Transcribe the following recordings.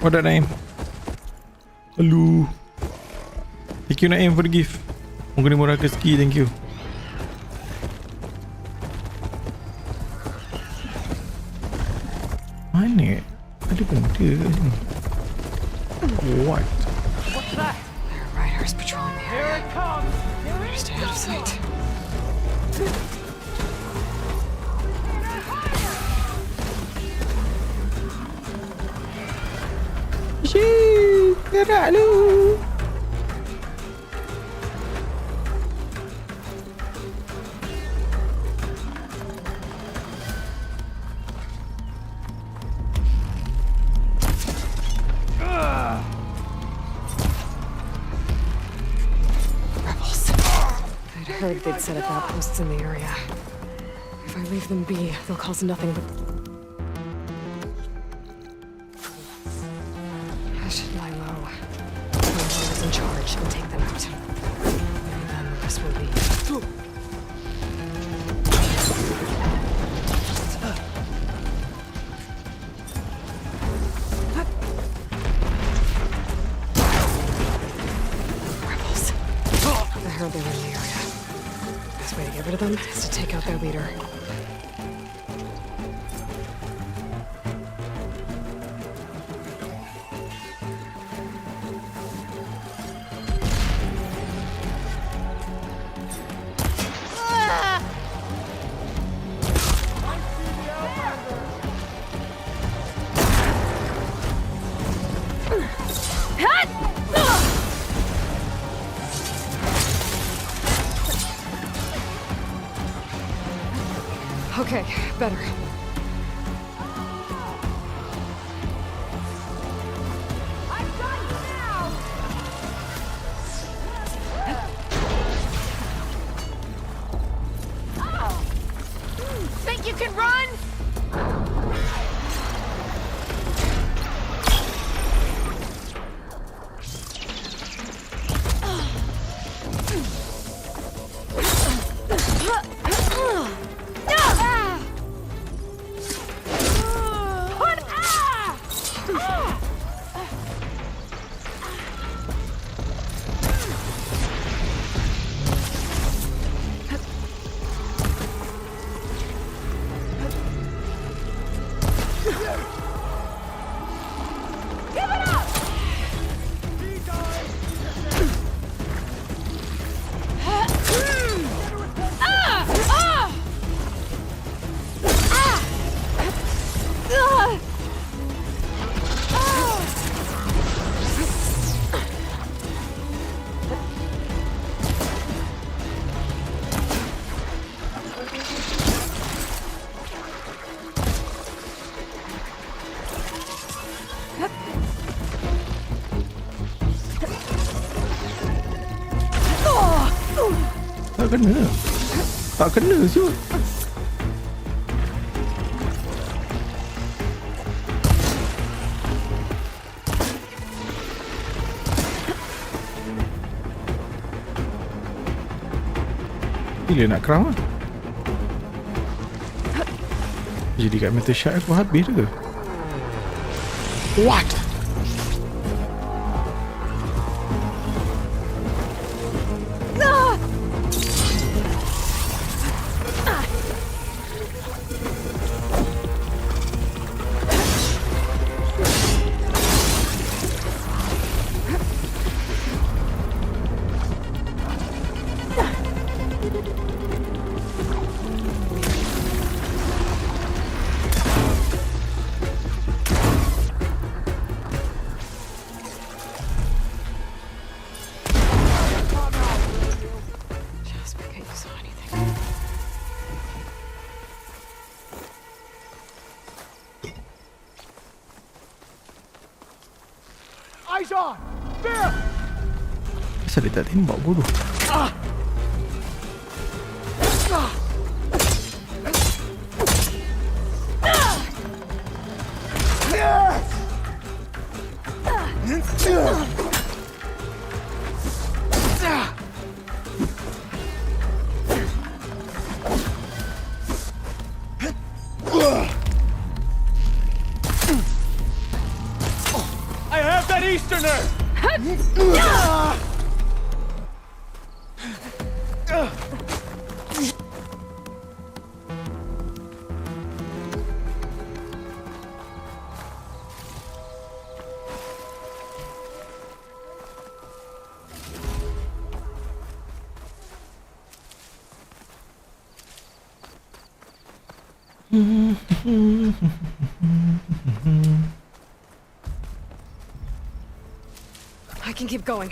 What that aim? Hello. Thank you nak aim for the gift. Mungkin murah rezeki, thank you. Mana? Ada benda ni. What? What's that? There are riders patrolling the Here area. it comes! Better stay out of sight. Shit, gerak lu. Rebels. I'd heard they'd set up outposts in the area. If I leave them be, they'll cause nothing but... I should lie low. When whoever's in charge and take them out. And then the rest will be... Rebels. I heard they were in the area. Best way to get rid of them is to take out their leader. Okay, better. I've got you now! Oh! Think you can run? Tak kena. Tak kena siut. Bila nak crown lah. Jadi kat metal shot aku habis ke? What? Just because you saw anything. Eyes on! There! Asal dia tak tembak bodoh? corner! I can keep going.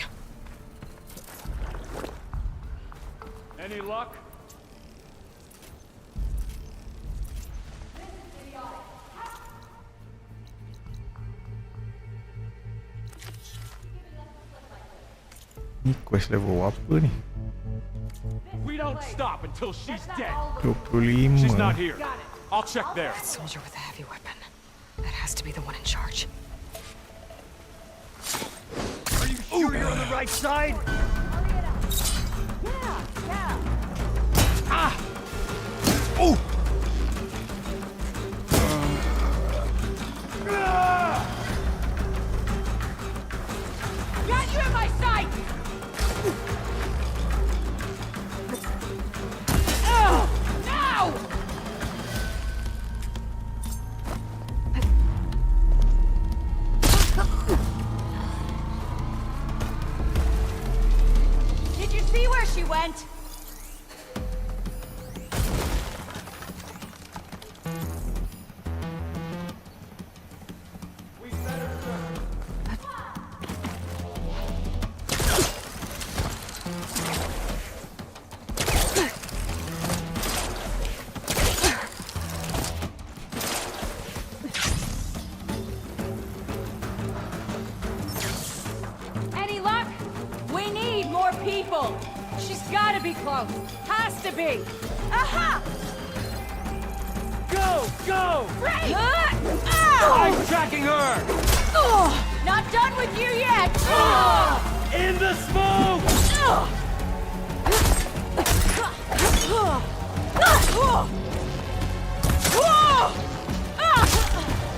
Any luck? Ni quest level apa ni? We don't stop until she's dead. 25. She's not here. I'll check there. That soldier with the heavy weapon. That has to be the one in charge. Are you sure you're on the right side? Got you in my sight! Oh, now! Did you see where she went? Any luck? We need more people. She's gotta be close. Has to be. Aha! Go! Go! Right! I'm tracking her! Not done with you yet! In the smoke!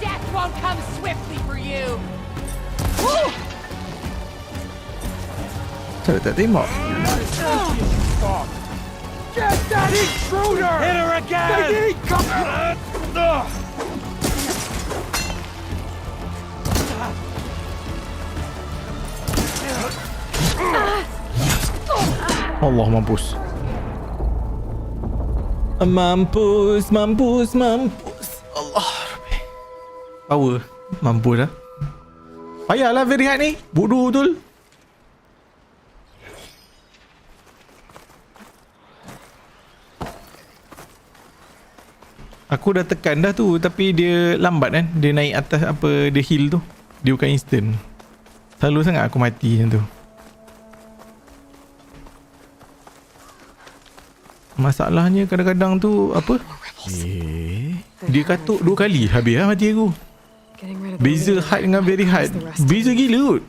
Death won't come swiftly for you! Saya tak tembak. Get that intruder! Hit her again! Allah, mampus. Mampus, mampus, mampus. Allah. Power. Mampus dah. Payahlah very hard ni. Bodoh betul. Aku dah tekan dah tu, tapi dia lambat kan. Dia naik atas apa, dia heal tu. Dia bukan instant. Selalu sangat aku mati macam tu. Masalahnya kadang-kadang tu apa? Dia katuk 2 kali. Habis lah mati aku. Getting rid of the Beza leader hard dengan very hard. covers the rest. Beza gila kot.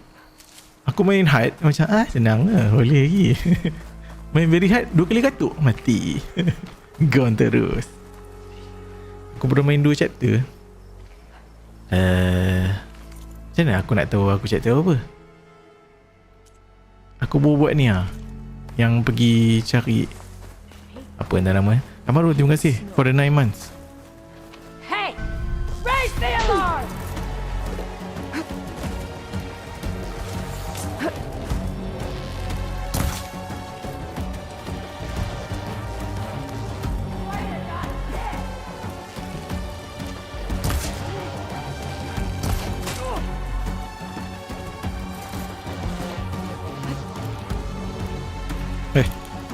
Aku main hard macam senang lah. Boleh lagi. Main very hard 2 kali katuk mati. Gone terus. Aku baru main 2 chapter. Macam mana aku nak tahu aku chapter apa? Aku baru buat ni lah. Yang pergi cari apa entah nama. Amaru, terima kasih for the 9 months. Hey! Raise the alarm!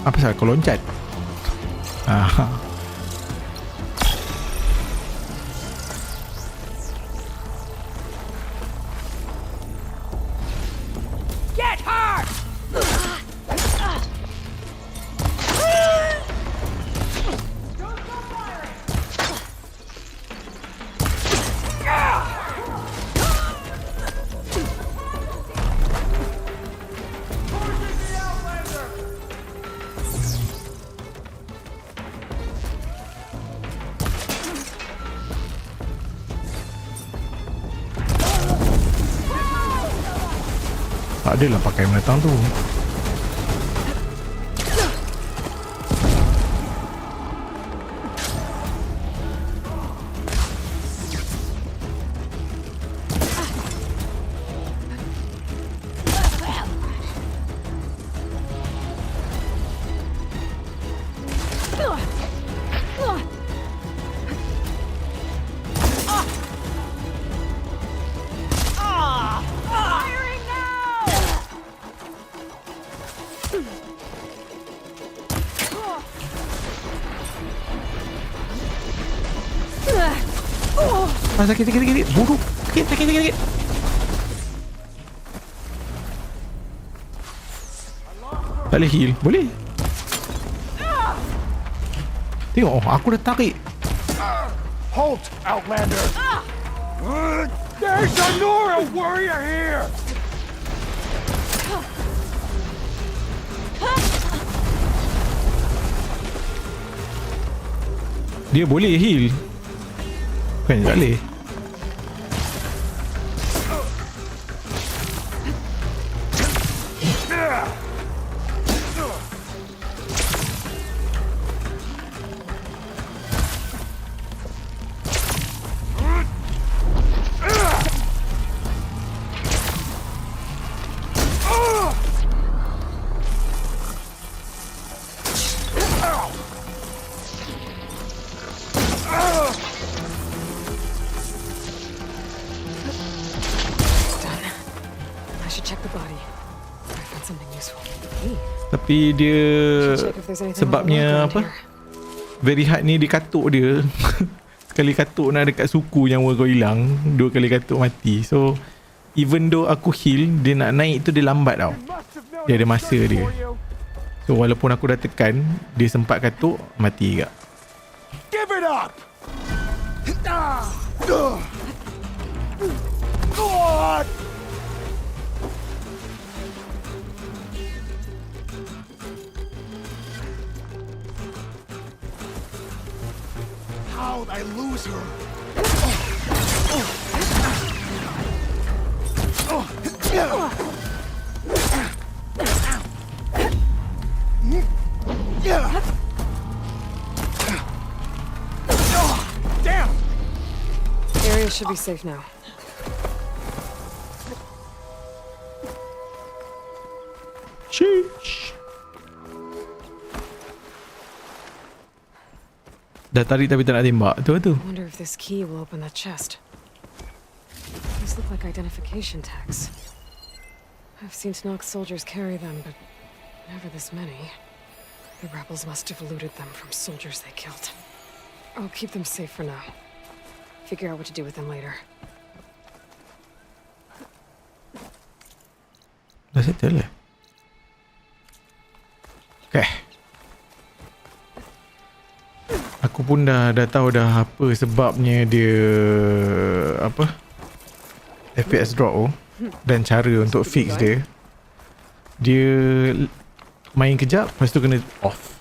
Apa salah kau loncat? Get her! adalah pakai binatang tu. Firing now! Sakit. Buruk. Sakit. Tak boleh heal. Boleh. Tengok, aku dah tarik. Halt, Outlander! There's a Nora warrior here! Dia boleh heal. Kan tak boleh. I should check the body. I found something useful. Hey, Tapi dia should check if there's anything on the sebabnya locker apa? in here. Very hard ni dia katuk dia. Sekali katuk nak dekat suku nyawa kau hilang, dua kali katuk mati. So even though aku heal, dia nak naik tu dia lambat tau. Must have known Dia ada I'd masa search dia. for you. So walaupun aku dah tekan, dia sempat katuk, mati juga. Give it up! God! How'd I lose her? Damn! Area should be safe now. Sheesh. Dah tarik tapi tak nak tembak. Tu. Wonder if this key will open that chest. These look like identification tags. I've seen Knox soldiers carry them, but never this many. The rebels must have looted them from soldiers they killed. I'll keep them safe for now. Figure out what to do with them later. Dah settle lah. Okay. Aku pun dah tahu dah apa sebabnya dia apa FPS drop tu dan cara untuk fix dia. Dia main kejap lepas tu kena off.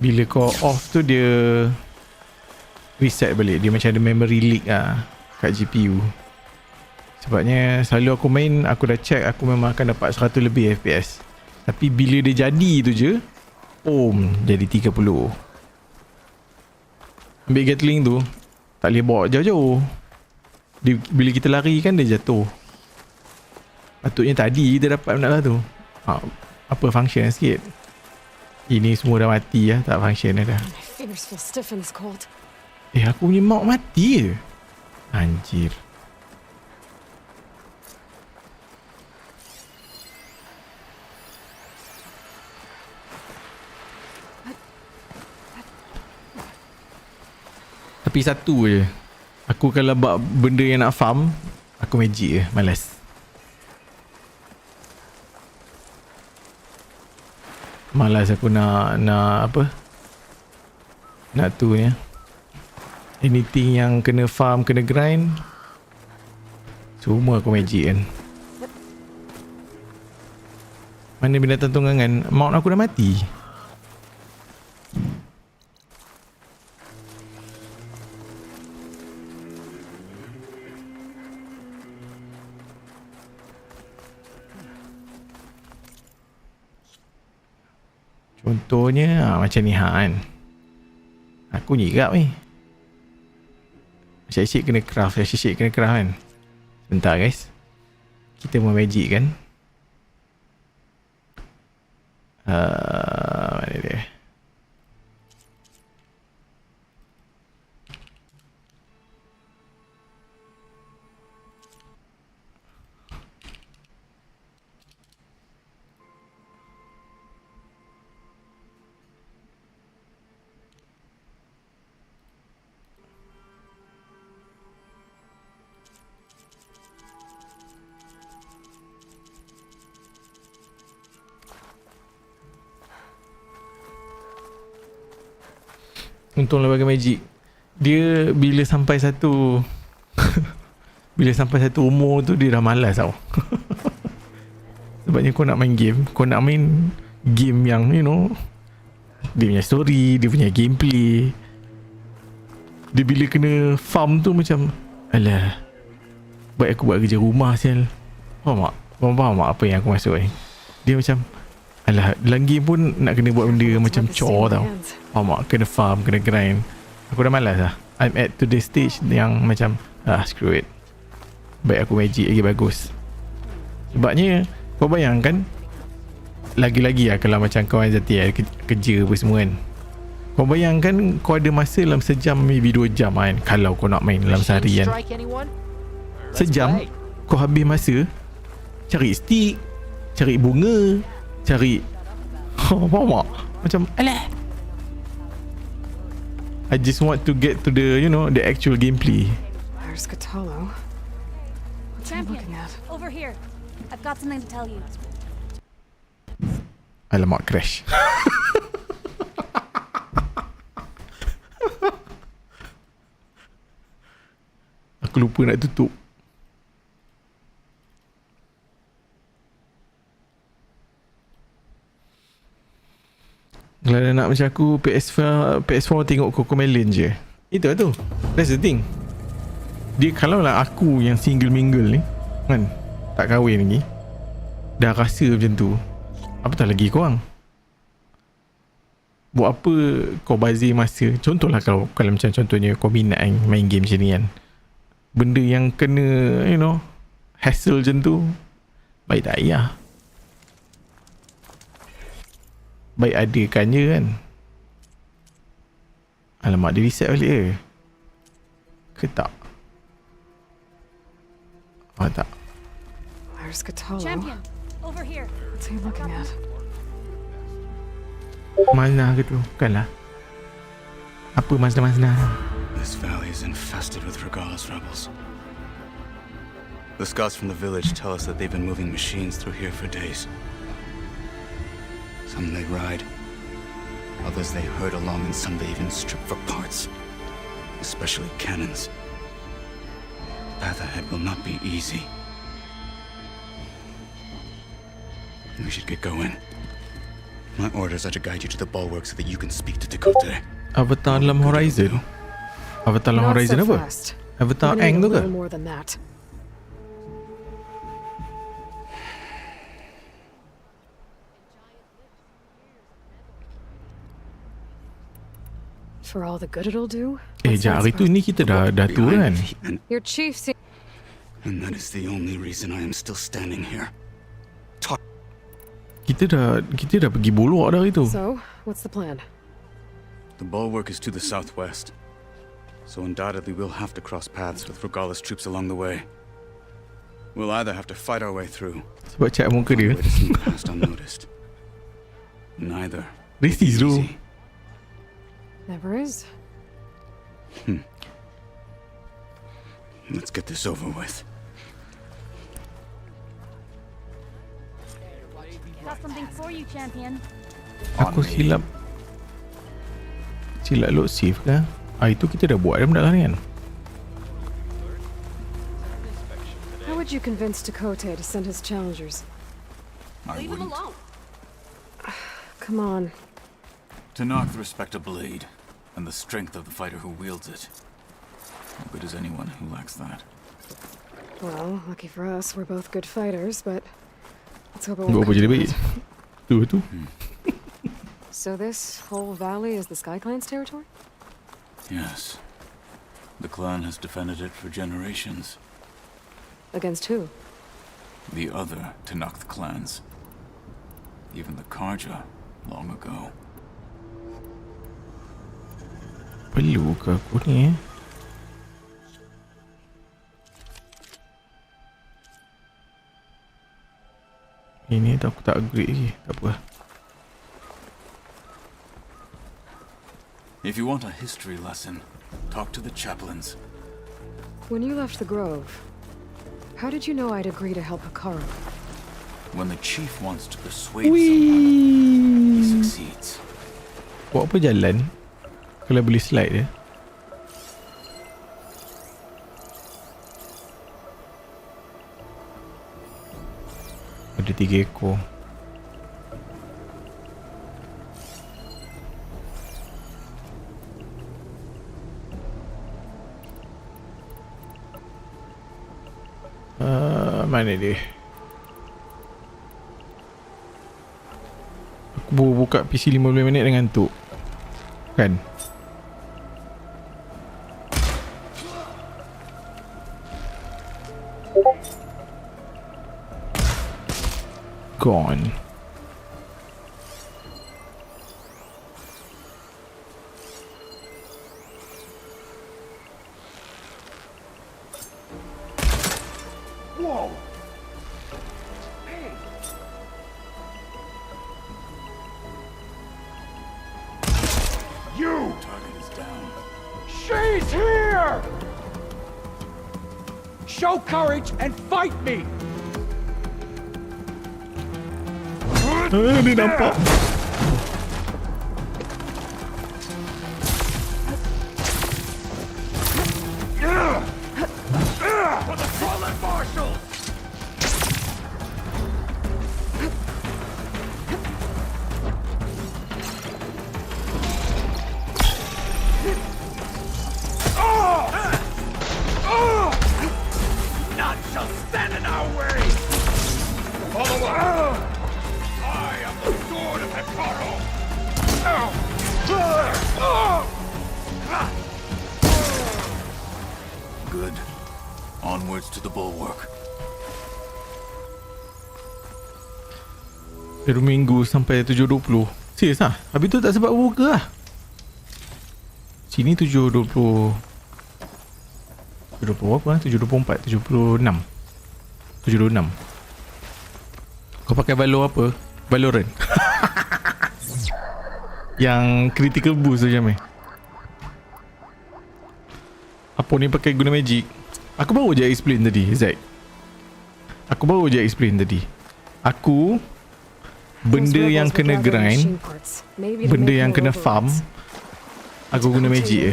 Bila kau off tu dia reset balik. Dia macam ada memory leak lah kat GPU. Sebabnya selalu aku main, aku dah check aku memang akan dapat 100 lebih FPS. Tapi bila dia jadi tu je, jadi 30. Ambil Gatling tu tak boleh bawa jauh-jauh. Bila kita lari kan dia jatuh. Patutnya tadi kita dapat benda lah tu. Apa function sikit. Ini semua dah mati lah, tak function dah. My fingers feel stiff in this cold. Aku punya mouse mati je. Anjir. Tapi satu je. Aku kalau buat benda yang nak farm, aku magic je. Malas. Malas aku nak apa? Nak tu ya. Anything yang kena farm, kena grind, semua aku magic kan. Mana binatang tunggangan? Mount aku dah mati. Contohnya macam ni kan. Aku nyirap ni. Asyik-asyik kena craft. Asyik-asyik kena craft kan. Sebentar guys. Kita mau magic kan. Mana dia? Untunglah bagi magic. Dia bila sampai satu bila sampai satu umur tu dia dah malas tau. Sebabnya kau nak main game, kau nak main game yang you know dia punya story, dia punya gameplay. Dia bila kena farm tu macam alah, baik aku buat kerja rumah sial. Faham tak? Faham tak apa yang aku maksud ni? Dia macam alah, dalam game pun nak kena buat benda macam chore tau. Faham tak? Kena farm, kena grind. Aku dah malas lah. I'm at to the stage yang macam screw it. Baik aku magic lagi bagus. Sebabnya kau bayangkan, lagi-lagi lah kalau macam kau Azati kerja apa semua kan. Kau bayangkan kau ada masa dalam sejam, maybe 2 jam kan. Kalau kau nak main dalam sehari kan, sejam kau habis masa cari stick, cari bunga, cari faham tak? Macam alah, I just want to get to the, you know, the actual gameplay. There's Cthulhu. What's he looking at? Over here. I've got something to tell you. Alamak, crash. Aku lupa nak tutup. Kalau ada nak macam aku, PS4 tengok Cocomelon je. Itu lah tu. That's the thing. Dia kalau lah aku yang single mingle ni kan, tak kahwin lagi, dah rasa macam tu, apatah lagi korang. Buat apa kau bazir masa. Contohlah kalau macam contohnya kau minat kan main game macam ni kan, benda yang kena you know hassle macam tu, baik tak payah. Baik adakan je kan. Alamak, dia reset balik ke tak? Oh tak. There's Cthulhu. Champion, over here. What's he looking at? Mazna ke tu? Bukanlah. Apa Mazna? This valley is infested with Regalis rebels. The scouts from the village tell us that they've been moving machines through here for days. Some they ride, others they herd along, and some they even strip for parts, especially cannons. The path ahead will not be easy. We should get going. My orders are to guide you to the bulwark so that you can speak to Dakota. Avatar dalam Horizon. Avatar dalam Not Horizon so apa? fast. Avatar We Aang need a tu ke? little more than that. For all the good it'll do. What's that Hari tu ni kita dah tua kan? Your chief seems And that is the only reason I am still standing here. Kita dah pergi bulwark dah hari tu. So, what's the plan? The bulwark is to the southwest, so undoubtedly we'll have to cross paths with Regalis troops along the way. We'll either have to fight our way through, Sebab cat muka dia. or to sneak past unnoticed. Neither. Racist tu. Easy. Never is. Let's get this over with. Got something for you, champion. Aku silap load save ke? Itu kita dah buat dah benda ni kan? How would you convince Dakota to send his challengers? I wouldn't. Come on. To knock the respect of blade, and the strength of the fighter who wields it. How good is anyone who lacks that? Well, lucky for us, we're both good fighters, but let's hope it Buat won't apa come jadi to baik? it. Tu. So this whole valley is the Sky Clan's territory? Yes. The clan has defended it for generations. Against who? The other Tenakth clans. Even the Karja, long ago. Perlu ke aku ni Ini tak, aku tak agree lagi. Tak apa. If you want a history lesson, talk to the chaplains. When you left the Grove, how did you know I'd agree to help Hikaru? When the chief wants to persuade someone, he succeeds. Buat apa jalan kalau boleh slide dia? Ada 3 ekor. Mana dia? Aku baru buka PC 15 minit dengan tu. Kan? Gone. Whoa! You! Target is down. She's here! Show courage and fight me! Dia nampak. For the fallen marshals! None shall stand in our way! Follow up! I am the sword of Hikaru! Good. Onwards to the bulwark. Baru minggu sampai 7.20. Serius lah. Habis tu tak sempat buka lah. Sini 7.20. 7.20 apa lah? 7.24, 76. 7.26. Kau pakai Valor apa? Valorant. Yang critical boost tu macam ni. Apa ni pakai guna magic? Aku baru je explain tadi, Zack. Aku baru je explain tadi. Aku benda yang kena grind, benda yang kena farm, aku guna magic je.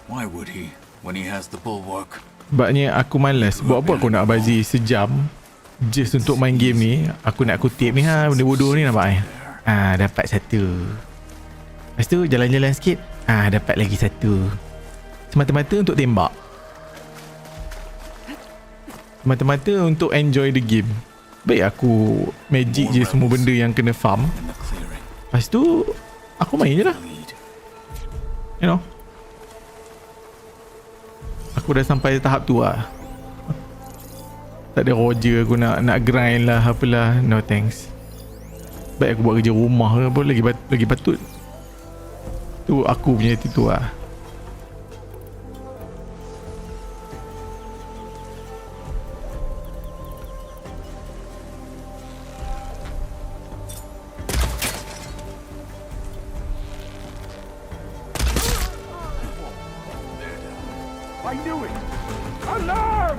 Why would he, when he has the bulwark? Sebabnya aku malas. Buat apa aku nak bazir sejam just untuk main game ni. Aku nak kutip ni ha, benda bodoh ni nampak ni. Dapat satu. Lepas tu jalan-jalan sikit, dapat lagi satu. Semata-mata untuk tembak. Semata-mata untuk enjoy the game. Baik aku magic je semua benda yang kena farm. Lepas tu aku main je lah. You know, aku dah sampai tahap tu lah. Tak ada roger aku nak grind lah apalah. No thanks. Baik aku buat kerja rumah ke apa lagi patut. Tu aku punya titu lah. I knew it! Alarm!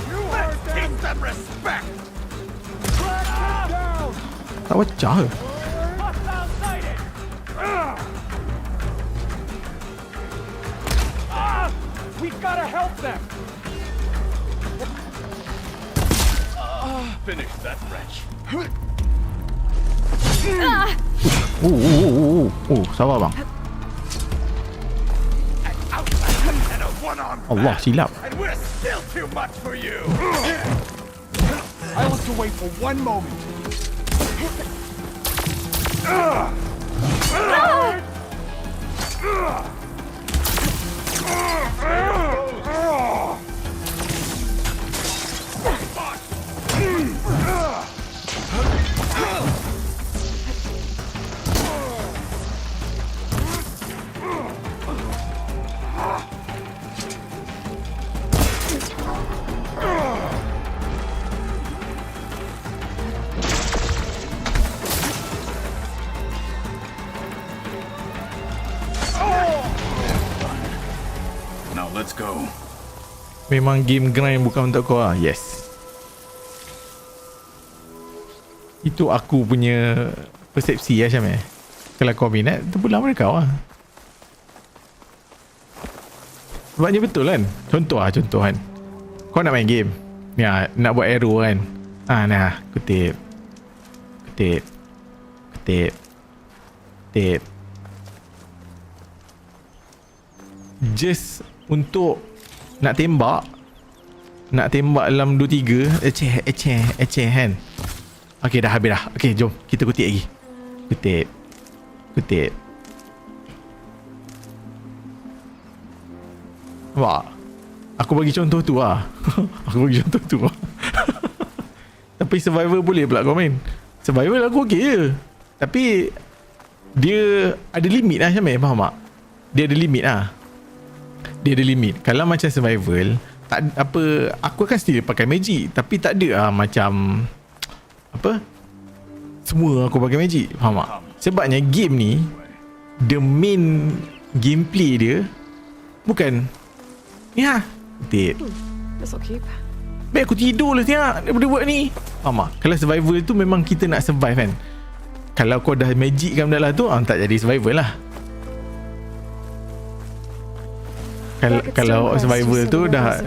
You heard them! Give them respect! Crack them down! Tak pecah ke? Hostile sighted! We've gotta help them! Finish that wretch. Sabar bang. Allah silap. And we're still too much for you! I was to wait for one moment. let's go. Memang game grind bukan untuk kau lah. Yes. Itu aku punya persepsi lah Syam. Kalau kau minat, terpulang pada kau lah. Sebabnya betul kan. Contoh kan. Kau nak main game, ya, nak buat arrow kan. Nah, kutip. Just untuk nak tembak dalam 2-3 eceh kan. Okay, dah habis dah. Okay, jom kita kutip lagi. Kutip. Nampak? Aku bagi contoh tu lah. Tapi survival boleh pula kau main. Survival aku okey je. Tapi dia ada limit lah Syamil, faham tak? Dia ada limit. Kalau macam survival, tak apa, aku akan still pakai magic, tapi tak ada lah macam apa? Semua aku pakai magic, faham tak? Sebabnya game ni, the main gameplay dia bukan ni lah. This'll keep. Baik aku tidur lah siap daripada buat ni. Faham tak? Kalau survival tu memang kita nak survive kan. Kalau kau dah magic kan benda lah tu, tak jadi survival lah. Kalau survival tu dah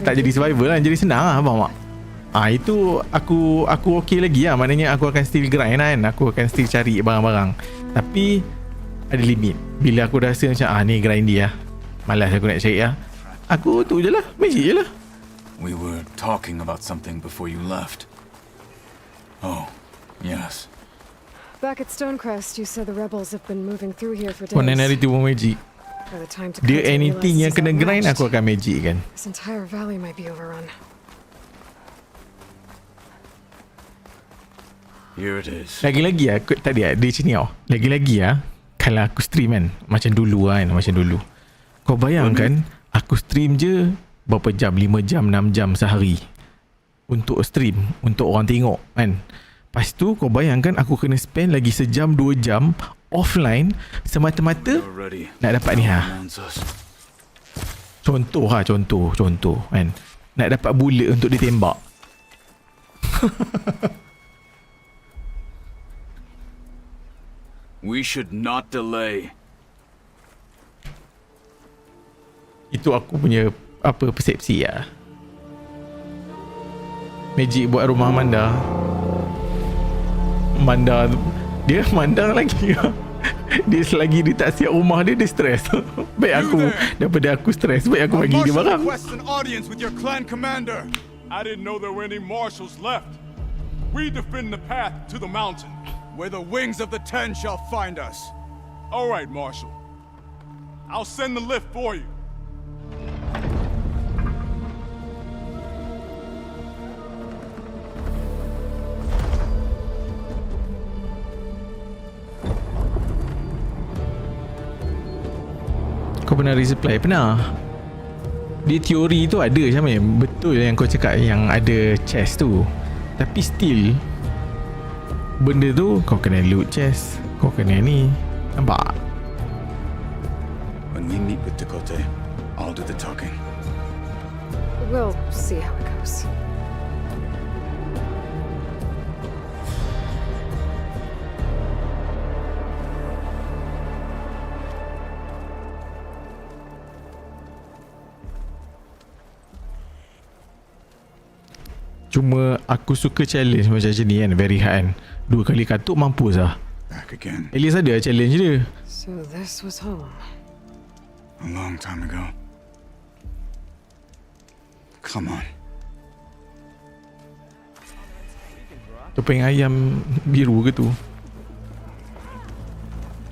tak jadi survival lah, jadi senang lah, faham tak? Itu aku okey lagi lah. Maknanya aku akan still grind lah kan. Aku akan still cari barang-barang. Tapi ada limit. Bila aku rasa macam ni grind dia lah, malas aku nak cari lah, aku tu je lah, magic je lah. We were talking about something before you left. Oh, yes. Back at Stonecrest, you said the rebels have been moving through here for days. Konan hari tu pun magic. By the time Dia Takata anything yang realizes kena he's grind outmatched, aku akan magic kan. This entire valley might be overrun. Here it is. Lagi-lagi tadi dia macam ni tau. Lagi-lagi kalau aku stream kan, macam dulu. Kau bayangkan aku stream je berapa jam, 5 jam, 6 jam sehari untuk stream, untuk orang tengok kan. Lepas tu kau bayangkan aku kena spend lagi sejam 2 jam offline semata-mata nak dapat ni Contoh kan. Nak dapat bullet untuk ditembak. We should not delay. Itu aku punya persepsi lah. Magic buat rumah Manda dia mandang lagi. Dia selagi dia tak siap rumah dia stres. Baik aku, daripada aku stres, baik aku bagi dia barang. Requests an audience with your clan commander. I didn't know there were any marshals left. We defend the path to the mountain, where the wings of the 10 shall find us. All right, Marshal. I'll send the lift for you. Kau pernah resupply? Pernah. Di teori tu ada Syamil. Betul yang kau cakap yang ada chest tu. Tapi still benda tu kau kena loot chest, kau kena ni. Nampak? When we meet with Dakota, I'll do the talking. We'll see how it goes. Cuma aku suka challenge macam ni kan. Very hard kan. 2 kali katuk mampus lah. Back again. At least ada challenge dia. So this was home. A long time ago. Come on. Topeng ayam biru ke tu?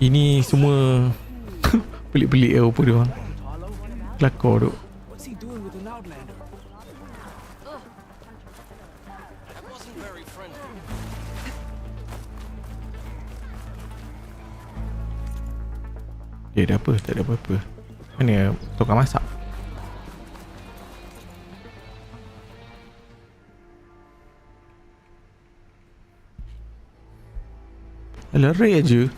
Ini semua pelik-pelik apa dia orang. Kelakar tu. What's he doing with an outlander? That wasn't very friendly. Dia ada apa? Tak ada apa-apa. Mana tukang masak? Alah, Ray aje.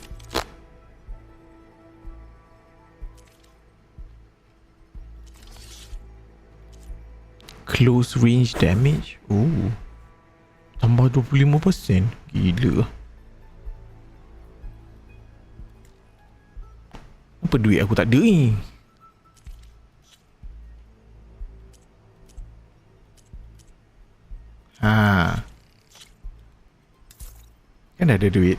close range damage. Tambah 25%. Gila. Apa duit aku tak ada ni? Kan ada duit.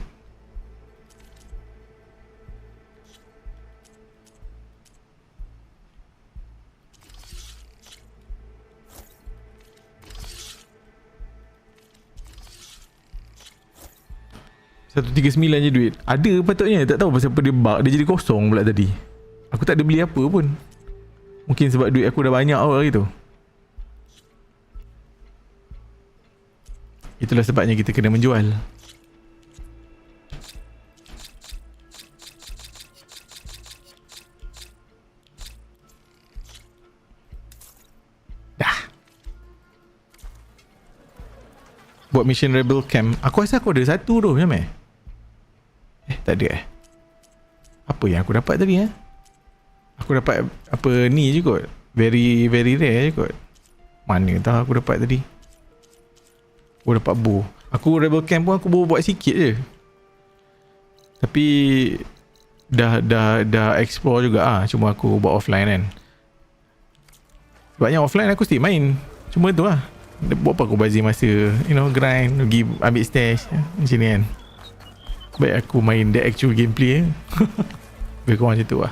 $139 je duit. Ada patutnya. Tak tahu pasal apa dia bug. Dia jadi kosong pula tadi. Aku tak ada beli apa pun. Mungkin sebab duit aku dah banyak hari tu. Itulah sebabnya kita kena menjual. Dah. Buat mission Rebel Camp. Aku rasa aku ada satu tu macam tak ada Apa yang aku dapat tadi Aku dapat apa ni je kot. Very rare je kot. Mana tahu aku dapat tadi. Aku dapat bow. Aku Rebel Camp pun aku buat sikit je. Tapi dah explore juga cuma aku buat offline kan. Sebabnya offline aku still main. Cuma tu lah. Buat apa aku bazir masa, grind, pergi ambil stash macam ni kan. Baik aku main the actual gameplay lebih kurang macam tu lah.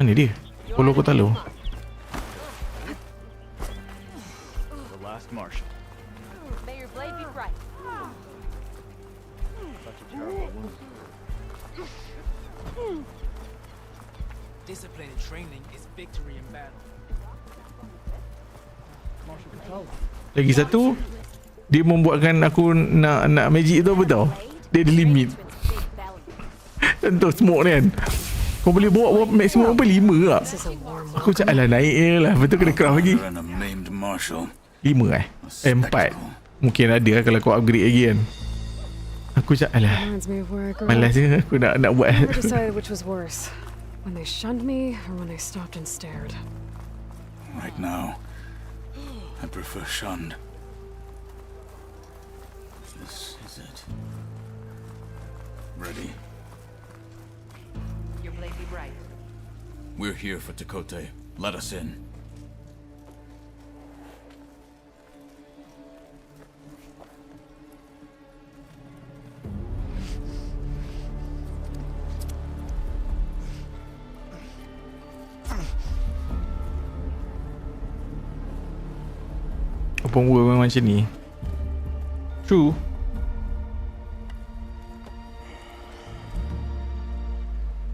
Mana dia? Follow aku tahu. The last Marshal. May your blade be bright. Such a terrible wound. Discipline and training is victory in battle. Marshal control. Lagi satu, dia membuatkan aku nak magic tu apa tau? Dia ada limit. Contoh smoke ni kan. Kau boleh bawa maksimum apa 5 tak? Aku cakap alah naik je lah. Lepas tu kena craft lagi 5 4. Mungkin ada lah kalau kau upgrade lagi kan. Aku cakap alah malas je aku nak buat. I never decided which was worse, when they shunned me or when they stopped and stared. Right now, I prefer shunned. This is it. Ready? Your blade be bright. We're here for Tekote. Let us in. Open world memang macam ni. True.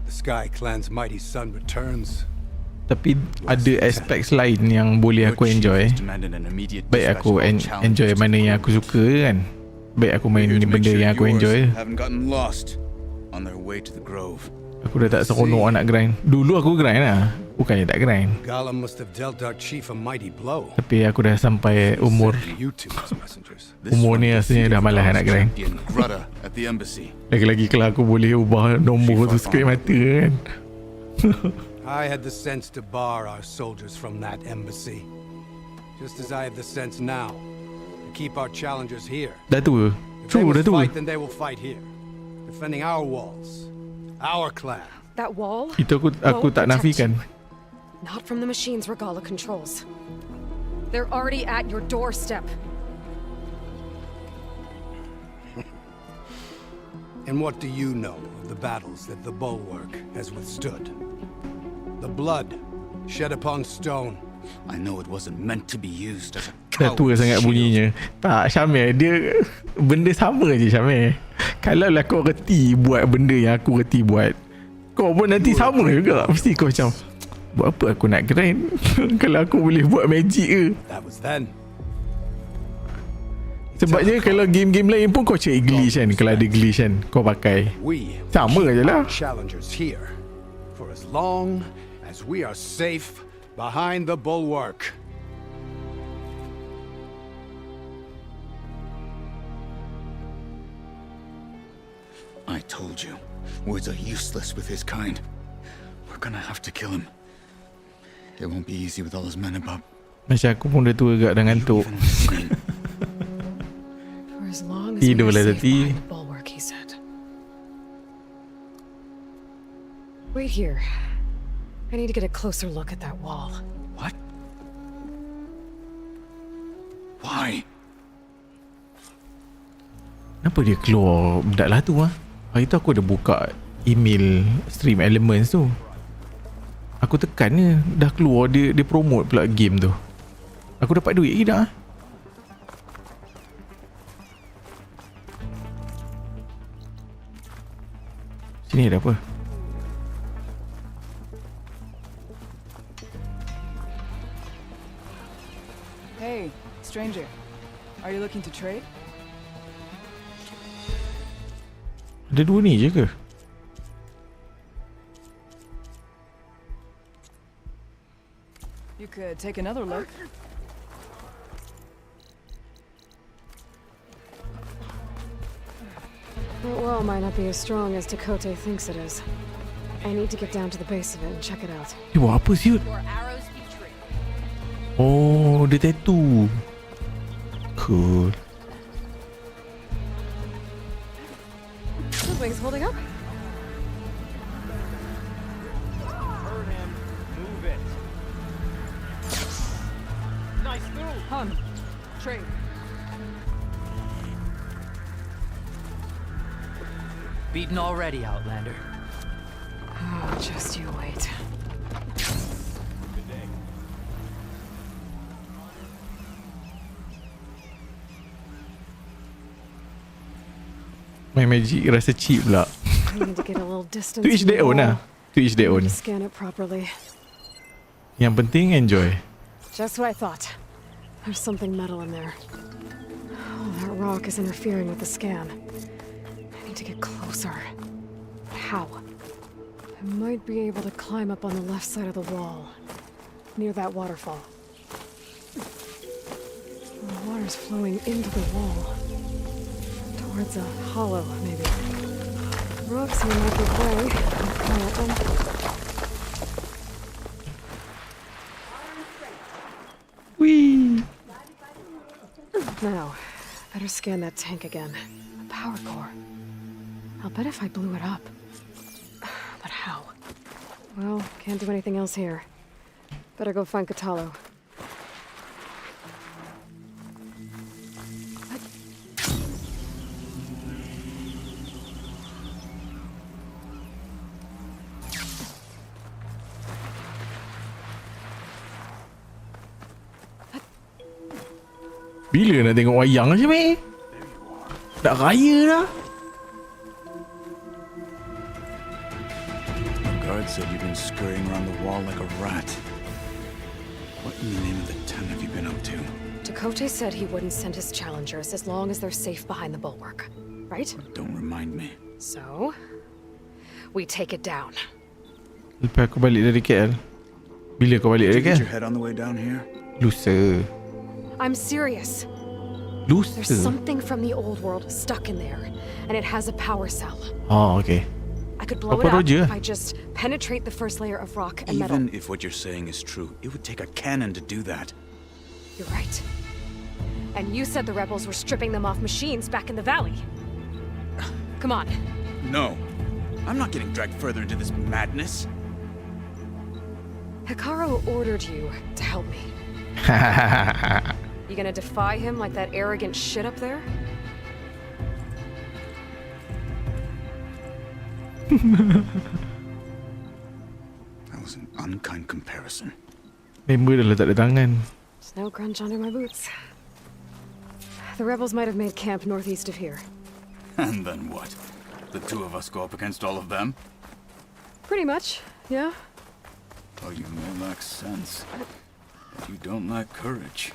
The Sky Clan's mighty son returns. Tapi ada aspek lain yang boleh aku enjoy. Baik aku enjoy mana yang aku suka kan. Baik aku main ni benda yang aku enjoy. Haven't gotten lost on their way to the grove. Aku dah tak seronok nak grind. Dulu aku grind lah. Bukannya tak grind. Gollum must have dealt our chief a mighty blow. Tapi aku dah sampai umur You two as messengers. Umur ni rasanya dah malas nak grind. At the embassy. Lagi-lagi kalau aku boleh ubah nombor tu sekali mata kan. I had the sense to bar our soldiers from that embassy. Just as I have the sense now to keep our challengers here. Dah tua. If they True dah must tua. fight, then they will fight here. Defending our walls. Our clan. That wall? Itu aku won't tak protect nafikan. you. Not from the machines Regala controls. They're already at your doorstep. And what do you know of the battles that the bulwark has withstood? The blood shed upon stone. I know it wasn't meant to be used as a Dah tua sangat shield. bunyinya. Tak, Syamil, dia benda sama je Syamil. Kalau lah kau reti buat benda yang aku reti buat, kau pun nanti sama juga. Mesti kau macam, buat apa aku nak grind kalau aku boleh buat magic ke. That was then. Sebabnya kalau game-game lain pun kau cari glitch kan. Kalau ada glitch kan, kau pakai. We Sama je lah. challengers here for as long as we are safe behind the bulwark. I told you, words are useless with his kind. We're gonna have to kill him. It won't be easy with all his men about, Macam aku pun dah tua agak dah ngantuk. Even seen. For as long as we Tidur are lah safe tadi. behind the bulwark, he said. Wait here. I need to get a closer look at that wall. What? Why? Kenapa dia keluar budak lah tu ah? Hari tu aku ada buka email Stream Elements tu. Aku tekan je, dah keluar dia promote pula game tu. Aku dapat duit ke tak ah? Sini ada apa? Hey, stranger. Are you looking to trade? Ada dua ni je ke? You could take another look. That wall might not be as strong as Dakota thinks it is. I need to get down to the base of it and check it out. Dia buat apa siut? Your arrows be true. Oh, dia tattoo. Cool. The wing's holding up. Hurt him. Move it. Nice move. Hun, trade. Beaten already, Outlander. Oh, just you wait. Main magic rasa cheap pula. I need to get a little distance. To each from the their own wall. lah. To each their I own. need to scan it properly. Yang penting enjoy. Just what I thought. There's something metal in there. Oh, that rock is interfering with the scan. I need to get closer. How? I might be able to climb up on the left side of the wall, near that waterfall. The water's flowing into the wall. Towards a hollow, maybe. Rocks in my good way. I'll climb up them. Whee! Now, better scan that tank again. A power core. I'll bet if I blew it up. But how? Well, can't do anything else here. Better go find Katalo. Bila nak tengok wayang macam ni? Dah raya dah. The guard said you've been scurrying around the wall like a rat. What in the name of the ten have you been up to? Dakota said he wouldn't send his challengers as long as they're safe behind the bulwark. Right? Don't remind me. So, we take it down. Lepas aku balik dari KL. Bila kau balik Did dari you get KL? your head on the way down here? Lusa. I'm serious. Lusa. There's something from the old world stuck in there, and it has a power cell. Oh, okay. I could blow Apa it up Roger? if I just penetrate the first layer of rock and metal. Even if what you're saying is true, it would take a cannon to do that. You're right. And you said the rebels were stripping them off machines back in the valley. Come on. No. I'm not getting dragged further into this madness. Hikaru ordered you to help me. You gonna defy him like that arrogant shit up there? That was an unkind comparison. Member dah letak di tangan. There's no crunch under my boots. The rebels might have made camp northeast of here. And then what? The two of us go up against all of them? Pretty much, yeah. Oh, you may lack sense, but you don't lack courage.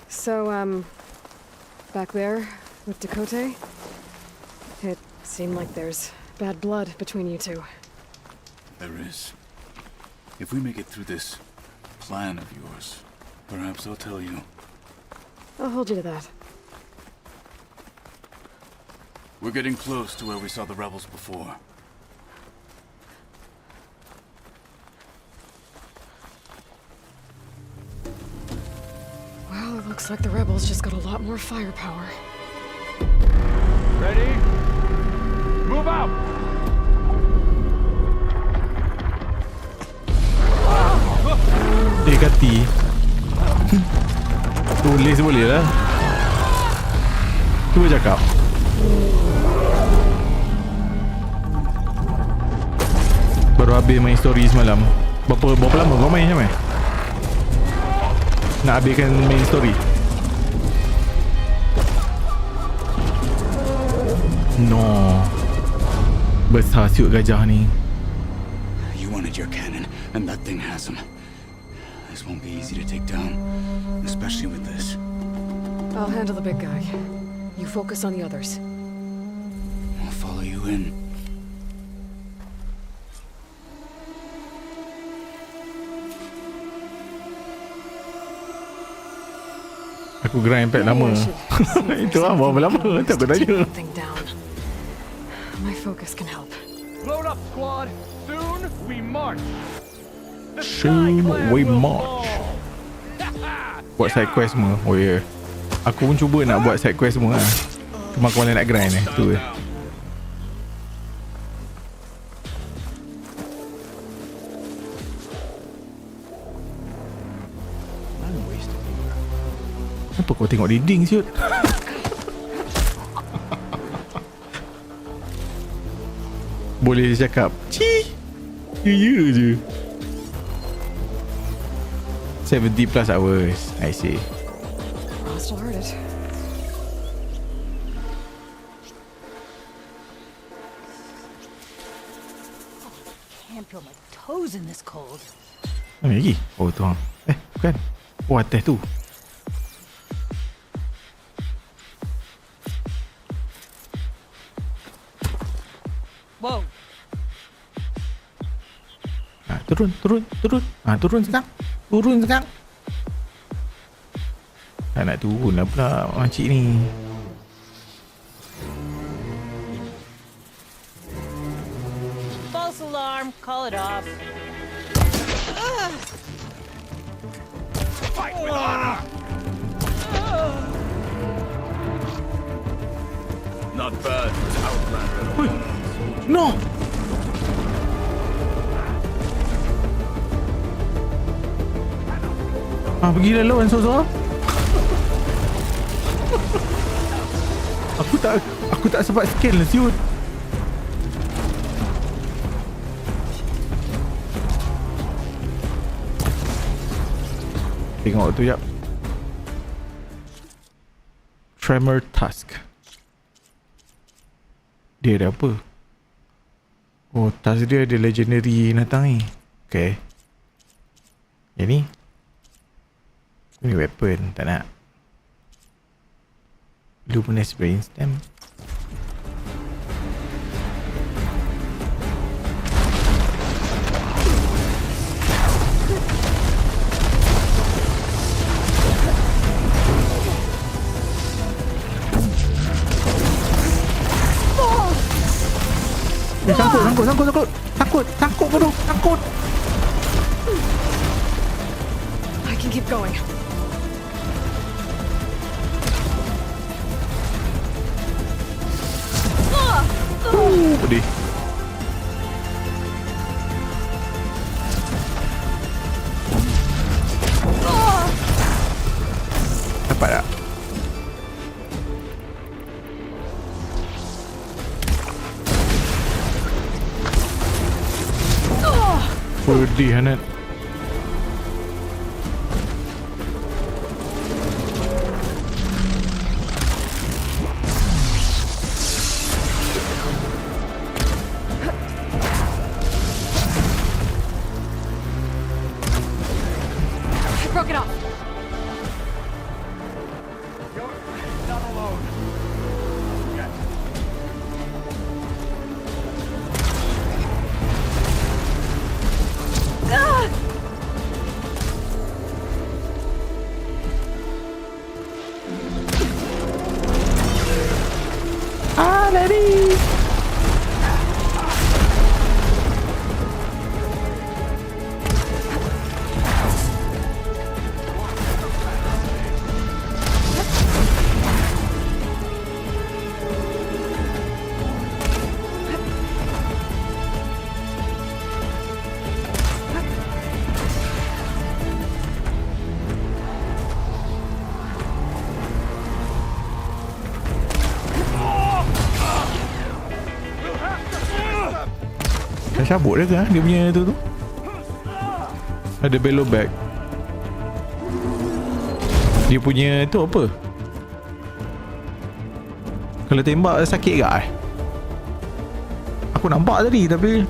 So, back there with Dakota, it seemed like there's bad blood between you two. There is. If we make it through this plan of yours, perhaps I'll tell you. I'll hold you to that. We're getting close to where we saw the rebels before. Looks like the rebels just got a lot more firepower. Ready? Move out! Kati. Tulis boleh lah. Cuba cakap. Baru habis main story semalam. Berapa lama kau main macam nak habiskan main story? No. Besar siut gajah ni. You wanted your cannon, and that thing has him. This won't be easy to take down, especially with this. I'll handle the big guy. You focus on the others. I'll follow you in. Aku grind pack lama. Itu lah berapa lama tak aku tanya. My focus can help. Load up, squad. Soon we march. Soon we march. Buat side quest semua. Oh ya. Yeah. Aku pun cuba nak buat side quest semua lah. Cuma aku malah nak grind tu je. Kenapa kau tengok dinding siut? Boleh cakap Ci. Ya je. 70 plus hours. I see. Still heard it. Can't feel my toes in this cold. Mana lagi? Oh tu hang. Bukan. Oh atas tu. Whoa. Turun. Turun sekarang. Tak nak turun lah pula makcik ni. False alarm. Call it off. Fight with honor! Not bad for an outlander. No! Pergilah lawan seorang-seorang. Aku tak sempat scan lah siut. Tengok tu jap. Tremor task. Dia ada apa? Oh, task dia ada legendary datang ni. Okay. Yang ni. Ini weapon, tak nak. Luminous brainstem. Sangkut bodoh, sangkut. I can keep going. Pedih. Dapat tak? Pedih Hanat. Broke it off. You're not alone. Yet. Ah! cabut dia ke dia punya tu. Ada bellow back. Dia punya tu apa? Kalau tembak sakit ke Aku nampak tadi tapi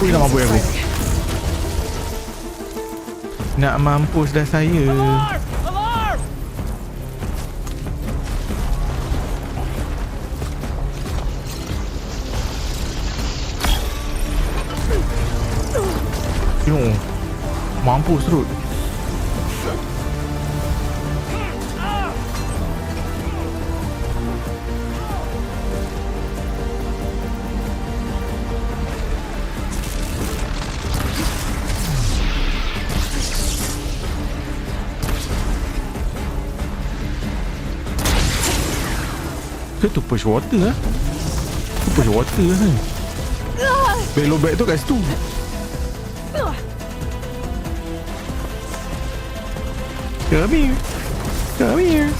Ui, nak mampus aku. Nak mampus dah saya. Alarm! Tengok. Mampus terus. Tu push water Tu push water belok back tu kat situ. Come here. Come here.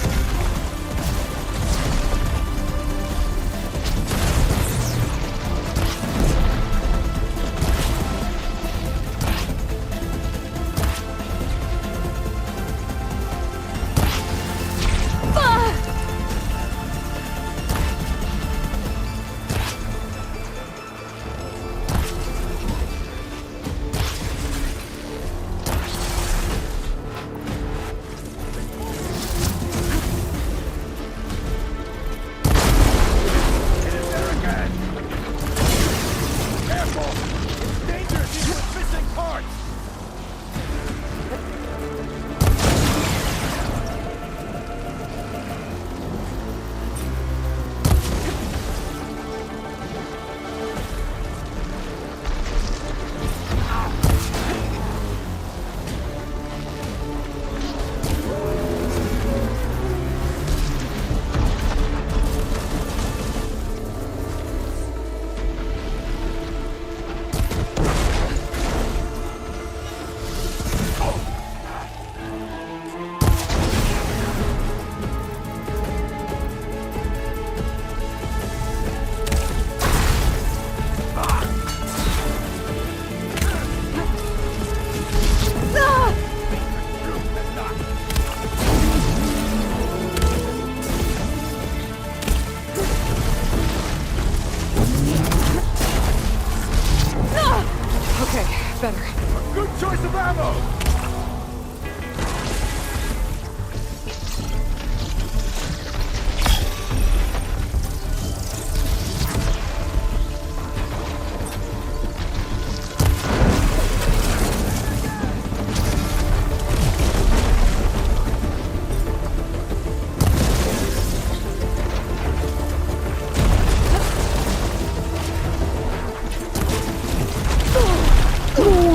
better. Good choice of ammo!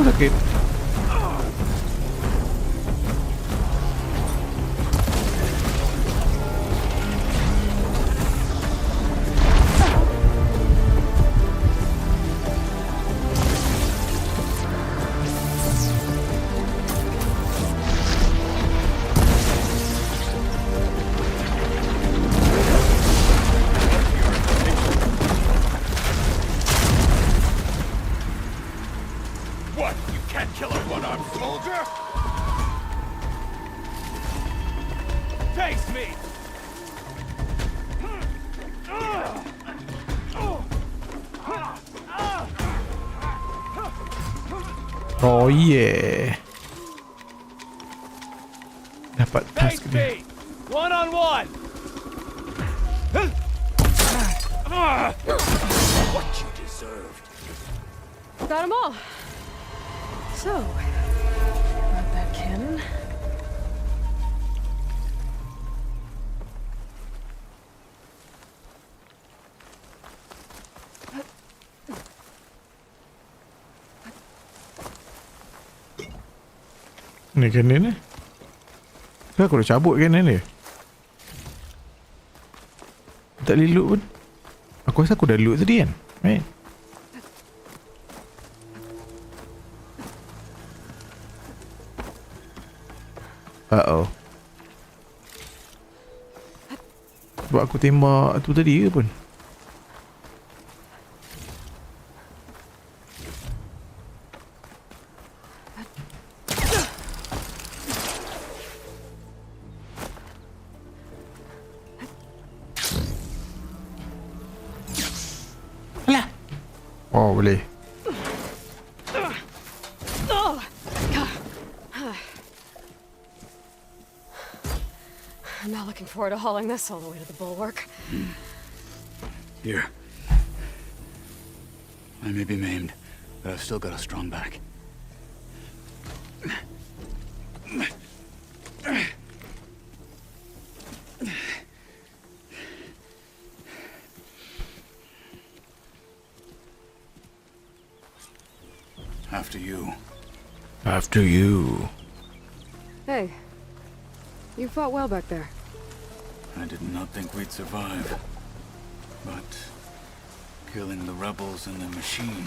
Sakit. What? You can't kill a one-armed soldier? Face me! Oh yeah. Dapat task Face dia. me! One-on-one! What you deserved. Got them all. So, about that cannon. Ni cannon ni. Kenapa aku dah cabut cannon dia? Tak boleh loot pun. Aku rasa aku dah loot tadi kan? Right? Uh-oh. Sebab aku tembak tu tadi ke pun? Oh, boleh. I'm not looking forward to hauling this all the way to the bulwark. Here. I may be maimed, but I've still got a strong back. After you. After you. Hey, you fought well back there. I did not think we'd survive. But killing the rebels and the machine,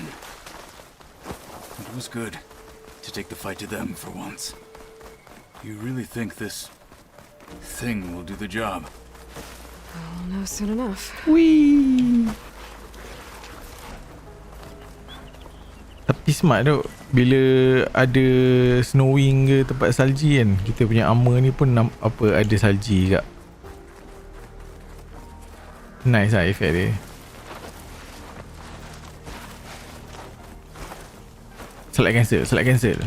it was good to take the fight to them for once. You really think this thing will do the job? I'll know soon enough. Tapi smart tu. Bila ada snowing ke tempat salji kan, kita punya armor ni pun ada salji juga. Nice lah effect dia. Select cancel.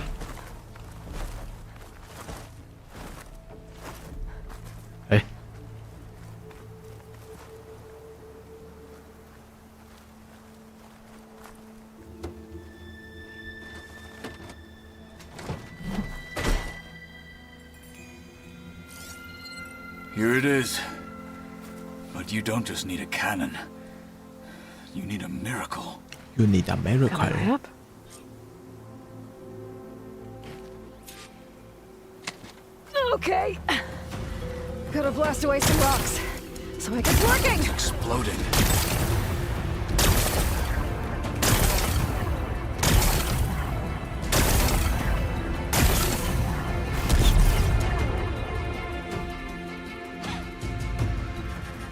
Here it is. But you don't just need a cannon. You need a miracle. You need a miracle. Got a map? Okay. Gotta blast away some rocks. So I get working! Exploding.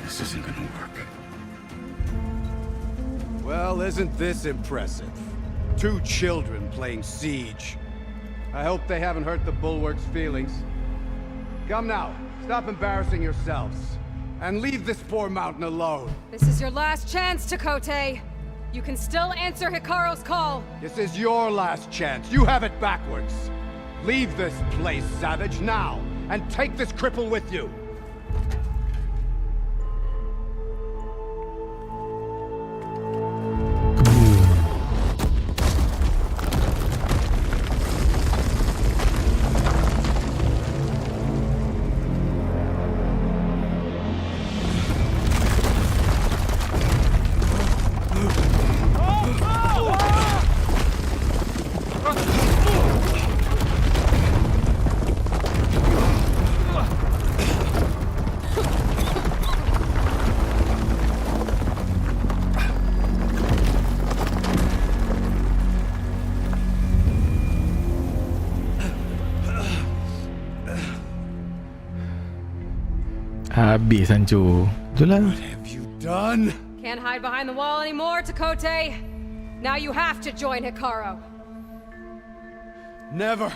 This isn't gonna work. Well, isn't this impressive? 2 children playing siege. I hope they haven't hurt the bulwark's feelings. Come now, stop embarrassing yourselves. And leave this poor mountain alone. This is your last chance, Takote. You can still answer Hikaru's call. This is your last chance. You have it backwards. Leave this place, Savage, now. And take this cripple with you. Habis hancur. Itulah. What have you done? Can't hide behind the wall anymore, Takote. Now you have to join Hikaru. Never.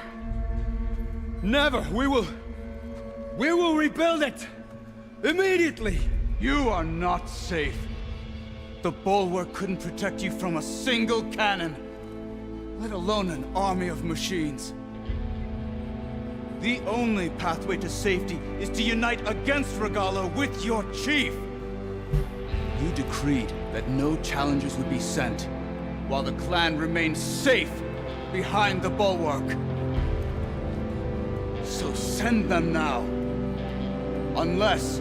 Never. We will rebuild it. Immediately. You are not safe. The bulwark couldn't protect you from a single cannon, let alone an army of machines. The only pathway to safety is to unite against Regalo with your chief. You decreed that no challengers would be sent, while the clan remained safe behind the bulwark. So send them now, unless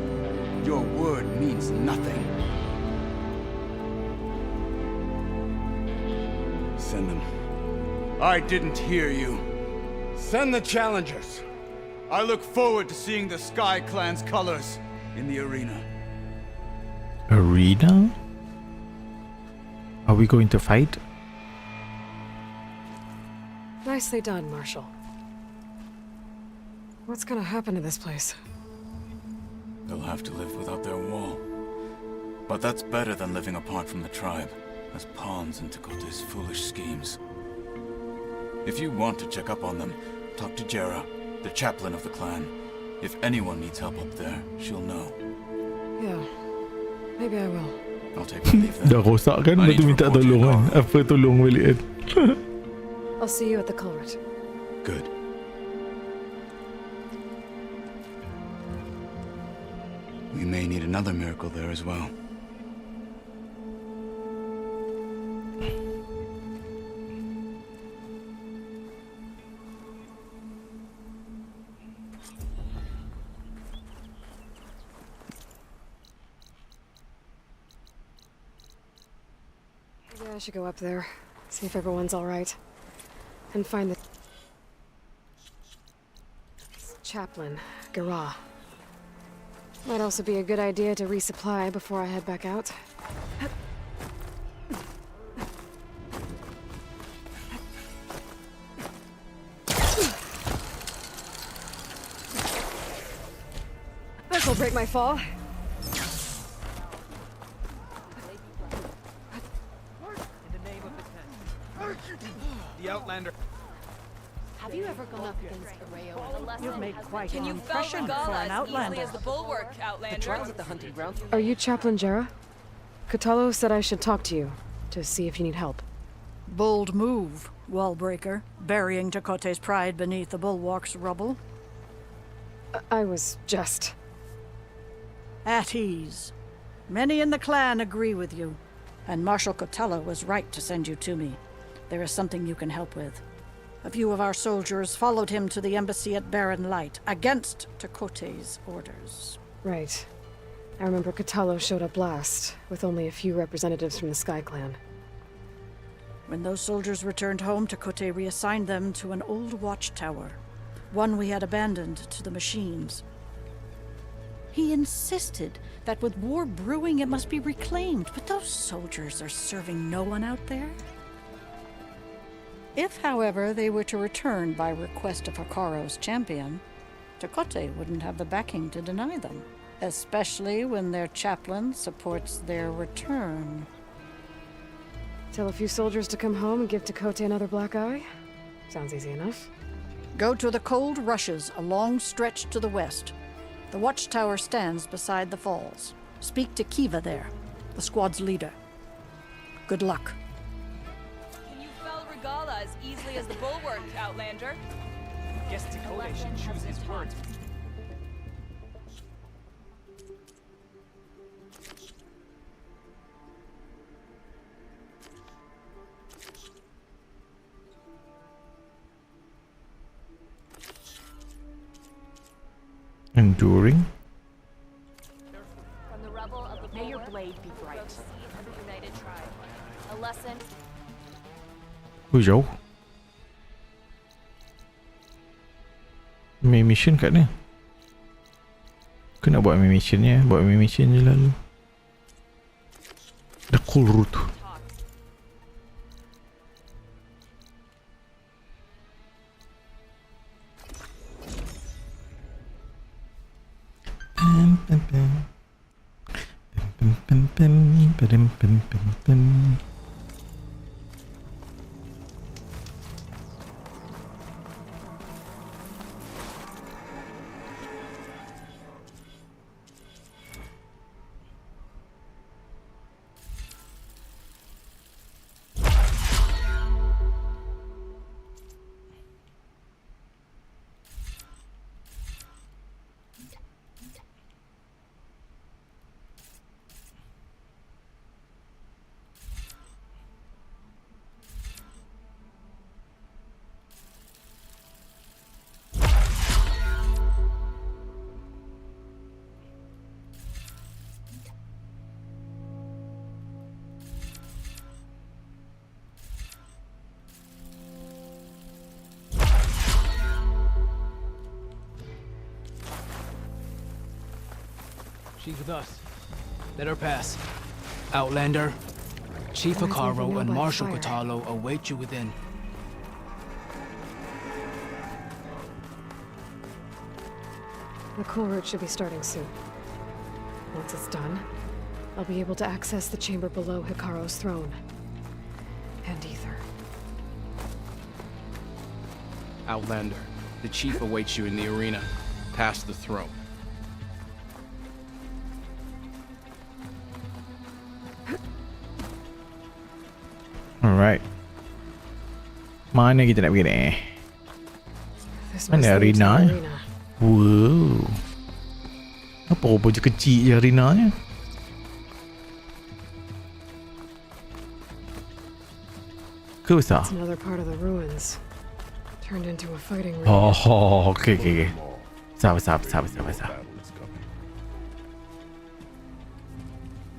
your word means nothing. Send them. I didn't hear you. Send the challengers. I look forward to seeing the Sky Clan's colors in the arena. Arena? Are we going to fight? Nicely done, Marshal. What's gonna happen to this place? They'll have to live without their wall. But that's better than living apart from the tribe, as pawns in Takote's foolish schemes. If you want to check up on them, talk to Jera, the chaplain of the clan. If anyone needs help up there, she'll know. Yeah, maybe I will. I'll take my leave then. Dah rosak kan, lepas tu minta tolong kan. Apa tolong balik kan. I'll see you at the culvert. Good. We may need another miracle there as well. Maybe I should go up there, see if everyone's all right, and find the chaplain, Krew. Might also be a good idea to resupply before I head back out. This'll break my fall. The Outlander. Have you ever gone up against Areo? You've made quite Can an you impression fell for an Regala as easily Outlander. as the bulwark, Outlander? The hunting ground. Are you Chaplain Jera? Kotallo said I should talk to you, to see if you need help. Bold move, Wallbreaker, burying Tekote's pride beneath the bulwark's rubble. I was just... At ease. Many in the clan agree with you, and Marshal Kotallo was right to send you to me. There is something you can help with. A few of our soldiers followed him to the embassy at Barren Light, against Tekote's orders. Right. I remember Kotallo showed up last, with only a few representatives from the Sky Clan. When those soldiers returned home, Tekote reassigned them to an old watchtower, one we had abandoned to the machines. He insisted that with war brewing it must be reclaimed, but those soldiers are serving no one out there. If, however, they were to return by request of Hikaro's champion, Tekote wouldn't have the backing to deny them, especially when their chaplain supports their return. Tell a few soldiers to come home and give Tekote another black eye? Sounds easy enough. Go to the cold rushes, a long stretch to the west. The watchtower stands beside the falls. Speak to Kiva there, the squad's leader. Good luck. Can you fell Regala as easily as the bulwark, Outlander? Guess Tekote should choose his words. Enduring. From the rebel of the May your bulwark, blade be bright. grow seed of the united tribe. A lesson. Ui, jauh. Main mission kat ni. Aku nak buat main mission ni. Buat main mission je lalu. The cool route. She's with us. Let her pass. Outlander, Chief Where's Hikaro Lady and Nova Marshal fired? Kotallo await you within. The cool route should be starting soon. Once it's done, I'll be able to access the chamber below Hikaro's throne. And Ether. Outlander, the chief awaits you in the arena, past the throne. Alright. Mana kita nak pergi ni? This Mana must lead to the arena? arena. Wow. Apa rupa je kecil je arenanya? Ke besar? It's another part of the ruins. Turned into a fighting ring. Oh, okay. Besar.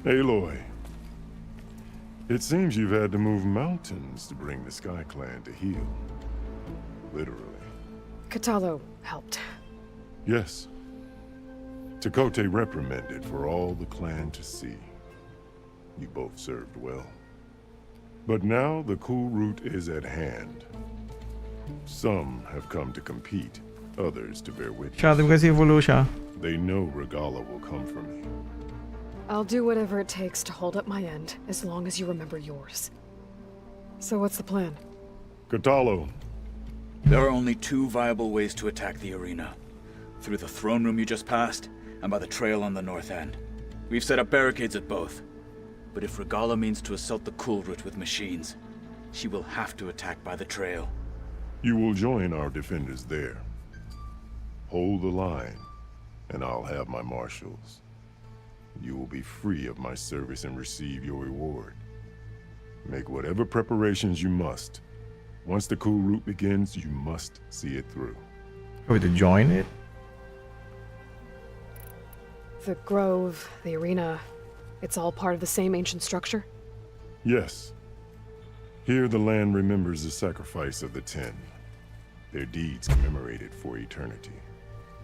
Aloy, it seems you've had to move mountains to bring the Sky Clan to heel. Literally. Katalo helped. Yes. Tekote reprimanded for all the clan to see. You both served well. But now the cool route is at hand. Some have come to compete, others to bear witness. Syah, terima kasih follow Syah. They know Regala will come for me. I'll do whatever it takes to hold up my end, as long as you remember yours. So what's the plan? Katalo. There are only two viable ways to attack the arena. Through the throne room you just passed, and by the trail on the north end. We've set up barricades at both. But if Regala means to assault the cool route with machines, she will have to attack by the trail. You will join our defenders there. Hold the line, and I'll have my marshals. You will be free of my service and receive your reward. Make whatever preparations you must. Once the cool route begins, you must see it through. Are we to join it? The grove, the arena, it's all part of the same ancient structure? Yes. Here the land remembers the sacrifice of the 10. Their deeds commemorated for eternity.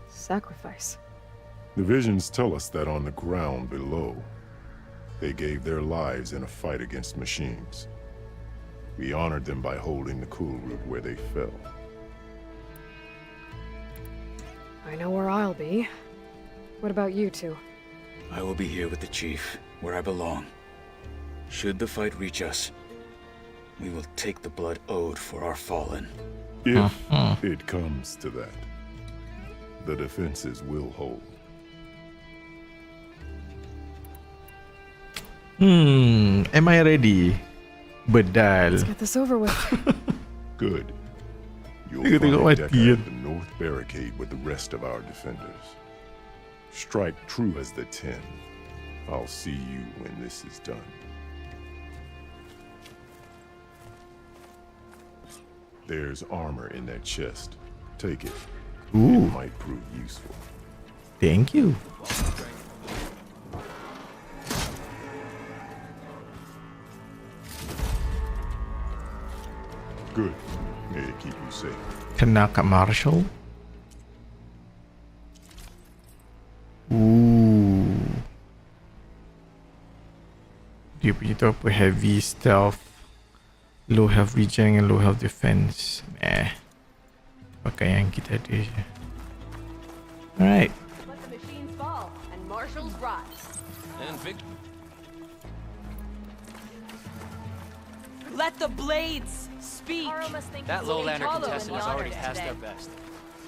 Sacrifice? The visions tell us that on the ground below, they gave their lives in a fight against machines. We honored them by holding the cool route where they fell. I know where I'll be. What about you two? I will be here with the chief, where I belong. Should the fight reach us, we will take the blood owed for our fallen. If it comes to that, the defenses will hold. Am I ready? Bedal. Let's get this over with. Good. You'll Tengok find mati Deckard kan. at the north barricade with the rest of our defenders. Strike true as the 10. I'll see you when this is done. There's armor in that chest. Take it. Ooh. It might prove useful. Thank you. Good. May it keep you safe. Kena kat Marshall. Ooh. Dia punya tu apa? Heavy stealth, low health regen and low health defense. Pakai yang kita ada je. Alright. Let the machines fall and marshals rise. And Vic. Let the blades speak. That lowlander contestant has already passed their best.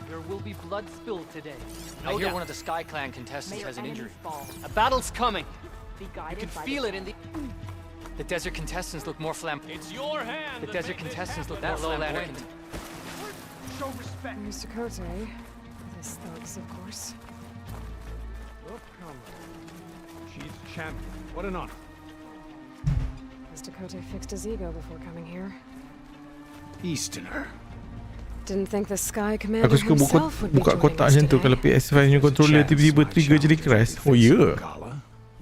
There will be blood spilled today. I hear one of the Sky Clan contestants has an injury. A battle's coming. You can feel it in the... The desert contestants look more flamboyant. It's your hand. The desert contestants look more flamboyant. Show respect. Mr. Kote. This thugs, of course. Oh, come on. She's the champion. What an honor. Mr. Kote fixed his ego before coming here. Easterner. Didn't think the Sky Commander Aku suka himself would be buka joining kotak us macam tu today. kalau PS5 punya controller tiba-tiba trigger jadi crash. Oh ya.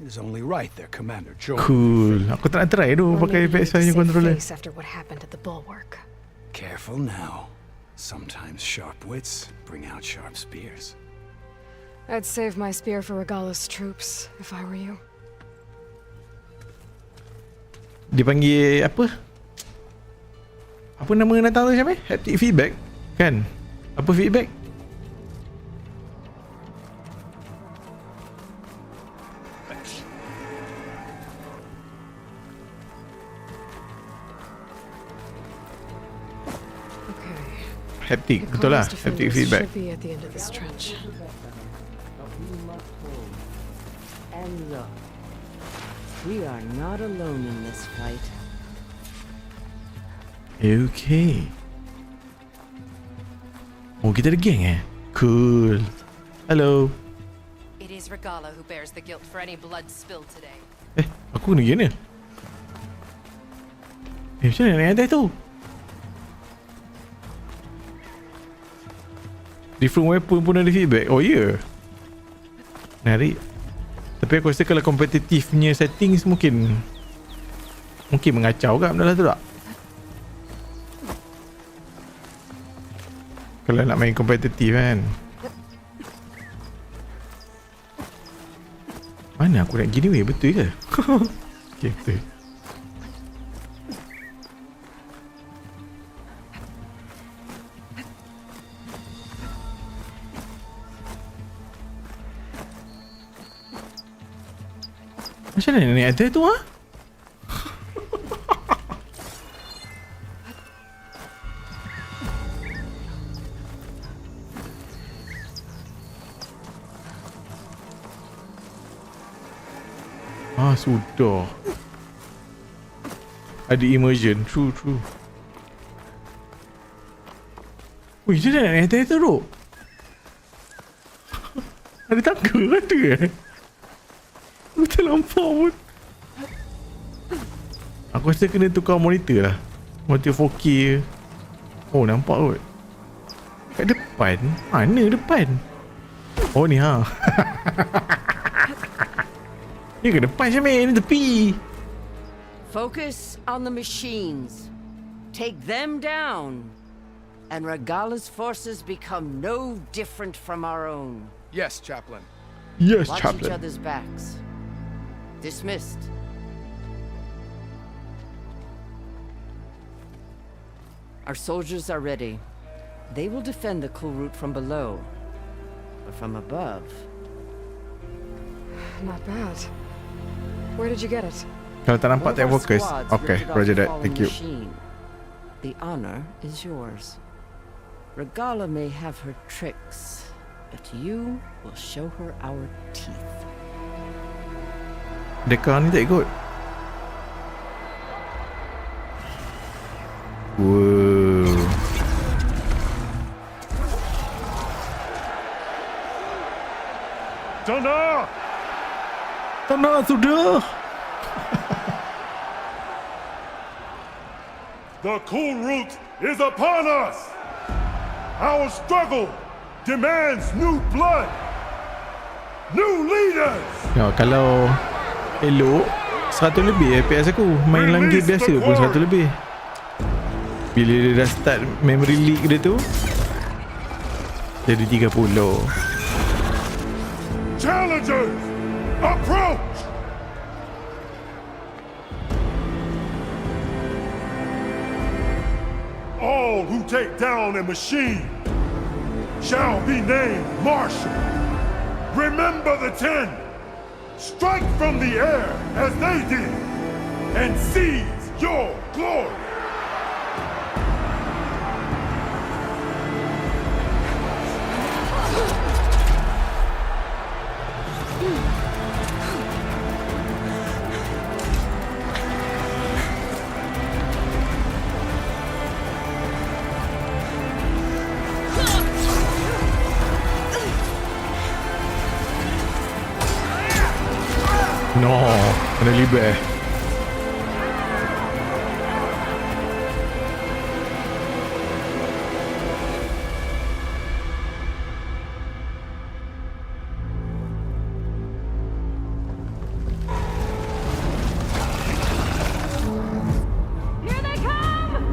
It is only right their commander joined. Cool. Aku tak nak try tu Or pakai maybe PS5 punya save controller. face after what happened at the bulwark. Careful now. Sometimes sharp wits bring out sharp spears. I'd save my spear for Regala's troops if I were you. Dia panggil apa? Apa nama datang tu siapa? Haptic feedback? Kan? Apa feedback? Haptic, betul lah. Haptic feedback. Should be at the end of this trench. And look, we are not alone in this fight. Okay. Oh, kita ada geng Cool. Hello. It is Regala who bears the guilt for any blood spilled today. Aku kena gini. Macam mana naik atas tu? Different weapon pun ada feedback. Oh ya. Menarik. Tapi aku rasa kalau kompetitifnya settings mungkin mengacau kan benda lah tu tak? Kalau nak main kompetitif kan. Mana aku nak gini weh? Betul ke? Okay, betul. Macam mana naik atas tu ha? Sudah. Ada immersion. True. Wih, dia nak naik atas tu. Ada tangga ada Aku tak nampak pun. Aku rasa kena tukar monitor lah. Monitor 4K. Oh, nampak kot. Kat depan? Mana depan? Oh, ni ha. Ni ke depan je main, ni tepi. Focus on the machines. Take them down. And Regala's forces become no different from our own. Yes, Chaplain. Yes, Watch Chaplain. each other's backs. Dismissed. Our soldiers are ready. They will defend the cool route from below. But from above... Not bad. Where did you get it? Kalau tak nampak tak fokus. Okay, roger that. Thank you. The honor is yours. Regala may have her tricks, but you will show her our teeth. Dekar ni tak ikut. Wow. Tanah sudah. The cool route is upon us. Our struggle demands new blood, new leaders. Ya, kalau elok 100 lebih FPS aku. Main langit biasa pun 100 lebih. Bila dia dah start memory leak dia tu jadi 30. Challengers, approach! All who take down a machine shall be named Marshal. Remember the 10. Strike from the air as they did and seize your glory. No, kena libat. Here they come!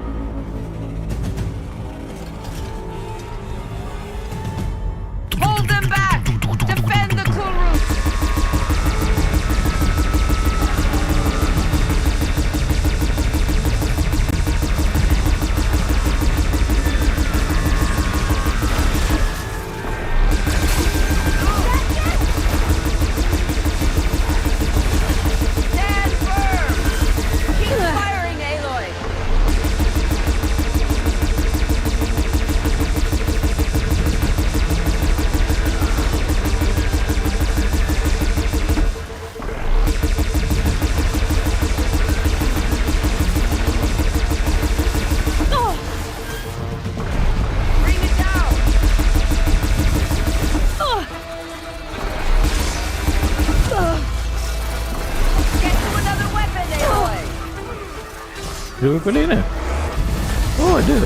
Hold them back! Defend the cool route! Ada weapon lain lah. Oh ada.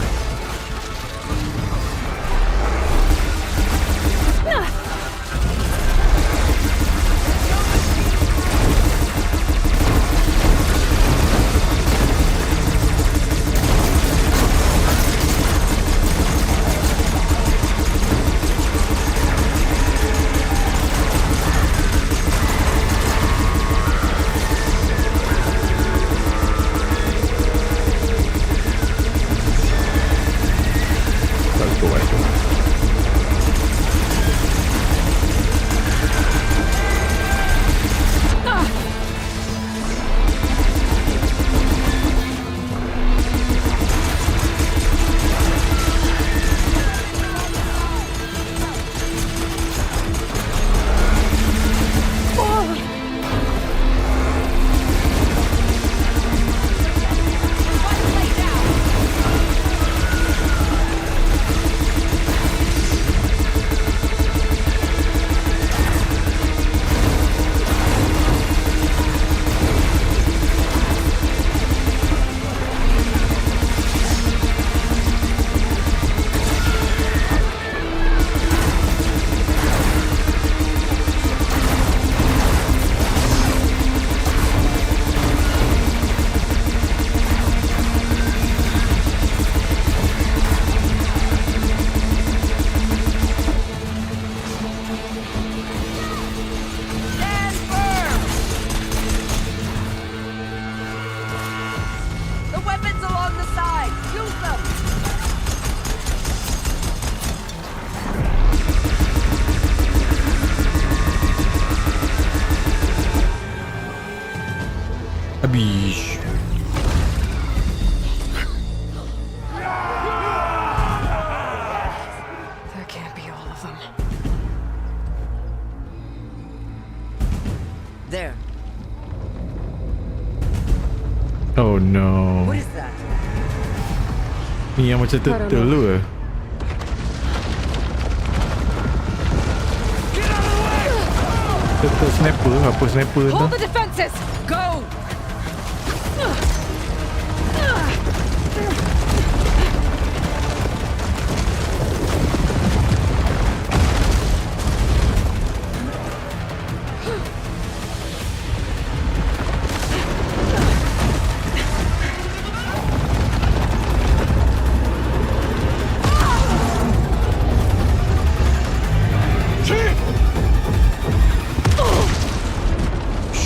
Habis. That can't be all of them. There. Oh no. What is that? Ni yang macam turtle tu ke? Turtle sniper, apa sniper tu? Hold the defenses! Go!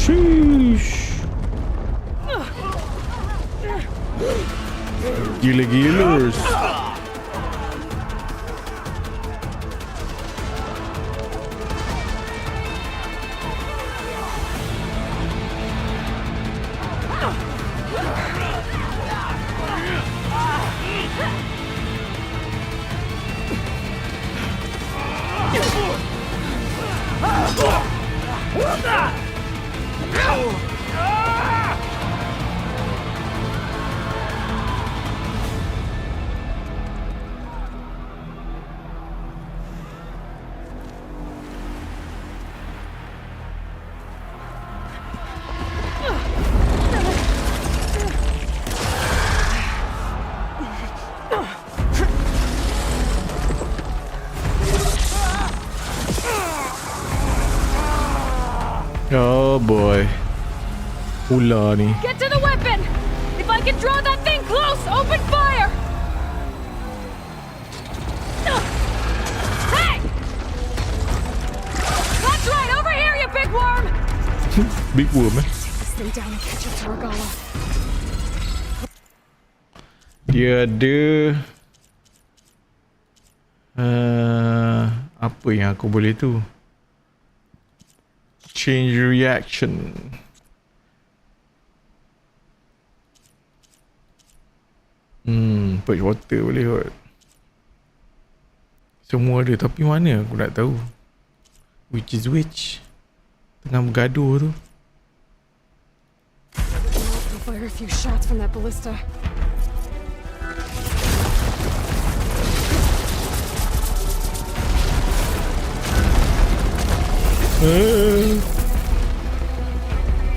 Sheesh. Gila-gilas. Oh boy. Ular ni. Get to the weapon! If I can draw that thing close, open fire! Hey! That's right, over here, you big worm! Big worm eh? Stay down and catch up to Regala. Dia ada apa yang aku boleh tu? Change reaction. Purge water boleh kot. Semua ada, tapi mana aku nak tahu which is which. Tengah bergaduh tu. I'll fire a few shots from that ballista.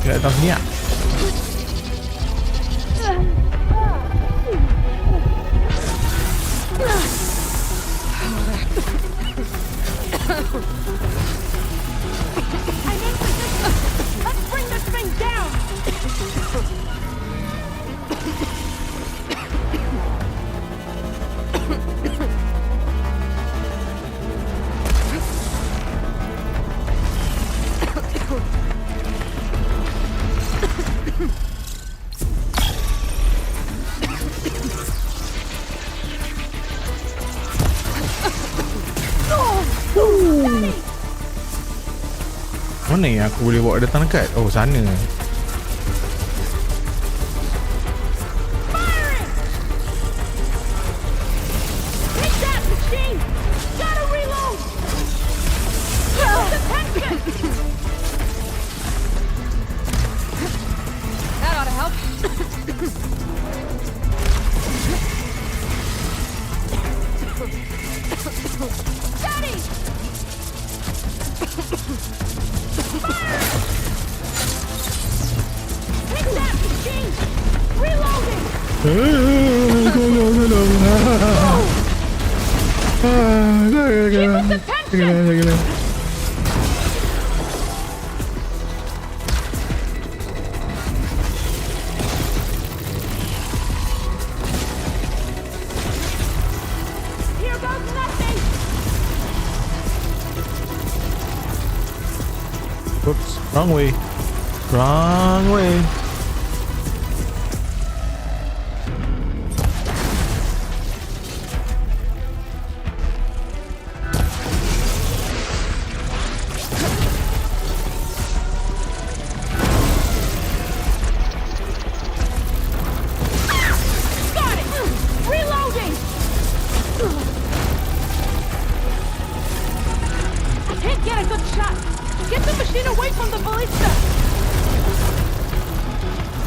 Nak datang sini tak? Let's bring this thing down! Mana yang aku boleh bawa datang dekat? Oh, sana. Take that, machine! Gotta reload! Attention! That ought to help. Daddy! Take that, machine! Reloading! Keep us attention! Here goes nothing! Oops, wrong way. Wrong way. Got it! Reloading! I can't get a good shot! Get the machine away from the ballista!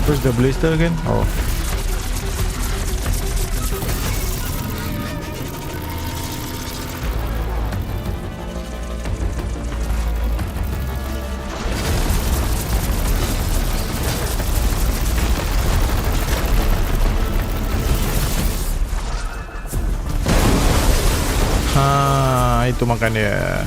Where's the blister again? Oh. Itu makan dia.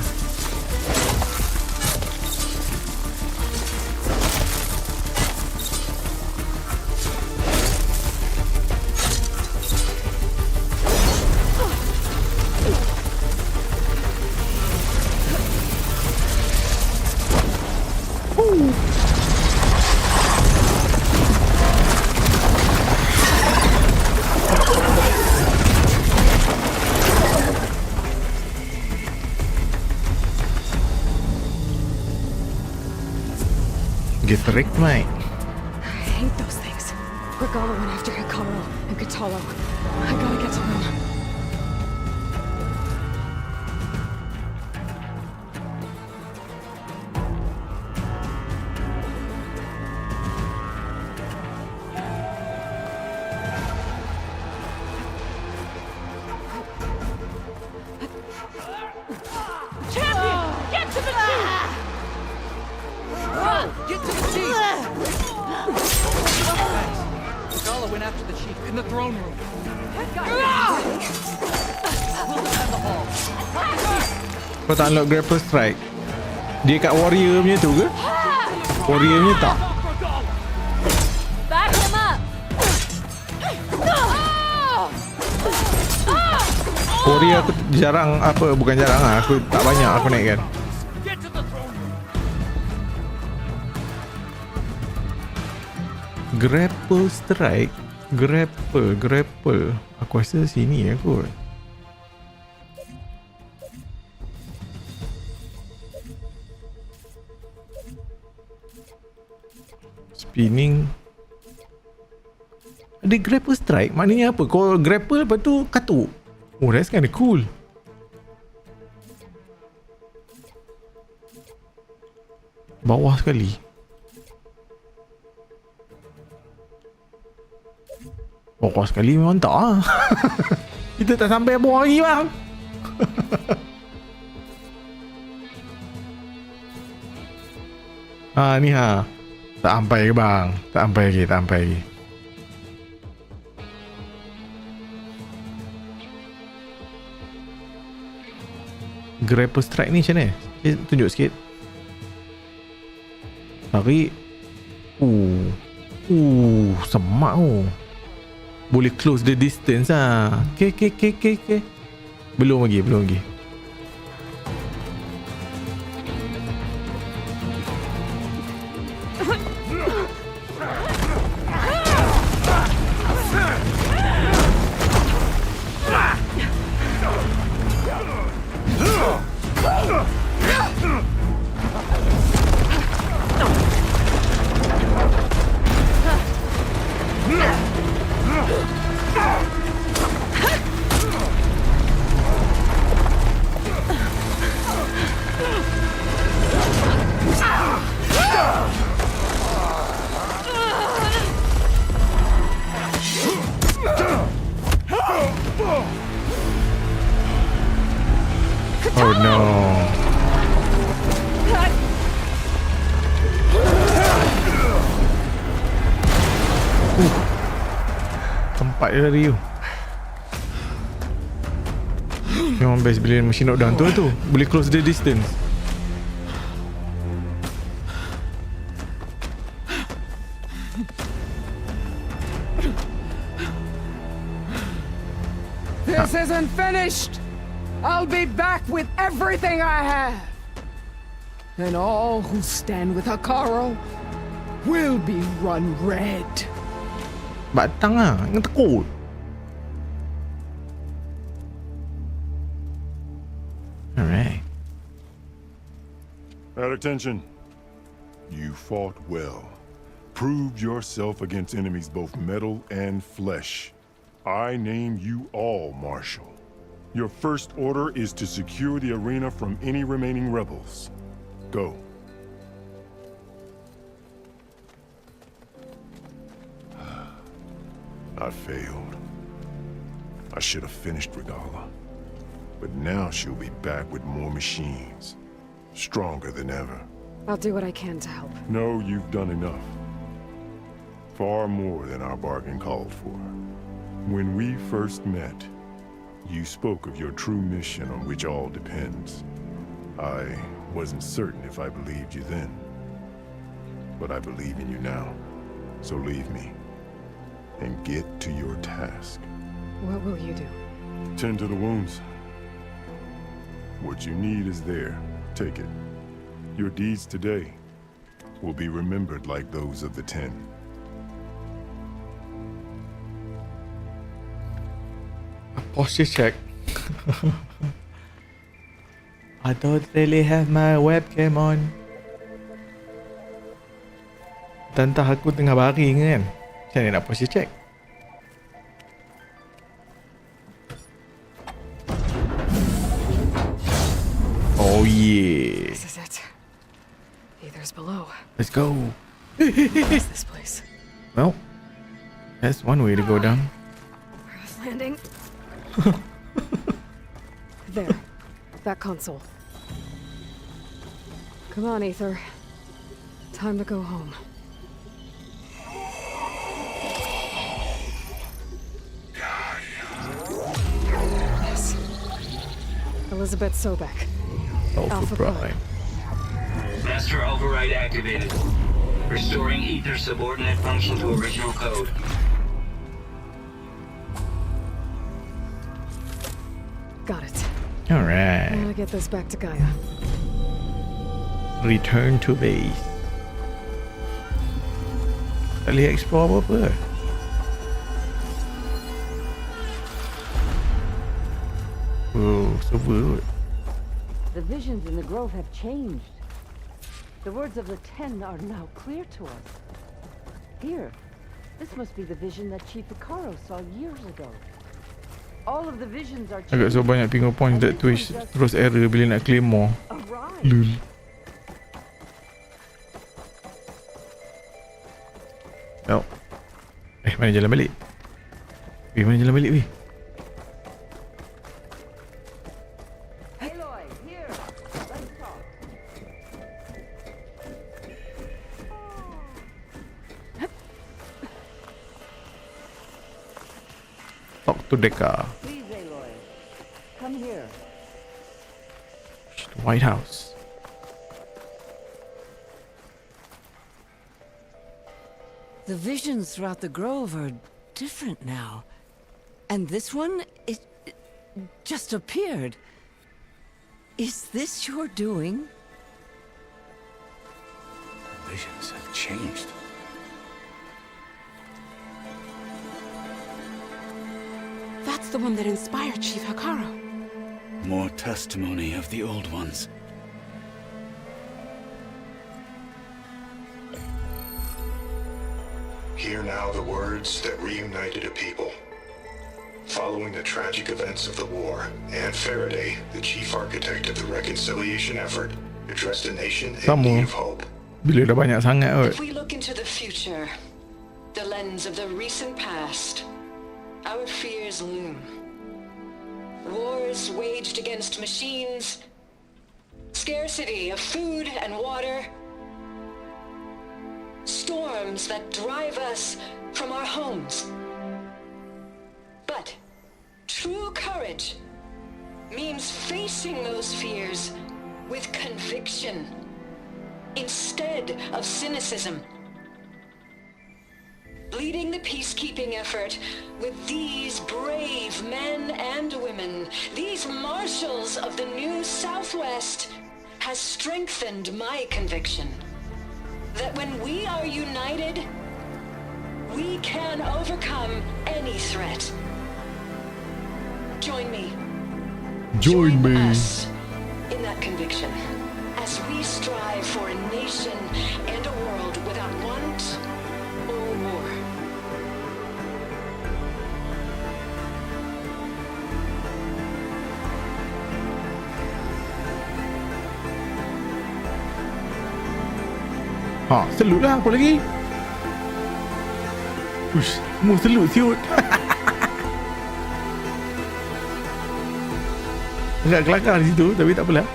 Get wrecked, mate. I hate those things. Regala went after Hikaru and Katalo. I gotta get to them. Champion! Get to the chief! Get to the chief! Thanks. Regala went after the chief in the throne room. That guy... We'll defend the hall. Kau tak unlock grapple strike. Dia kat warrior punya tu ke? Warrior punya tak. Back him up! Warrior aku jarang apa, bukan jarang lah, aku tak banyak aku naikkan. Get to the throne room. Grapple strike. Grapple. Aku rasa sini kot. Spinning. Ada grapple strike. Maknanya apa? Kau grapple lepas tu katuk. Oh, that's kind of cool. Bawah sekali. Bawah sekali memang tak lah. Kita tak sampai bawah lagi bang. Ni ha. Tak sampai ke bang? Tak sampai lagi. Grapple strike ni macam mana? Tunjuk sikit. Tarik. Semak tu. Boleh close the distance lah. Okay. Belum lagi. Oh no. Tempat dia lari tu. Memang best bila machine knockdown tu. Boleh close the distance. This isn't finished! I'll be back with everything I have! And all who stand with Hekarro will be run red. Batang lah, jangan takut. Alright. At attention. You fought well. Proved yourself against enemies both metal and flesh. I name you all Marshal. Your first order is to secure the arena from any remaining rebels. Go. I failed. I should have finished Regala. But now she'll be back with more machines. Stronger than ever. I'll do what I can to help. No, you've done enough. Far more than our bargain called for. When we first met, you spoke of your true mission on which all depends. I wasn't certain if I believed you then. But I believe in you now. So leave me. And get to your task. What will you do? Tend to the wounds. What you need is there. Take it. Your deeds today will be remembered like those of the 10. Posture check. I don't really have my webcam on. Tentang aku tengah baring kan. Macam mana nak posture check? Oh yeah. This is it. Ether's below. Let's go. What's this place? Well, that's one way to go down. Earth landing. There. That console. Come on, Ether. Time to go home. Yes. Elizabeth Sobek. Alpha Prime. Master override activated. Restoring Ether subordinate function to original code. Got it. Alright. I'm gonna get this back to Gaia. Return to base. Tak boleh explore apa-apa. Oh, server. The visions in the grove have changed. The words of the 10 are now clear to us. Here, this must be the vision that Chief Hekarro saw years ago. All of the visions are Agak so banyak finger points that twitch terus error bila nak claim more. Lul. Oh. Mana jalan balik? Mana jalan balik weh? Talk to Deka. Please, Aloy. Come here. White House. The visions throughout the grove are different now. And this one, it just appeared. Is this your doing? Visions have changed. That's the one that inspired Chief Hekarro. More testimony of the old ones. Hear now the words that reunited a people. Following the tragic events of the war, Anne Faraday, the chief architect of the reconciliation effort, addressed a nation in need of hope. Bila dah banyak sangat kot. If we look into the future, the lens of the recent past, our fears loom. Wars waged against machines, scarcity of food and water, storms that drive us from our homes. But true courage means facing those fears with conviction instead of cynicism. Leading the peacekeeping effort with these brave men and women, these marshals of the new Southwest, has strengthened my conviction that when we are united, we can overcome any threat. Join me. Join me. Us in that conviction as we strive for a nation and a world without want or war. Ha, selut lah, apa lagi? Ush, mu selut siut. Agak kelakar di situ, tapi tak apalah.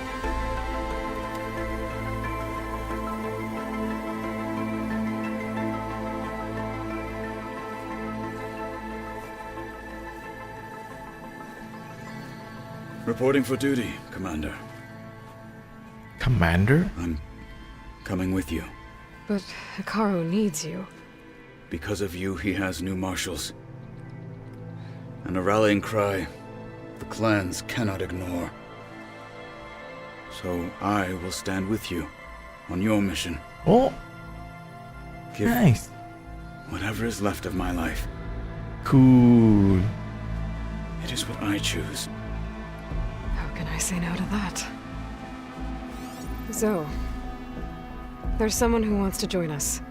Reporting for duty, Commander. Commander? I'm coming with you. But Hekarro needs you. Because of you, he has new marshals. And a rallying cry the clans cannot ignore. So I will stand with you on your mission. Oh, Give nice. whatever is left of my life. Cool. It is what I choose. How can I say no to that? So, there's someone who wants to join us.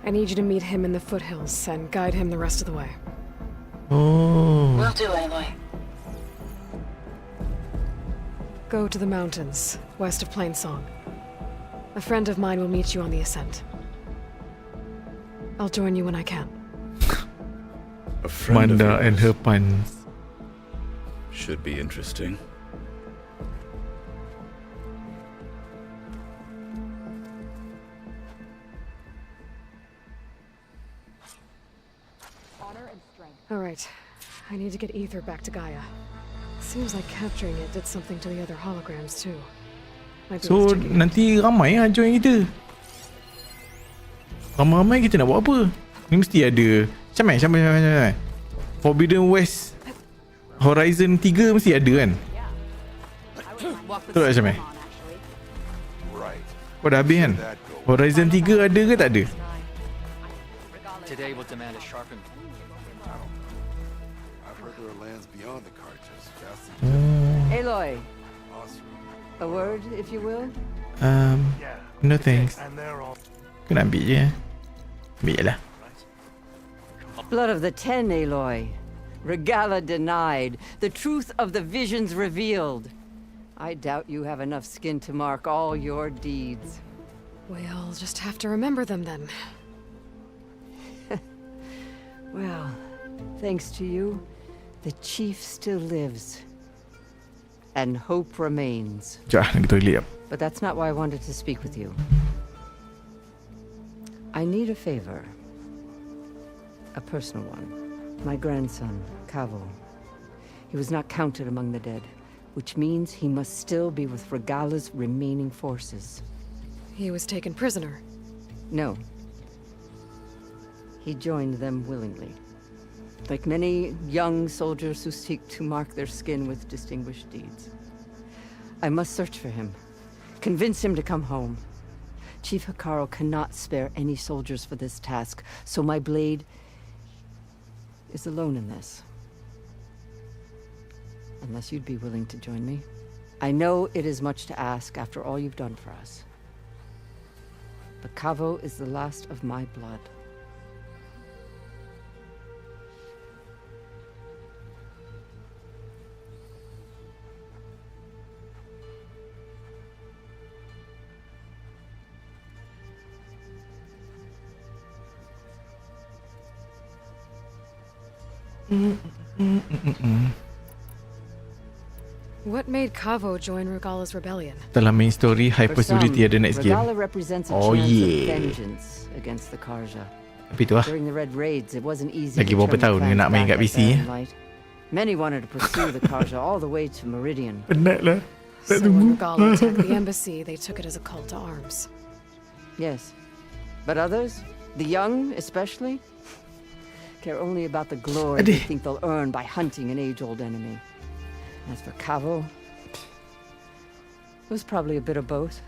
I need you to meet him in the foothills and guide him the rest of the way. Oh. Will do, Aloy. Go to the mountains, west of Plainsong. A friend of mine will meet you on the ascent. I'll join you when I can. A friend of Manda and yours. her puns. Should be interesting. All right. I need to get Ether back to Gaia. Seems like capturing it did something to the other holograms too. Might be So worth checking. nanti ramai lah join kita. Ramai-ramai kita nak buat apa? Ni mesti ada. Macam Forbiden West Horizon 3 mesti ada kan? Betul tak macam Kau dah habis kan? Horizon 3 ada ke tak ada? Today will demand a sharpened. I've heard there are lands beyond the Carters. Aloy. A word, if you will? No thanks. Kau nak ambil je. Ambil je lah. Blood of the Ten, Aloy. Regala denied. The truth of the visions revealed. I doubt you have enough skin to mark all your deeds. We'll just have to remember them then. Well, thanks to you, the chief still lives. And hope remains. Sekejap, nak pergi toilet jap. But that's not why I wanted to speak with you. I need a favor. A personal one. My grandson, Kavo. He was not counted among the dead, which means he must still be with Regala's remaining forces. He was taken prisoner. No. He joined them willingly. Like many young soldiers who seek to mark their skin with distinguished deeds. I must search for him. Convince him to come home. Chief Hekarro cannot spare any soldiers for this task, so my blade is alone in this. Unless you'd be willing to join me. I know it is much to ask after all you've done for us. But Kavo is the last of my blood. What made Kavo join Regala's rebellion? Dalam main story, Hyper Studio tiada next game. Regala represents a Oh chance yeah. of vengeance against the Karja. Tapi tu lah. During the Red Raids, it wasn't easy Lagi to berapa turn tahun the dia nak clans main kat back PC, at eh? Barren Light. Many wanted to pursue the Karja all the way to Meridian. Penat lah. So when Regala attacked the embassy, they took it as a call to arms. Yes. But others, the young especially, care only about the glory they think they'll earn by hunting an age-old enemy. As for Kavo, it was probably a bit of both.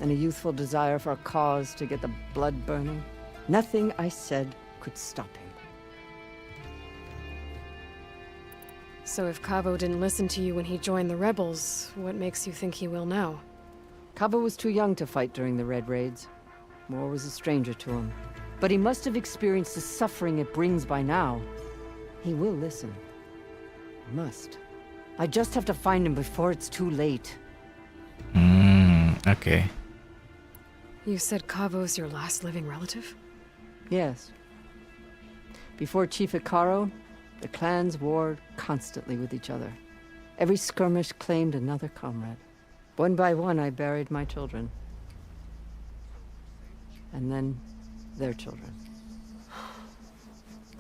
And a youthful desire for a cause to get the blood burning. Nothing I said could stop him. So if Kavo didn't listen to you when he joined the rebels, what makes you think he will now? Kavo was too young to fight during the Red Raids. War was a stranger to him. But he must have experienced the suffering it brings by now. He will listen. Must. I just have to find him before it's too late. Okay. You said Kavo's your last living relative? Yes. Before Chief Hekarro, the clans warred constantly with each other. Every skirmish claimed another comrade. One by one, I buried my children. And then their children.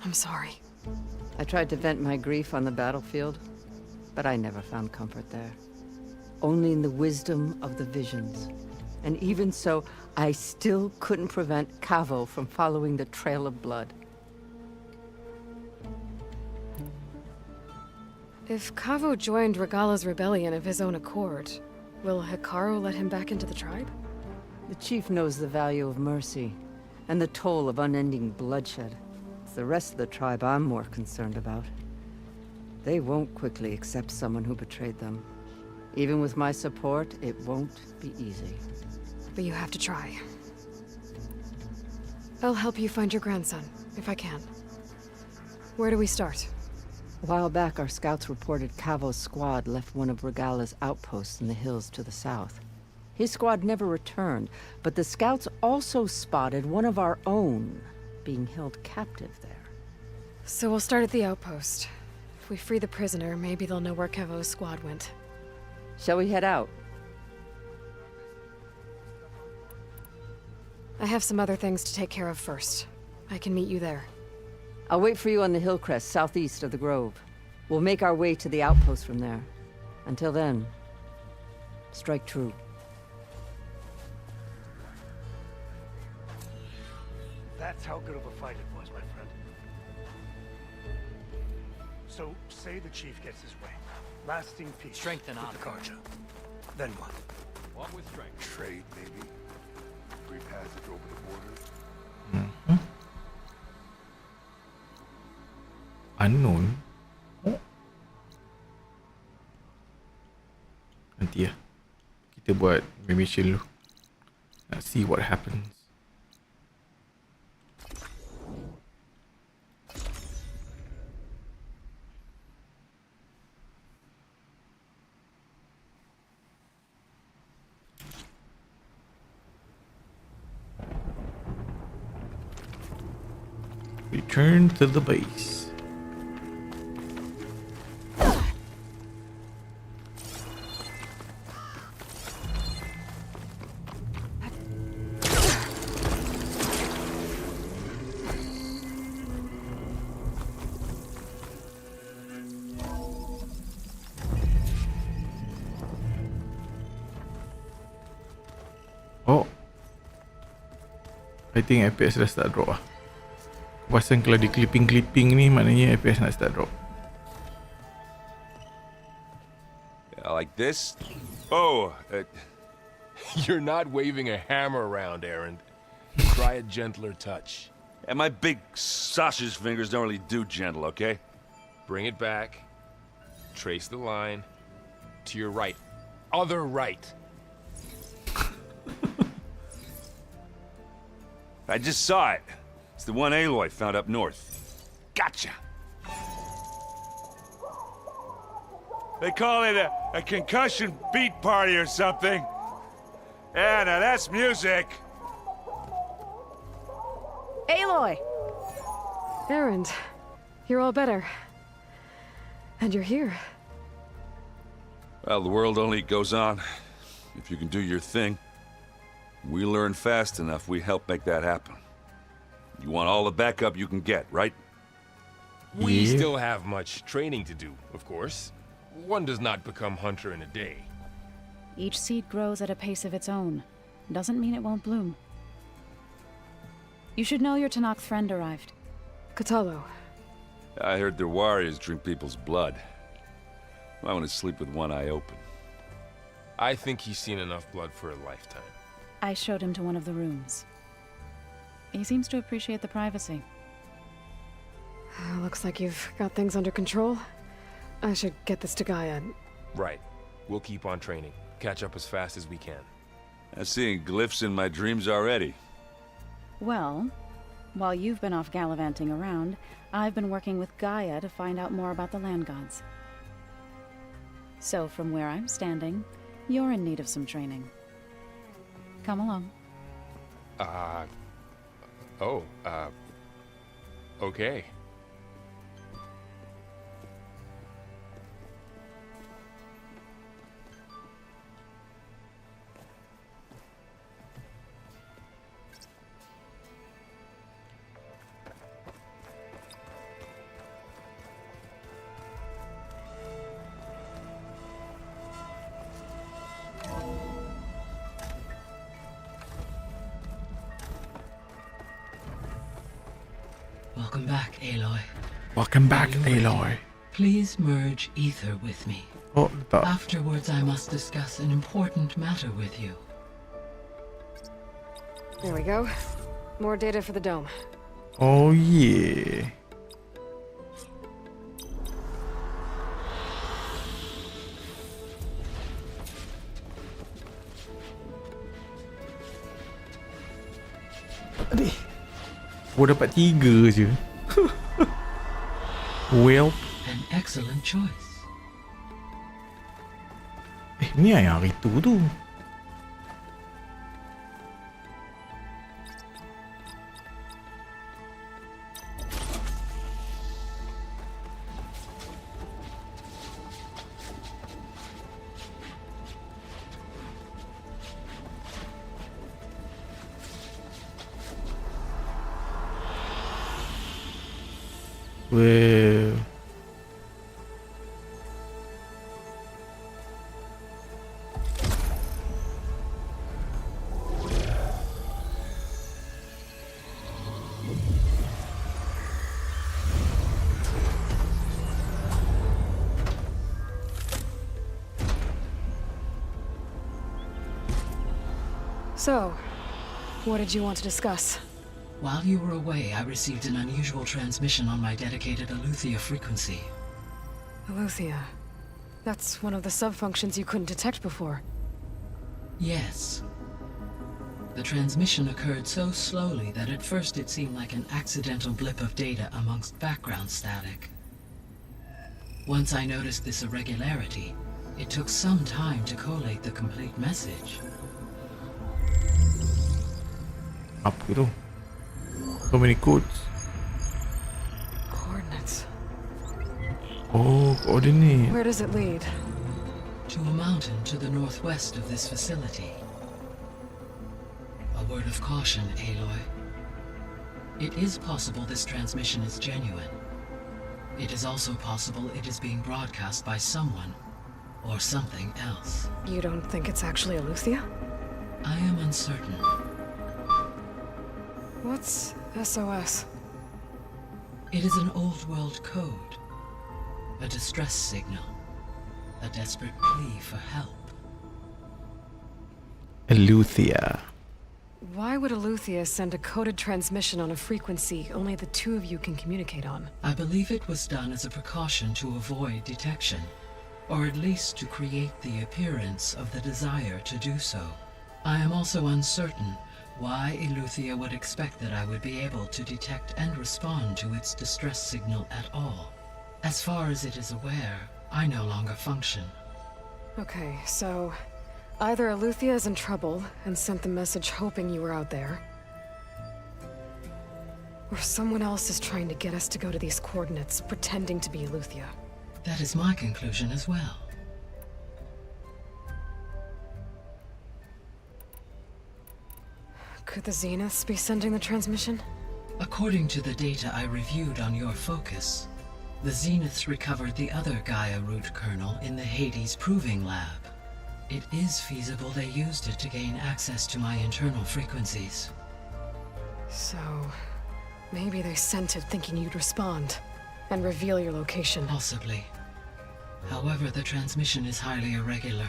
I'm sorry. I tried to vent my grief on the battlefield, but I never found comfort there. Only in the wisdom of the visions. And even so, I still couldn't prevent Kavo from following the trail of blood. If Kavo joined Regala's rebellion of his own accord, will Hekarro let him back into the tribe? The chief knows the value of mercy, and the toll of unending bloodshed. It's the rest of the tribe I'm more concerned about. They won't quickly accept someone who betrayed them. Even with my support, it won't be easy. But you have to try. I'll help you find your grandson, if I can. Where do we start? A while back, our scouts reported Kavo's squad left one of Regala's outposts in the hills to the south. His squad never returned, but the scouts also spotted one of our own being held captive there. So we'll start at the outpost. If we free the prisoner, maybe they'll know where Kavo's squad went. Shall we head out? I have some other things to take care of first. I can meet you there. I'll wait for you on the hill crest southeast of the grove. We'll make our way to the outpost from there. Until then, strike true. That's how good of a fight it was, my friend. So, say the chief gets his way. Lasting peace. Strength and with the Karja. Then what? What with strength? Trade, maybe? Free passage over the border? Unknown. Nanti lah. Kita buat mission dulu. Let's see what happens. Return to the base. I think FPS dah start drop lah. Pasal kalau di clipping ni maknanya FPS nak start drop. Like this? Oh, you're not waving a hammer around, Aaron. Try a gentler touch. And my big sausage fingers don't really do gentle, okay? Bring it back. Trace the line. To your right. Other right. I just saw it. It's the one Aloy found up north. Gotcha! They call it a concussion beat party or something. Yeah, now that's music. Aloy! Aaron, you're all better. And you're here. Well, the world only goes on if you can do your thing. We learn fast enough, we help make that happen. You want all the backup you can get, right? We still have much training to do, of course. One does not become hunter in a day. Each seed grows at a pace of its own. Doesn't mean it won't bloom. You should know your Tanakh friend arrived. Katalo. I heard their warriors drink people's blood. I want to sleep with one eye open. I think he's seen enough blood for a lifetime. I showed him to one of the rooms. He seems to appreciate the privacy. Looks like you've got things under control. I should get this to Gaia. Right. We'll keep on training. Catch up as fast as we can. I'm seeing glyphs in my dreams already. Well, while you've been off gallivanting around, I've been working with Gaia to find out more about the land gods. So from where I'm standing, you're in need of some training. Come along. Okay. Welcome back, Aloy. Welcome back, Aloy. Please merge ether with me. Oh, afterwards, I must discuss an important matter with you. There we go. More data for the dome. Oh yeah. Adik. Gua dapat 3 je. Well. An excellent choice. Ni yang hari tu. Well. So, what did you want to discuss? While you were away, I received an unusual transmission on my dedicated Aletheia frequency. Aletheia. That's one of the sub-functions you couldn't detect before. Yes. The transmission occurred so slowly that at first it seemed like an accidental blip of data amongst background static. Once I noticed this irregularity, it took some time to collate the complete message. Apa tu? So many codes. Coordinates. Oh, coordinate. Where does it lead? To a mountain to the northwest of this facility. A word of caution, Aloy. It is possible this transmission is genuine. It is also possible it is being broadcast by someone or something else. You don't think it's actually Aletheia? I am uncertain. What's SOS? It is an old world code. A distress signal. A desperate plea for help. Eleuthia. Why would Eleuthia send a coded transmission on a frequency only the two of you can communicate on? I believe it was done as a precaution to avoid detection, or at least to create the appearance of the desire to do so. I am also uncertain why Eleuthia would expect that I would be able to detect and respond to its distress signal at all. As far as it is aware, I no longer function. Okay, so either Eleuthia is in trouble and sent the message hoping you were out there, or someone else is trying to get us to go to these coordinates, pretending to be Eleuthia. That is my conclusion as well. Could the Zeniths be sending the transmission? According to the data I reviewed on your focus, the Zeniths recovered the other Gaia root kernel in the Hades Proving Lab. It is feasible they used it to gain access to my internal frequencies. So, maybe they sent it thinking you'd respond and reveal your location. Possibly. However, the transmission is highly irregular.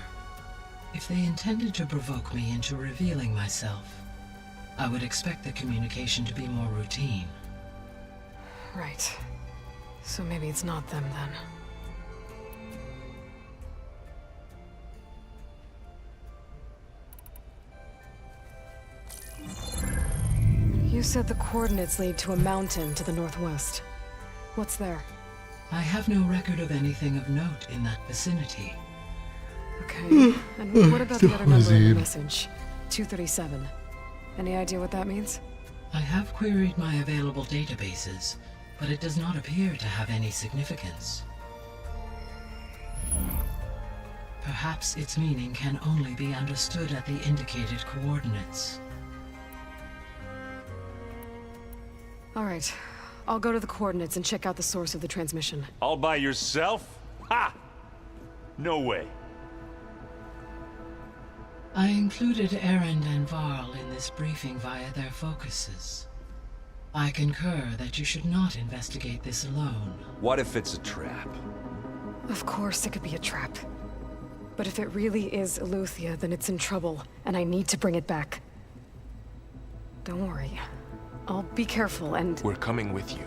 If they intended to provoke me into revealing myself, I would expect the communication to be more routine. Right. So maybe it's not them then. You said the coordinates lead to a mountain to the northwest. What's there? I have no record of anything of note in that vicinity. Okay, and what about the other number in the message? 237. Any idea what that means? I have queried my available databases, but it does not appear to have any significance. Perhaps its meaning can only be understood at the indicated coordinates. All right, I'll go to the coordinates and check out the source of the transmission. All by yourself? Ha! No way. I included Erend and Varl in this briefing via their focuses. I concur that you should not investigate this alone. What if it's a trap? Of course it could be a trap. But if it really is Eleuthia, then it's in trouble, and I need to bring it back. Don't worry. I'll be careful and... We're coming with you.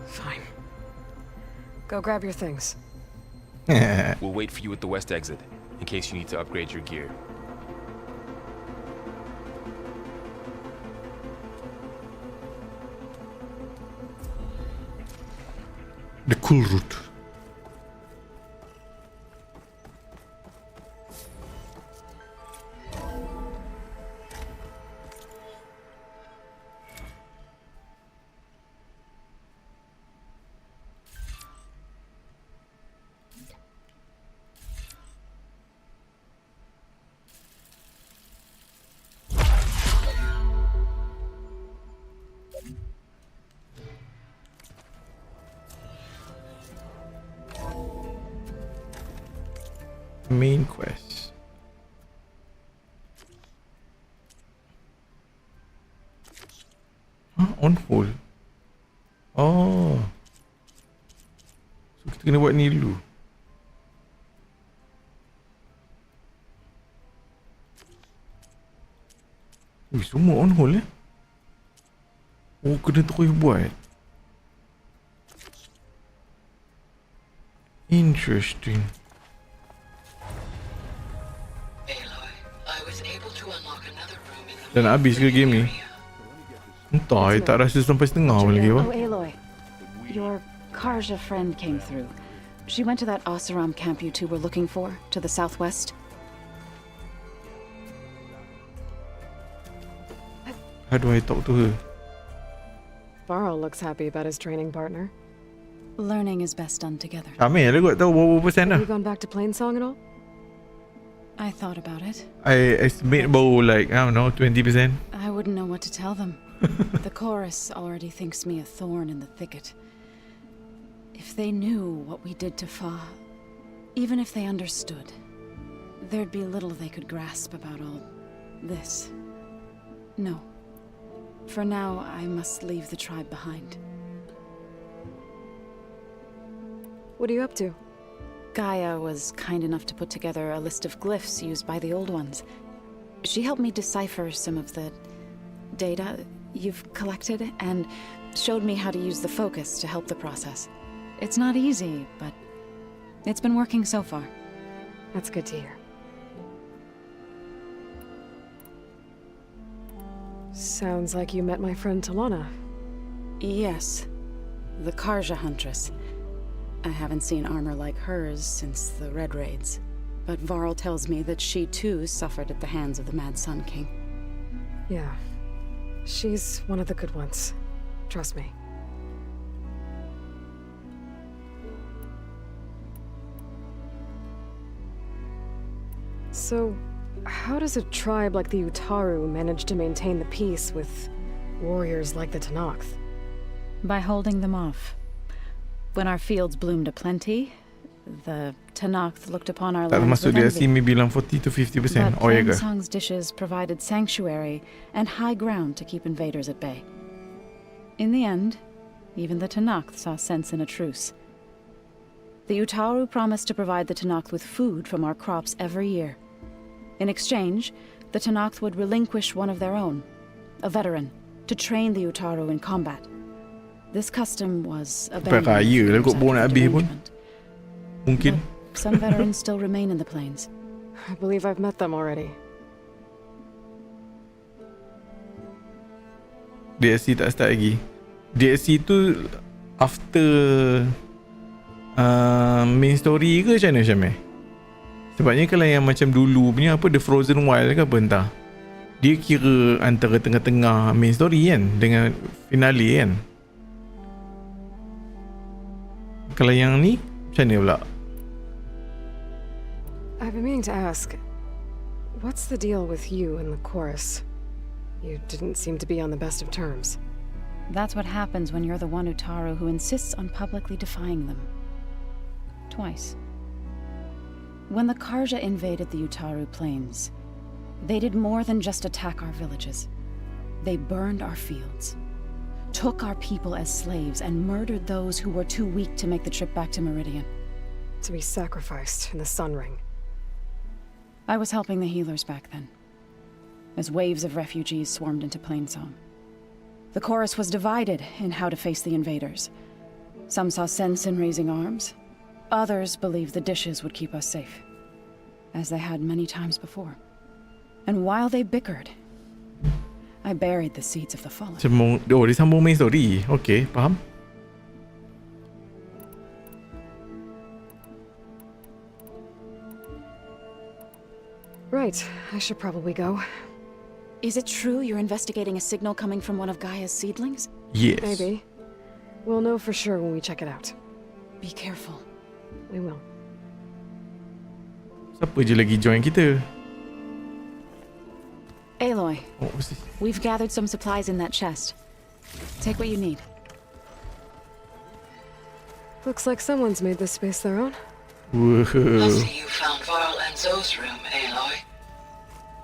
Fine. Go grab your things. We'll wait for you at the west exit, in case you need to upgrade your gear. The cool route. Main quest. On hold. Oh. So kita kena buat ni dulu. Semua on hold Oh, kena terus buat. Interesting. Dan habis ke game ni? Entah, tak rasa sampai setengah pun lagi apa. Oh, Aloy. Your Karja friend came through. She went to that Oseram camp you two were looking for, to the southwest. How do I talk to her? Varl looks happy about his training partner. Learning is best done together. Amir, aku tahu berapa persen dah. Have you gone back to Plainsong at all? I thought about it. I estimate about like, I don't know, 20%. I wouldn't know what to tell them. The chorus already thinks me a thorn in the thicket. If they knew what we did to Fa, even if they understood, there'd be little they could grasp about all this. No. For now, I must leave the tribe behind. What are you up to? Gaia was kind enough to put together a list of glyphs used by the Old Ones. She helped me decipher some of the data you've collected and showed me how to use the focus to help the process. It's not easy, but it's been working so far. That's good to hear. Sounds like you met my friend Talana. Yes. The Karja Huntress. I haven't seen armor like hers since the Red Raids. But Varl tells me that she too suffered at the hands of the Mad Sun King. Yeah. She's one of the good ones. Trust me. So, how does a tribe like the Utaru manage to maintain the peace with warriors like the Tenakth? By holding them off. When our fields bloomed aplenty, the Tenakth looked upon our Tak lands termasuk with dia envy. Simi bilang 40 to 50%. But Oh ya ke? Plain dishes provided sanctuary and high ground to keep invaders at bay. In the end, even the Tenakth saw sense in a truce. The Utaru promised to provide the Tenakth with food from our crops every year. In exchange, the Tenakth would relinquish one of their own, a veteran, to train the Utaru in combat. This custom was Sampai abandoned. raya lah kot baru nak habis pun. Mungkin. Some veterans still remain in the plains. I believe I've met them already. DLC tak start lagi. DLC tu after main story ke macam mana Syamil? Sebabnya kalau yang macam dulu punya apa The Frozen Wild ke apa entah, dia kira antara tengah-tengah main story kan dengan finale kan. Kalau yang ni macam mana pula? I've been meaning to ask, what's the deal with you and the chorus? You didn't seem to be on the best of terms. That's what happens when you're the one Utaru who insists on publicly defying them. Twice. When the Karja invaded the Utaru plains, they did more than just attack our villages. They burned our fields, took our people as slaves, and murdered those who were too weak to make the trip back to Meridian. To be sacrificed in the Sun Ring. I was helping the healers back then, as waves of refugees swarmed into Plainsong. The chorus was divided in how to face the invaders. Some saw sense in raising arms. Others believed the dishes would keep us safe, as they had many times before. And while they bickered, I buried the seeds of the fallen. Oh, dia sambung main story. Okay, faham. Right, I should probably go. Is it true you're investigating a signal coming from one of Gaia's seedlings? Yes. Maybe. We'll know for sure when we check it out. Be careful. We will. Siapa je lagi join kita? Aloy, Oh, mesti. we've gathered some supplies in that chest. Take what you need. Looks like someone's made this space their own. Whoa. I see you found Varl and Zoe's room, Aloy.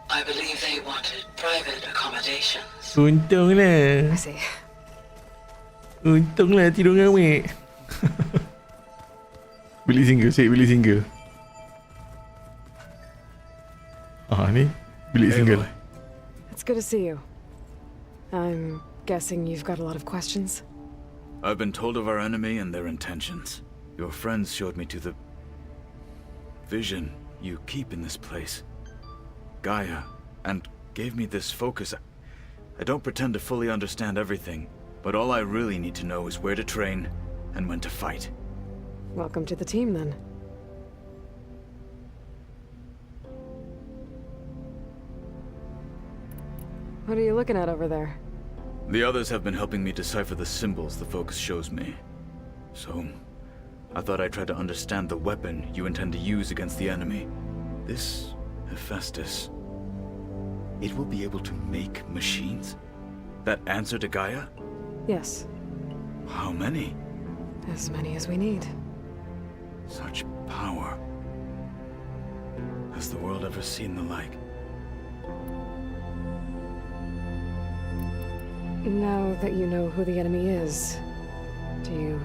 I believe they wanted private accommodations. Untunglah. I see. Untunglah tidur dengan awak. Bilik single, cik bilik single. Ah, ni bilik single. It's good to see you. I'm guessing you've got a lot of questions? I've been told of our enemy and their intentions. Your friends showed me to the vision you keep in this place, Gaia, and gave me this focus. I don't pretend to fully understand everything, but all I really need to know is where to train and when to fight. Welcome to the team, then. What are you looking at over there? The others have been helping me decipher the symbols the focus shows me. So, I thought I'd try to understand the weapon you intend to use against the enemy. This Hephaestus, it will be able to make machines? That answer to Gaia? Yes. How many? As many as we need. Such power. Has the world ever seen the like? Now that you know who the enemy is, do you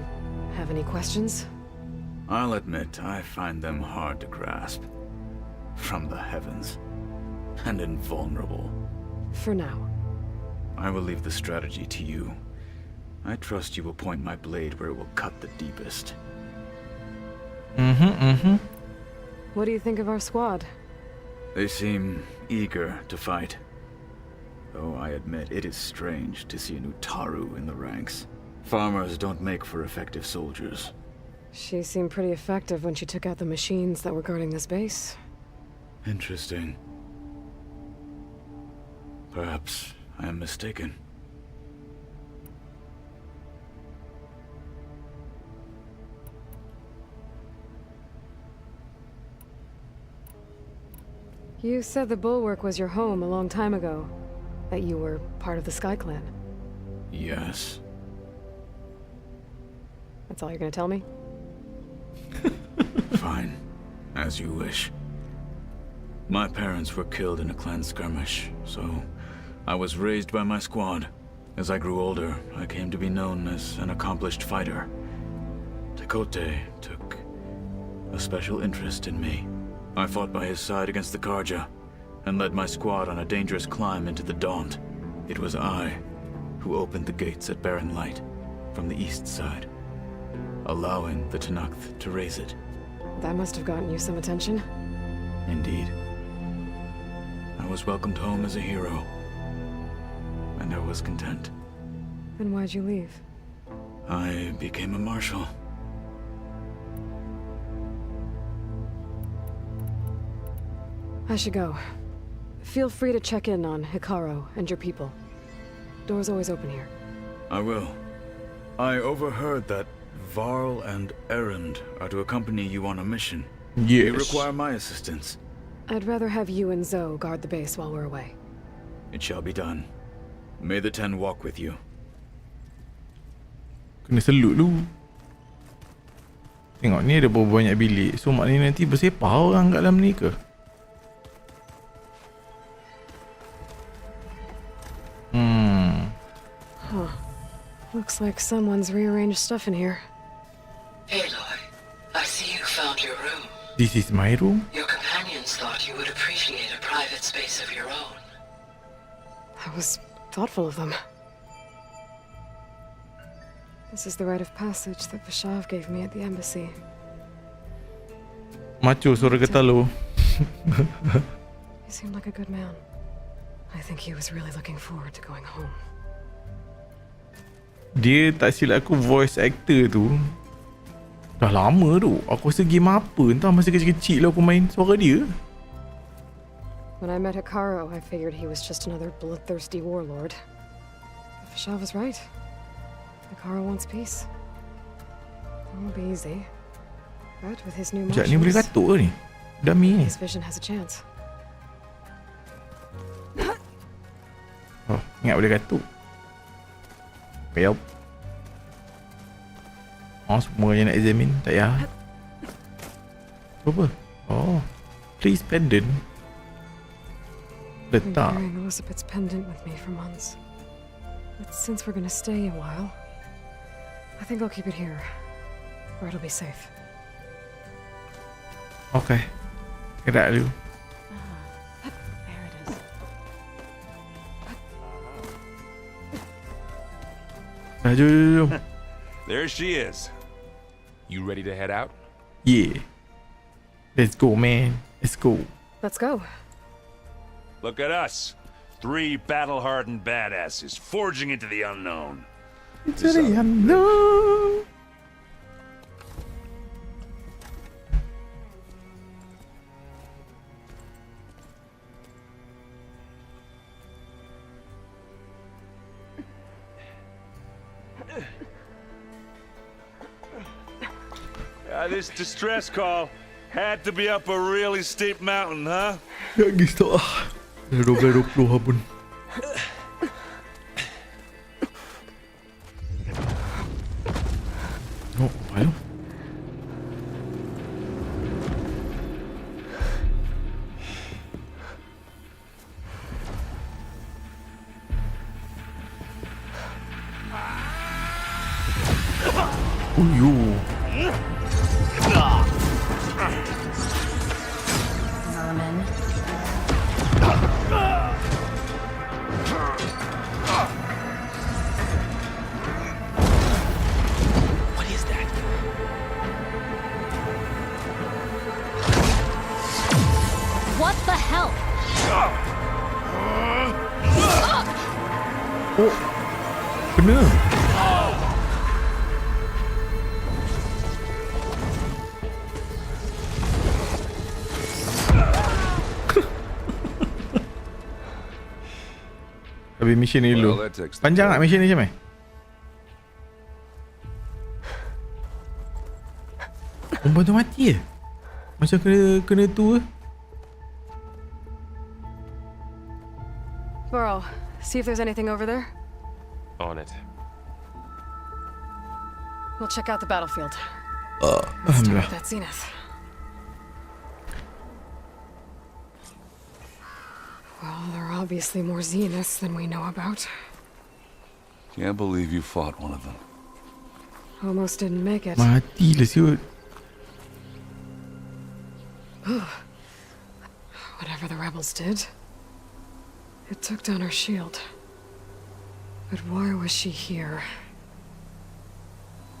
have any questions? I'll admit, I find them hard to grasp. From the heavens. And invulnerable. For now. I will leave the strategy to you. I trust you will point my blade where it will cut the deepest. What do you think of our squad? They seem eager to fight. Though I admit it is strange to see an Utaru in the ranks. Farmers don't make for effective soldiers. She seemed pretty effective when she took out the machines that were guarding this base. Interesting. Perhaps I am mistaken. You said the Bulwark was your home a long time ago. That you were part of the Sky Clan. Yes. That's all you're gonna tell me? Fine. As you wish. My parents were killed in a clan skirmish, so I was raised by my squad. As I grew older, I came to be known as an accomplished fighter. Tekote took a special interest in me. I fought by his side against the Karja, and led my squad on a dangerous climb into the Daunt. It was I who opened the gates at Barren Light from the east side, allowing the Tenakth to raise it. That must have gotten you some attention. Indeed. I was welcomed home as a hero, and I was content. Then why'd you leave? I became a marshal. I should go. Feel free to check in on Hikaru and your people. Door's always open here. I will. I overheard that Varl and Erend are to accompany you on a mission. Yes. They require my assistance. I'd rather have you and Zoe guard the base while we're away. It shall be done. May the Ten walk with you. Kena selut lu. Tengok ni ada banyak bilik. So maknanya nanti bersepah orang kat dalam ni ke? Huh. Looks like someone's rearranged stuff in here. Aloy, I see you found your room. This is my room? Your companions thought you would appreciate a private space of your own. That was thoughtful of them. This is the rite of passage that Vishav gave me at the embassy. Macho suara getah lu. He seemed like a good man. I think he was really looking forward to going home. Dia tak silap aku voice actor tu dah lama tu. Aku rasa game apa entah, masa kecil-kecil lah aku main suara dia. When I met Hikaru, I figured he was just another bloodthirsty warlord. But Vishav was right. Hikaru wants peace. It won't be easy. But with his new Sekejap ni boleh marshals, katuk ke ni? Dummy ni. his vision has a chance. Oh, ingat boleh katuk. Yup. Oh, semua yang nak examine. Tak payah. Apa? Oh. Please pendant. I've been Letak. carrying Elizabeth's pendant with me for months. But since we're gonna stay a while, I think I'll keep it here, where it'll be safe. Okay. Gerak dulu. There it is. Jom. There she is. You ready to head out? Yeah. Let's go, man. Let's go. Let's go. Look at us. 3 battle-hardened badasses forging into the unknown. Into the unknown. This distress call had to be up a really steep mountain, huh? Nangis tak ah. Dah 20 pun. Oh, ayo. Uyu. Vermin. What is that? What the hell? Oh. Kena. Habis mission ni dulu. Well, that takes the Panjang tak mission ni macam mana? Perempuan tu mati ke? Macam kena tu ke? Burrow, see if there's anything over there. On it. We'll check out the battlefield. Alhamdulillah. That zenith. Well, there are obviously more zeniths than we know about. Can't believe you fought one of them. Almost didn't make it. Mati lah siut. Whatever the rebels did, it took down her shield. But why was she here?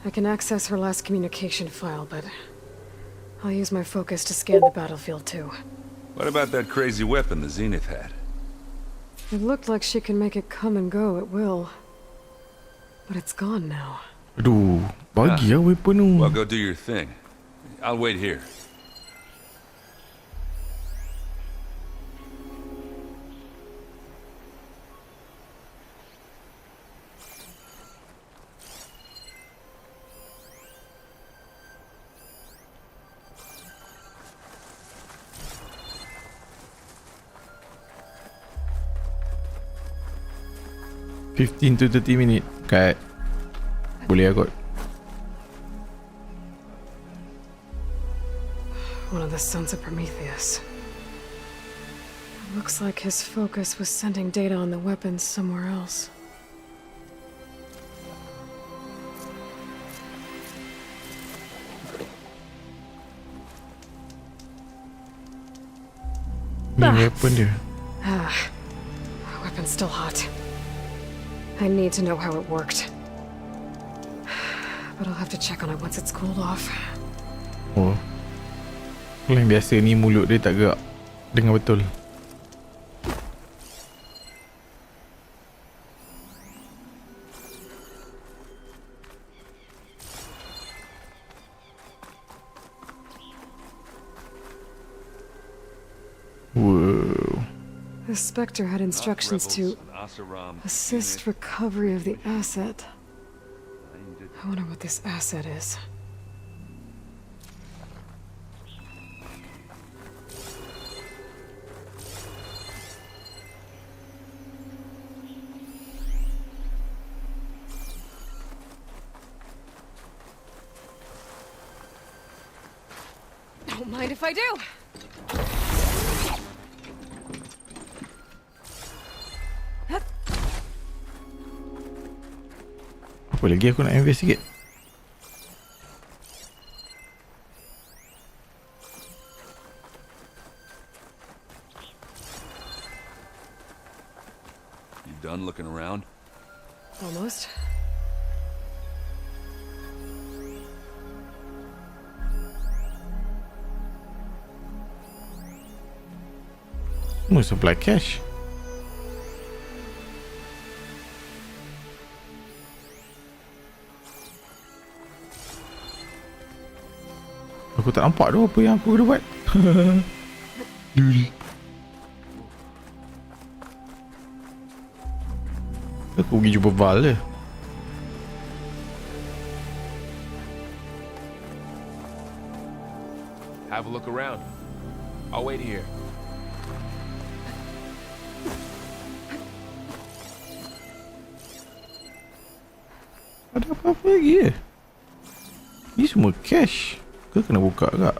I can access her last communication file, but I'll use my focus to scan the battlefield too. What about that crazy weapon the Zenith had? It looked like she can make it come and go at will. But it's gone now. Aduh, bagi lah weapon tu. Well, go do your thing. I'll wait here. $15 to 30 minutes. Kat. Boleh lah kot. One of the sons of Prometheus. It looks like his focus was sending data on the weapons somewhere else. Ni weapon dia. Weapon's still hot. I need to know how it worked. But I'll have to check on it once it's cooled off. Oh. Kalau yang biasa ni mulut dia tak gerak dengar betul. Whoa. The Spectre had instructions to assist recovery of the asset. I wonder what this asset is. Don't mind if I do. Apa lagi aku nak investigate? You done looking around? Almost. Semua supply cash. Aku tak nampak tu apa yang aku kena buat. Lul. Aku pergi jumpa Val je. Have a look around. I'll wait here. Ada apa-apa lagi ke? Ni semua cash. Ke kena buka kak?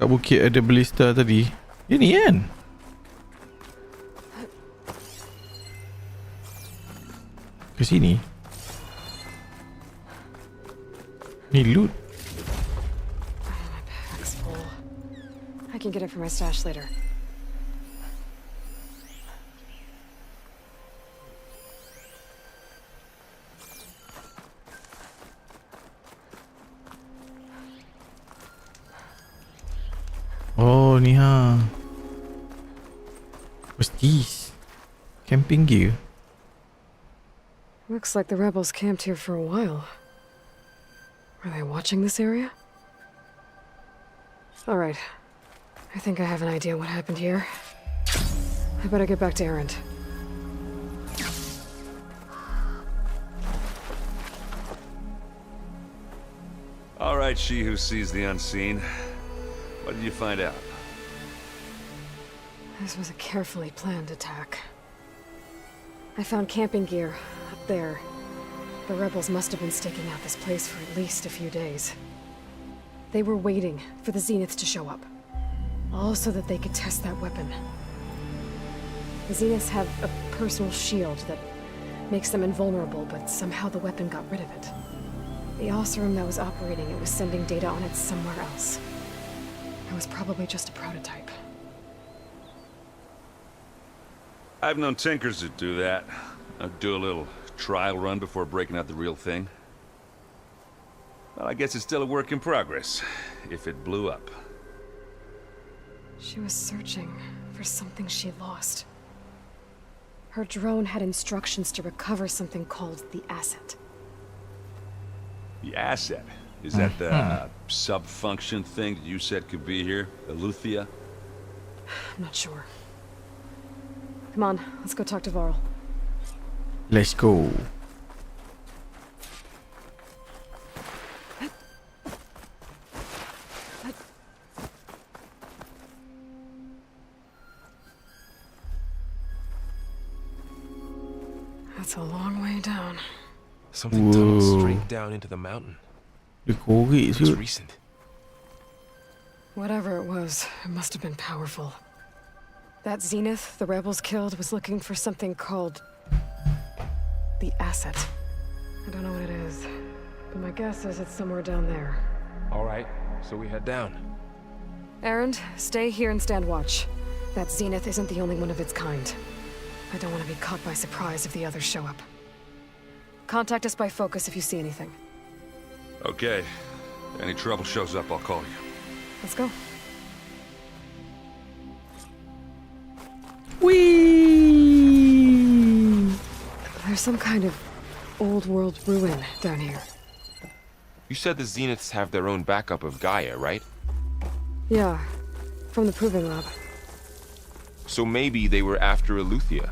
Kat bukit ada ballista tadi. Ini kan? Ke sini. Ni loot. My pack's full. I can get it for my stash later. Oh, ni ha. What's this? Camping gear. Looks like the rebels camped here for a while. Are they watching this area? All right. I think I have an idea what happened here. I better get back to Erend. All right, she who sees the unseen. What did you find out? This was a carefully planned attack. I found camping gear up there. The rebels must have been staking out this place for at least a few days. They were waiting for the Zeniths to show up. All so that they could test that weapon. The Zeniths have a personal shield that makes them invulnerable, but somehow the weapon got rid of it. The Oseram that was operating it was sending data on it somewhere else. It was probably just a prototype. I've known tinkers that do that. I'd do a little trial run before breaking out the real thing. Well, I guess it's still a work in progress, if it blew up. She was searching for something she lost. Her drone had instructions to recover something called the asset. The asset? Is that the sub-function thing that you said could be here? Eleuthia? I'm not sure. Come on, let's go talk to Varl. Let's go. That's a long way down. Something tunneled straight down into the mountain. It's recent. Whatever it was, it must have been powerful. That Zenith the rebels killed was looking for something called the asset. I don't know what it is, but my guess is it's somewhere down there. All right, so we head down. Erend, stay here and stand watch. That Zenith isn't the only one of its kind. I don't want to be caught by surprise if the others show up. Contact us by focus if you see anything. Okay. Any trouble shows up, I'll call you. Let's go. Whee! There's some kind of old world ruin down here. You said the Zeniths have their own backup of Gaia, right? Yeah, from the Proving Lab. So maybe they were after Eleuthia.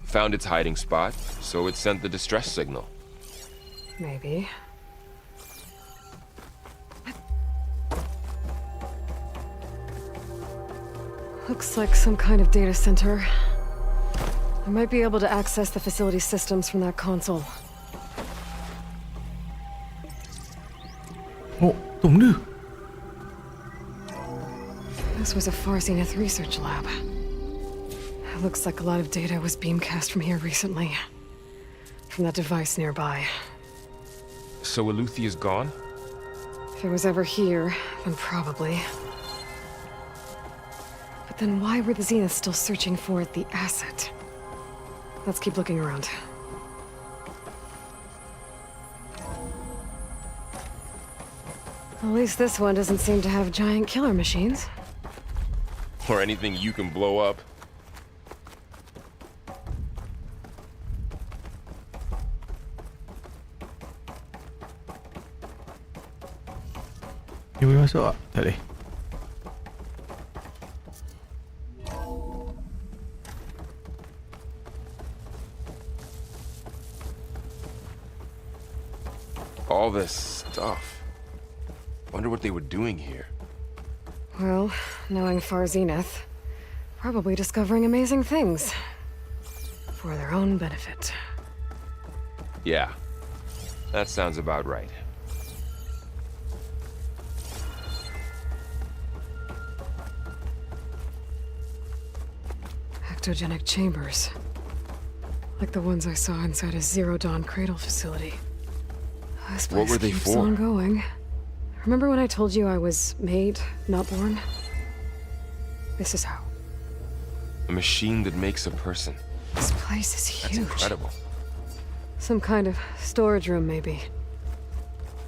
Found its hiding spot, so it sent the distress signal. Maybe. Looks like some kind of data center. I might be able to access the facility systems from that console. Oh, tunggu. This was a Far Zenith research lab. It looks like a lot of data was beamcast from here recently. From that device nearby. So Eleuthia's gone? If it was ever here, then probably. But then why were the Zeniths still searching for the asset? Let's keep looking around. At least this one doesn't seem to have giant killer machines. Or anything you can blow up. Dia boleh masuk tak? Tak boleh. All this stuff. Wonder what they were doing here. Well, knowing Far Zenith, probably discovering amazing things. For their own benefit. Yeah, that sounds about right. Cryptogenic chambers. Like the ones I saw inside a Zero Dawn cradle facility. This place What were they keeps for? on going. Remember when I told you I was made, not born? This is how. A machine that makes a person. This place is That's huge. incredible. Some kind of storage room, maybe.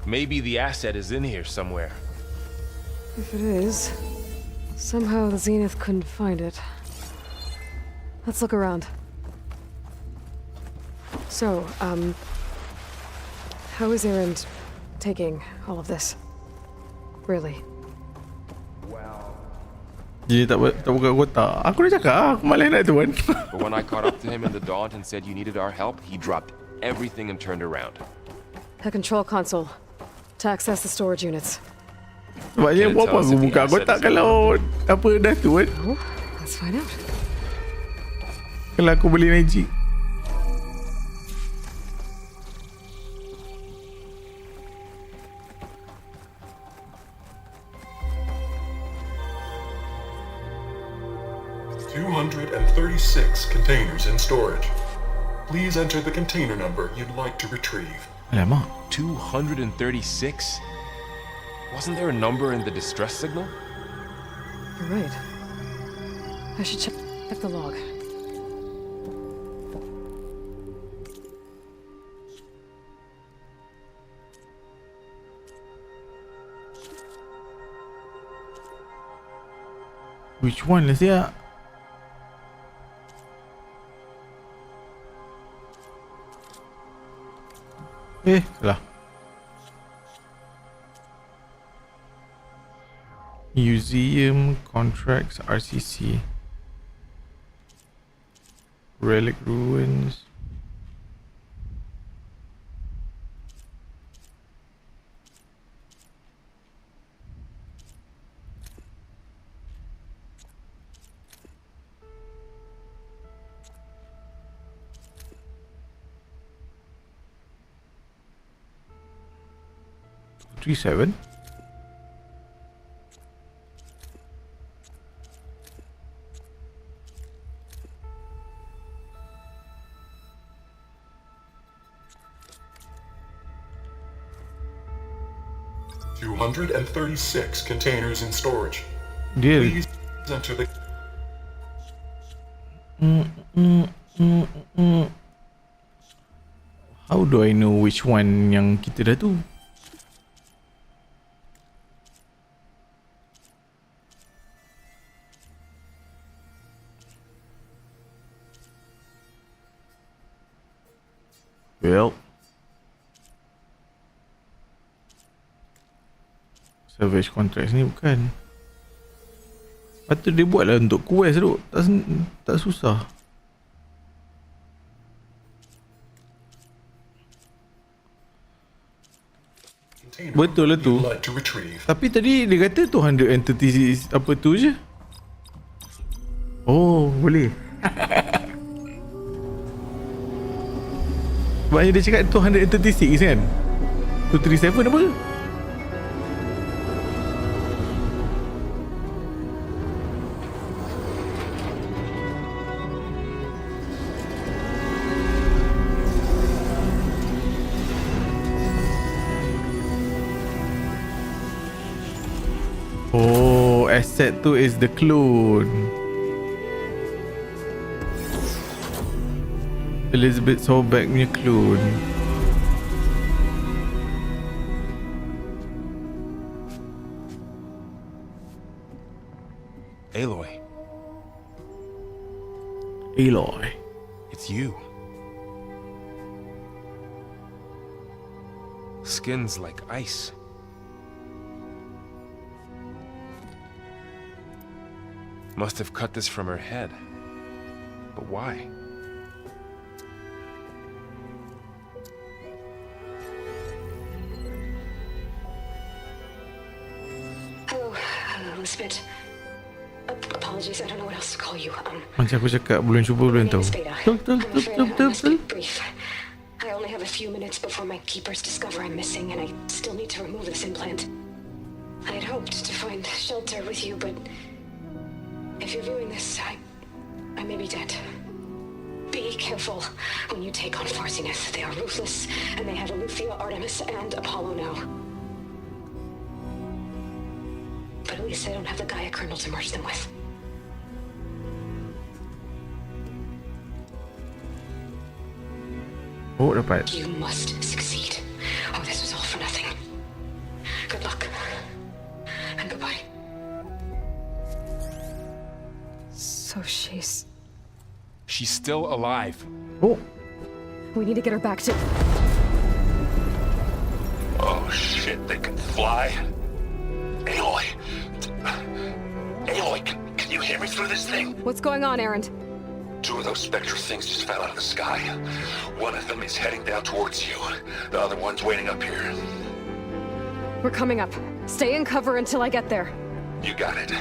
Maybe the asset is in here somewhere. If it is, somehow the Zenith couldn't find it. Let's look around. So, how is Erend taking all of this? Really? Jadi tak buka kotak. Aku dah cakap, aku malas nak tuan. But when I caught up to him in the Daunt and said you needed our help, he dropped everything and turned around. The control console. To access the storage units. Sebabnya buat apa aku buka kotak kalau apa dah tu kan? Oh, let's find out. Kalau aku beli magic. $236 containers in storage. Please enter the container number you'd like to retrieve. Alamak. 236? Wasn't there a number in the distress signal? You're right. I should check the log. Which one lah siap? Salah. Museum contracts RCC. Relic ruins. $37. $236 containers in storage. Deal. Please enter the. How do I know which one yang kita dah tu? Well, salvage contracts ni bukan. Patut dia buat lah untuk quest tu. Tak susah. Betul lah tu. Tapi tadi dia kata 236 apa tu je. Oh, boleh. Sebabnya dia cakap 236 kan? 237 apa? Oh, asset tu is the clone. Elizabeth Sobeck punya clone. Aloy. Aloy. It's you. Skin's like ice. Must have cut this from her head. But why? Elizabeth. Apologies, I don't know what else to call you. Macam aku cakap, belum cuba belum tahu. Brief. I only have a few minutes before my keepers discover I'm missing, and I still need to remove this implant. I had hoped to find shelter with you, but if you're viewing this, I I may be dead. Be careful when you take on Farsiness. They are ruthless, and they have Eleuthia, Artemis, and Apollo now. But at least I don't have the Gaia kernel to merge them with. Oh, dapat. You must succeed. Oh, this was all for nothing. Good luck. And goodbye. So she's... She's still alive. Oh. We need to get her back to... Oh shit, they can fly? Aloy! Aloy, can you hear me through this thing? What's going on, Erend? 2 of those spectral things just fell out of the sky. One of them is heading down towards you. The other one's waiting up here. We're coming up. Stay in cover until I get there. You got it.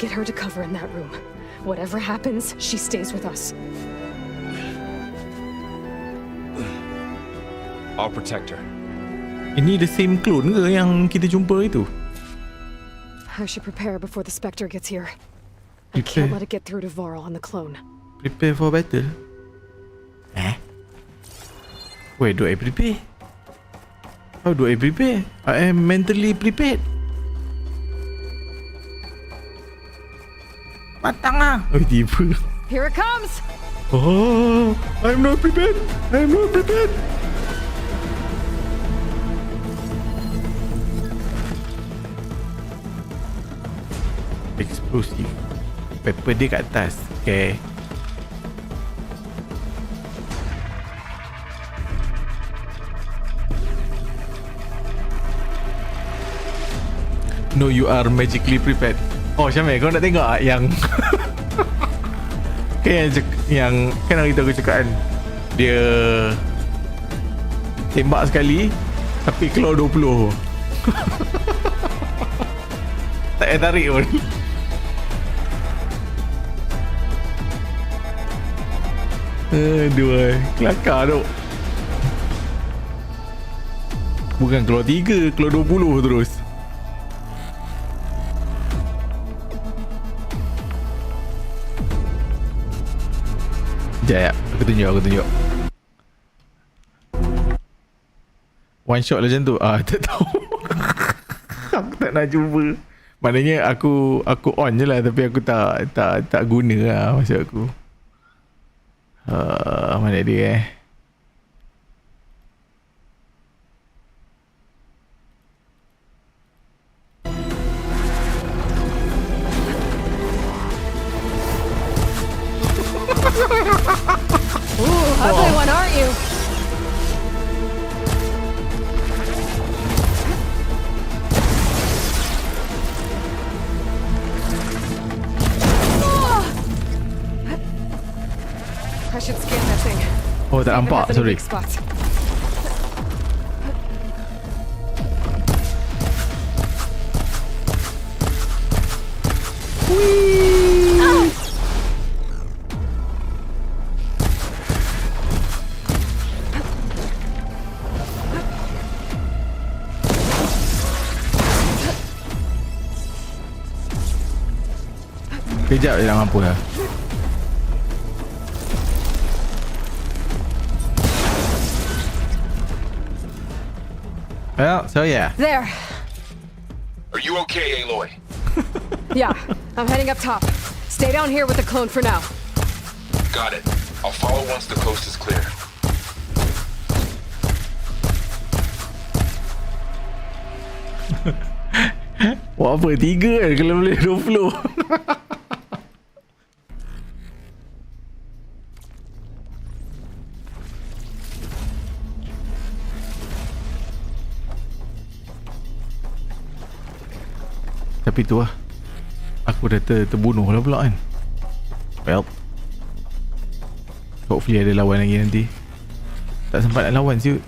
Get her to cover in that room. Whatever happens, she stays with us. I'll protect her. Ini the same clone ke yang kita jumpa itu? I should prepare before the Spectre gets here. I can't let it get through to Varl on the clone. Prepare for battle? Where do I prepare? How do I prepare? I am mentally prepared. Matang lah. Oh, tiba. Here it comes! Oh, I'm not prepared. I'm not prepared. Explosive. Pepper dia kat atas. Okay. No, you are magically prepared. Oh, Syamil, kau nak tengok yang kan yang kan hari tu aku cakap kan, dia tembak sekali tapi keluar 20. Tak payah tarik pun. Aduh, kelakar tu. Bukan keluar 3, keluar 20 terus. Sekejap, aku tunjuk. One shot lah macam tu. Tak tahu. Aku tak nak cuba. Maknanya aku on je lah, tapi aku tak guna lah maksud aku. Mana dia Ooh, ugly one, aren't you? I should scan that thing. Oh, tak nampak, sorry. Kejap je dah mampu dah. Well, so yeah. There. Are you okay, Aloy? Yeah, I'm heading up top. Stay down here with the clone for now. Got it. I'll follow once the coast is clear. Wah, apa? 3 kan kalau boleh 20. Tapi tu lah, aku dah terbunuh lah pula kan. Well, hopefully ada lawan lagi nanti. Tak sempat nak lawan siut.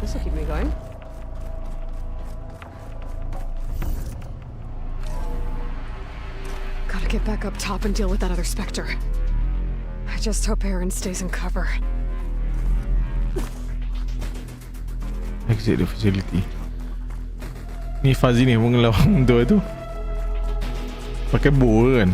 This'll keep me going. Gotta get back up top and deal with that other Spectre. I just hope Aaron stays in cover. Exit the facility. Ni Fuzzy ni mengelawan tu pakai bow kan.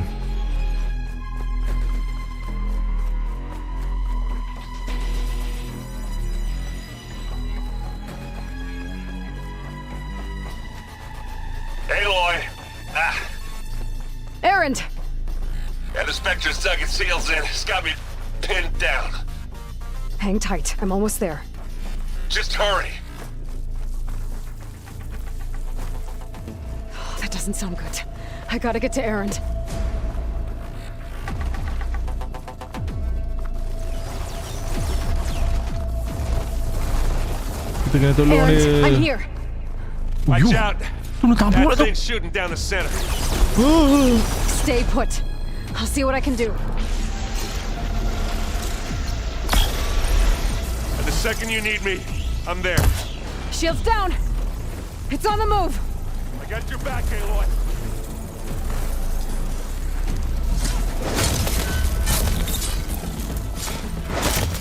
Aloy! Erend! Yeah, the Spectre's dug its heels in. It's got me pinned down. Hang tight. I'm almost there. Just hurry. Oh, that doesn't sound good. I gotta get to Erend. Kita kena tolong dia. Erend, I'm here. Watch out. That thing's shooting down the center. Stay put. I'll see what I can do. And the second you need me, I'm there. Shields down. It's on the move. I got your back, Aloy.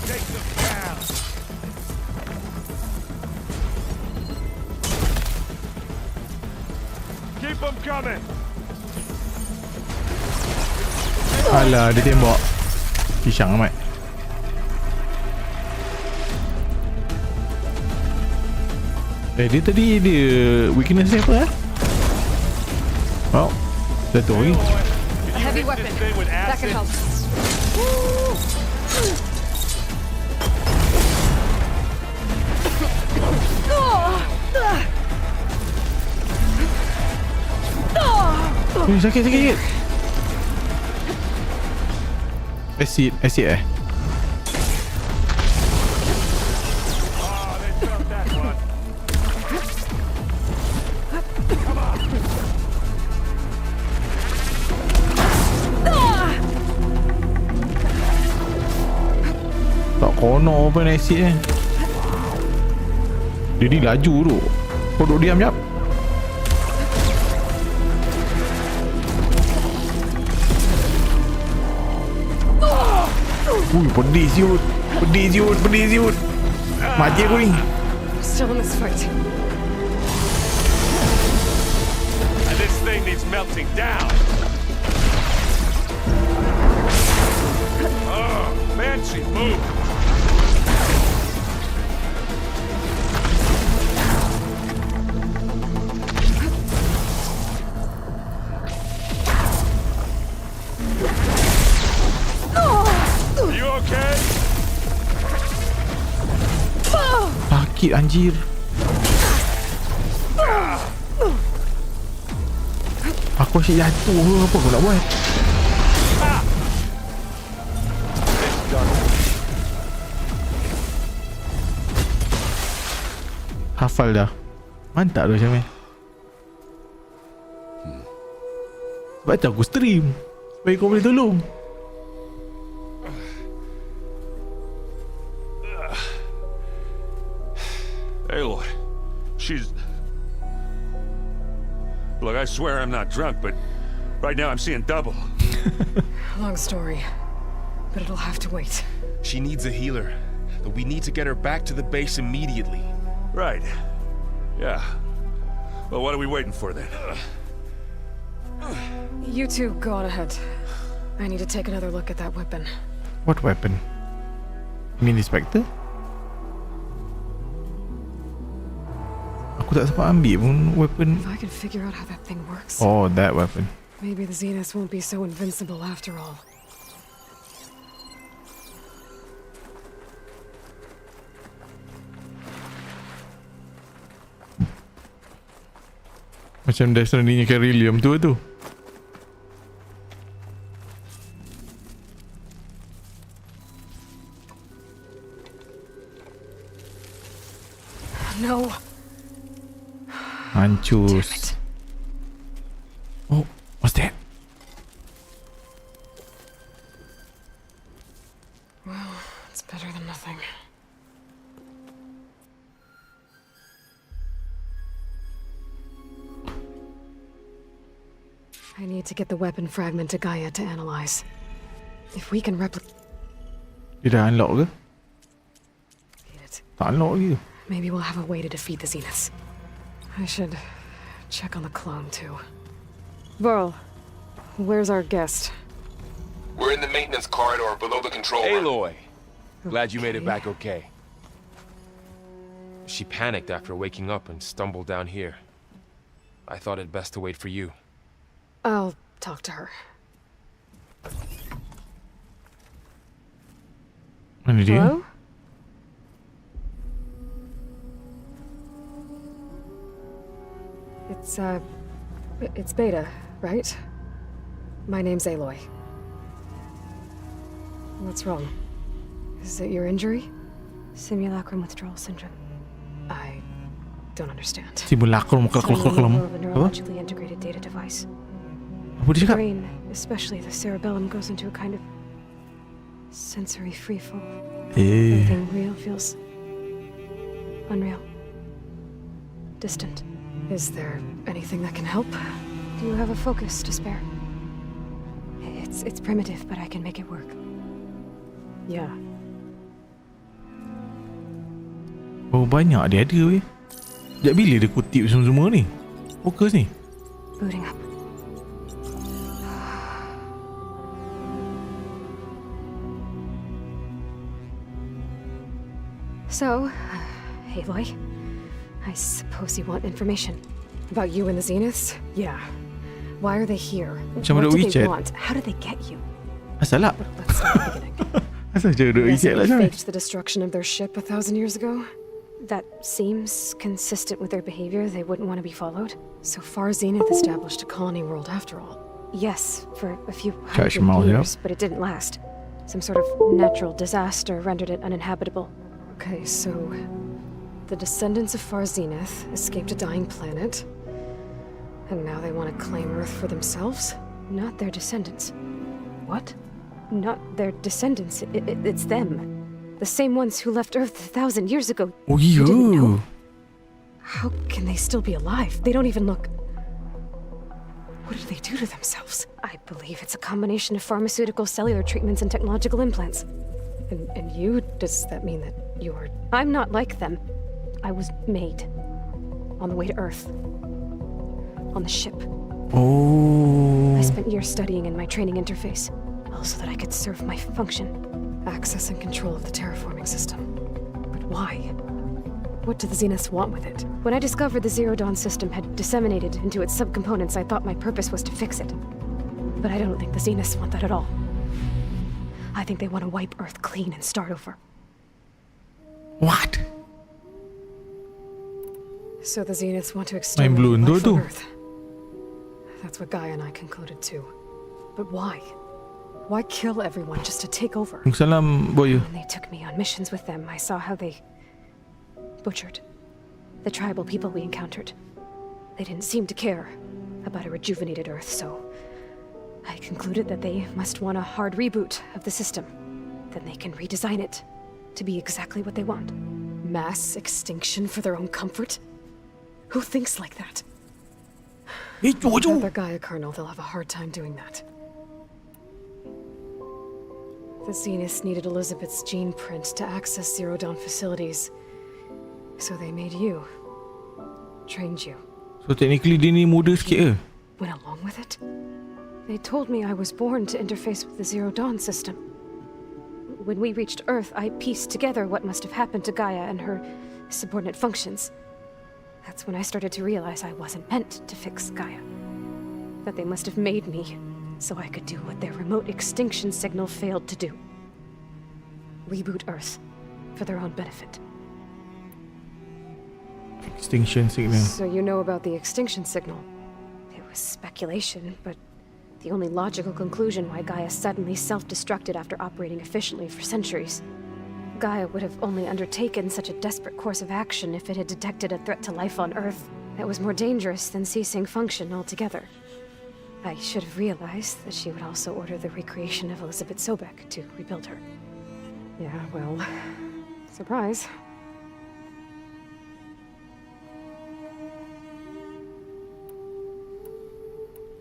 Take them down. Keep them coming. Alah, dia tembak. Pisang amat. Dia tadi dia weakness dia apa Oh, dah tahu ni. A heavy weapon. That can help. Sakit. Acid eh. Tak kono pun acid eh. Dia ni laju tu. Kau duduk diam jap. Pedis siut. Mati aku ni. Still in this fight. And this thing needs melting down. Oh, man, she moved. Sakit anjir. Aku asyik jatuh ke apa aku nak buat. Hafal dah. Mantap tu macam ni. Sebab tu aku stream supaya kau boleh tolong. Aloy, she's... Look, I swear I'm not drunk, but right now I'm seeing double. Long story, but it'll have to wait. She needs a healer, but we need to get her back to the base immediately. Right. Yeah. Well, what are we waiting for then? You two go on ahead. I need to take another look at that weapon. What weapon? You mean the Spectre? Aku tak sempat ambil pun weapon. If I can figure out how that thing works. Oh, that weapon. Maybe the Zeniths won't be so invincible after all. Macam Death Stranding-nya Carillium tu. No. Hancus. Oh, what's that? Well, it's better than nothing. I need to get the weapon fragment to Gaia to analyze. If we can replicate Dia dah unlock ke? it, Tak unlock lagi. maybe we'll have a way to defeat the Zeniths. I should check on the clone, too. Varl, where's our guest? We're in the maintenance corridor below the control room. Aloy, glad you made it back okay. She panicked after waking up and stumbled down here. I thought it best to wait for you. I'll talk to her. Hello? It's Beta, right? My name's Aloy. What's wrong? Is it your injury? Simulacrum withdrawal syndrome. I don't understand. Simulacrum It's the removal of a neurologically integrated data device. Apa dia The cakap? brain, especially the cerebellum, goes into a kind of sensory freefall. Everything real feels unreal. Distant. Is there anything that can help? Do you have a focus to spare? It's primitive, but I can make it work. Yeah. Oh, banyak dia ada weh. Sejak bila dia kutip semua ni? Fokus ni. Booting up. So, Aloy, I suppose you want information about you and the Zeniths? Yeah. Why are they here? Macam What ada do they WeChat. want? How did they get you? Asal lah. Let's start at the beginning. Asal je ada Yes, WeChat lah they macam. faked the destruction of their ship 1,000 years ago. That seems consistent with their behavior. They wouldn't want to be followed. So far, Zenith established a colony world after all. Yes, for a few Charge hundred them all, yeah. years, but it didn't last. Some sort of natural disaster rendered it uninhabitable. Okay, so the descendants of Far Zenith escaped a dying planet, and now they want to claim Earth for themselves? Not their descendants. What? Not their descendants. It's them. The same ones who left Earth 1,000 years ago. Oh, You didn't know? yo. How can they still be alive? They don't even look... What did they do to themselves? I believe it's a combination of pharmaceutical, cellular treatments, and technological implants. And you? Does that mean that you're... I'm not like them. I was made. On the way to Earth. On the ship. Oh. I spent years studying in my training interface, all so that I could serve my function. Access and control of the terraforming system. But why? What do the Zeniths want with it? When I discovered the Zero Dawn system had disseminated into its subcomponents, I thought my purpose was to fix it. But I don't think the Zeniths want that at all. I think they want to wipe Earth clean and start over. What? So the Zeniths want to exterminate blown life tu. on Earth. That's what Gaia and I concluded too. But why? Why kill everyone just to take over? Salam, boyo. When they took me on missions with them, I saw how they butchered the tribal people we encountered. They didn't seem to care about a rejuvenated Earth, so I concluded that they must want a hard reboot of the system. Then they can redesign it to be exactly what they want. Mass extinction for their own comfort? Who thinks like that? Without their Gaia kernel, they'll have a hard time doing that. The Zeniths needed Elizabeth's gene print to access Zero Dawn facilities. So they made you. Trained you. So technically dia ni muda sikit ke? Went along with it? They told me I was born to interface with the Zero Dawn system. When we reached Earth, I pieced together what must have happened to Gaia and her subordinate functions. That's when I started to realize I wasn't meant to fix Gaia. That they must have made me so I could do what their remote extinction signal failed to do. Reboot Earth for their own benefit. Extinction signal. So you know about the extinction signal? It was speculation, but the only logical conclusion why Gaia suddenly self-destructed after operating efficiently for centuries. Gaia would have only undertaken such a desperate course of action if it had detected a threat to life on Earth that was more dangerous than ceasing function altogether. I should have realized that she would also order the recreation of Elizabeth Sobek to rebuild her. Yeah, well, surprise.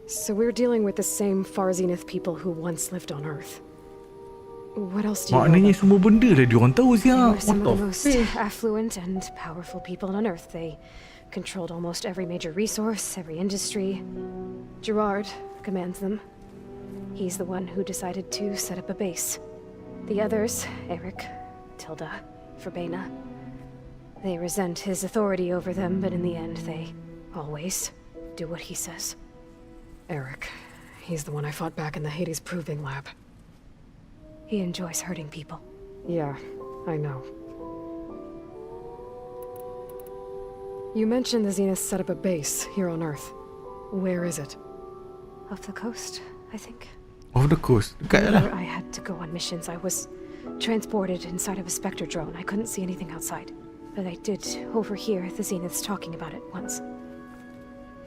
So we're dealing with the same Far Zenith people who once lived on Earth. What else do you know Maknanya about semua benda dah diorang tahu They siap. were some What of the the most fish? affluent and powerful people on Earth. They controlled almost every major resource, every industry. Gerard commands them. He's the one who decided to set up a base. The others, Eric, Tilda, Forbiden, they resent his authority over them, but in the end, they always do what he says. Eric. He's the one I fought back in the Hades Proving Lab. He enjoys hurting people. Yeah, I know. You mentioned the Zenith set up a base here on Earth. Where is it? Off the coast, I think. Off the coast? Whenever I had to go on missions, I was transported inside of a Spectre drone. I couldn't see anything outside. But I did overhear the Zeniths talking about it once.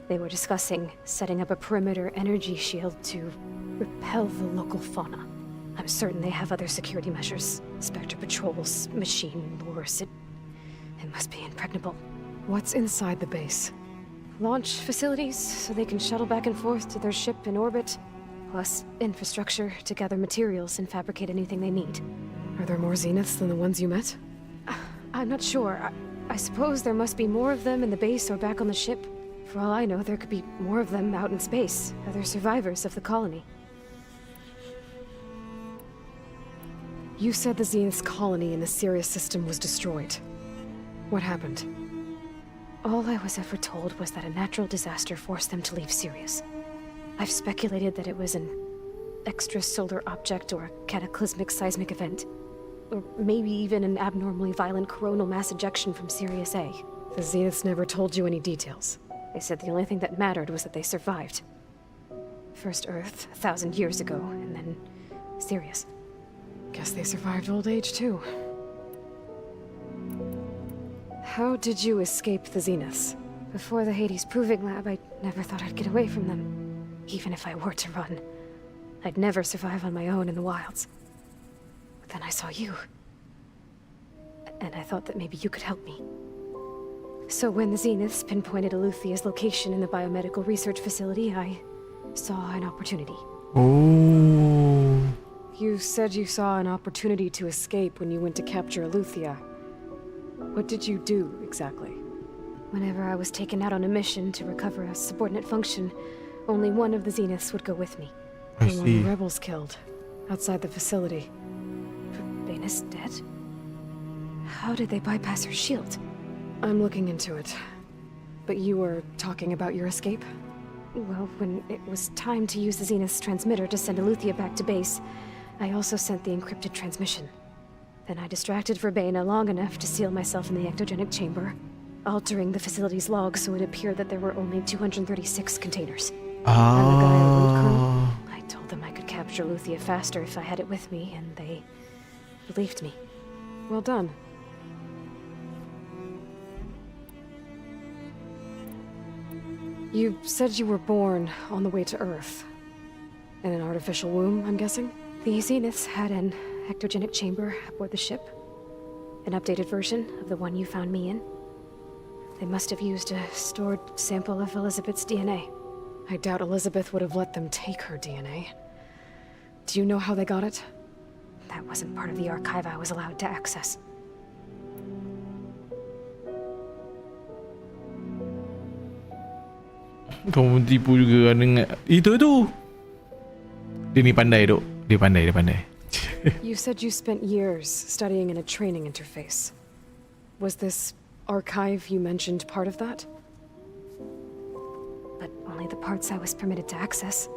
They were discussing setting up a perimeter energy shield to repel the local fauna. I'm certain they have other security measures. Spectre patrols, machine lures. It must be impregnable. What's inside the base? Launch facilities, so they can shuttle back and forth to their ship in orbit. Plus infrastructure to gather materials and fabricate anything they need. Are there more Zeniths than the ones you met? I'm not sure. I suppose there must be more of them in the base or back on the ship. For all I know, there could be more of them out in space, other survivors of the colony. You said the Zenith's colony in the Sirius system was destroyed. What happened? All I was ever told was that a natural disaster forced them to leave Sirius. I've speculated that it was an extrasolar object or a cataclysmic seismic event. Or maybe even an abnormally violent coronal mass ejection from Sirius A. The Zeniths never told you any details. They said the only thing that mattered was that they survived. First Earth, 1,000 years ago, and then Sirius. Guess they survived old age, too. How did you escape the Zeniths? Before the Hades Proving Lab, I never thought I'd get away from them. Even if I were to run. I'd never survive on my own in the wilds. But then I saw you. And I thought that maybe you could help me. So when the Zeniths pinpointed Eluthia's location in the biomedical research facility, I saw an opportunity. Oh. You said you saw an opportunity to escape when you went to capture Eluthia. What did you do, exactly? Whenever I was taken out on a mission to recover a subordinate function, only one of the Zeniths would go with me. I the one see. the rebels killed, outside the facility. Forbidin's dead? How did they bypass her shield? I'm looking into it. But you were talking about your escape? Well, when it was time to use the Zenith's transmitter to send Eluthia back to base, I also sent the encrypted transmission. Then I distracted Forbiden long enough to seal myself in the ectogenic chamber, altering the facility's log so it appeared that there were only 236 containers. And the guy at Root Crew, I told them I could capture Eluthia faster if I had it with me, and they believed me. Well done. You said you were born on the way to Earth. In an artificial womb, I'm guessing? The Zeniths had an ectogenic chamber aboard the ship. An updated version of the one you found me in. They must have used a stored sample of Elizabeth's DNA. I doubt Elizabeth would have let them take her DNA. Do you know how they got it? That wasn't part of the archive I was allowed to access. Kau tipu juga dengan itu tu. Dia ni pandai duk. Dia pandai. You said you spent years studying in a training interface. Was this archive you mentioned part of that? But only the parts I was permitted to access.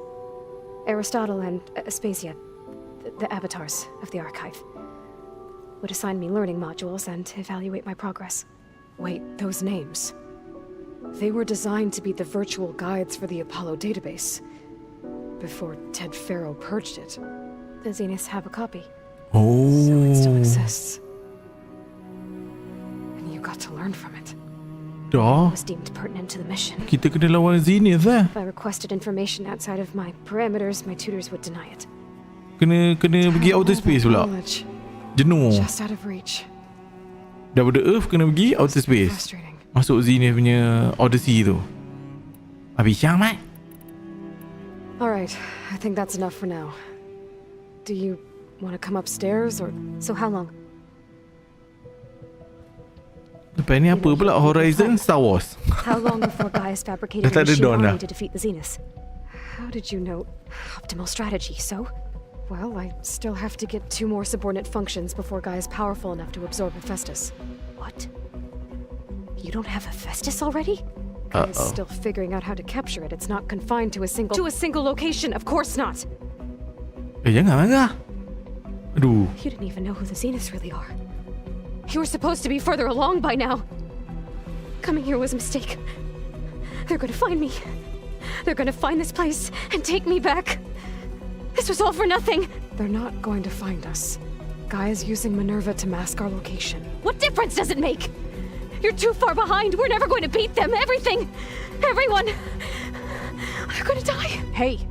Aristotle and Aspasia, the avatars of the archive, would assign me learning modules and evaluate my progress. Wait, those names. They were designed to be the virtual guides for the Apollo database. Before Ted Faro purged it. The Zeniths have a copy. Oh. So it still exists. And you got to learn from it. Dah. It was deemed pertinent to the mission. Kita kena lawan Zenith lah. If I requested information outside of my parameters, my tutors would deny it. Kena pergi outer space pula. Jenuh. Just out of reach. Daripada Earth kena pergi outer space. Frustrating. Masuk Zenith punya Odyssey tu. Habis siang mat. Alright, I think that's enough for now. Do you want to come upstairs or... So how long? Lepas ni apa pula Horizon Star Wars? How long before Gaius fabricated Dah a tak ada machine Dawn dah. army to defeat the Zeniths? How did you know? Optimal strategy, so? Well, I still have to get 2 more subordinate functions before Gaia's powerful enough to absorb Hephaestus. What? You don't have Hephaestus already? Gaia's still figuring out how to capture it. It's not confined to a single location. Of course not. Jangan marah. Aduh. You didn't even know who the Zeniths really are. You were supposed to be further along by now. Coming here was a mistake. They're gonna find me. They're gonna find this place and take me back. This was all for nothing. They're not going to find us. Gaia's using Minerva to mask our location. What difference does it make? You're too far behind. We're never going to beat them. Everything. Everyone. They're gonna die. Hey.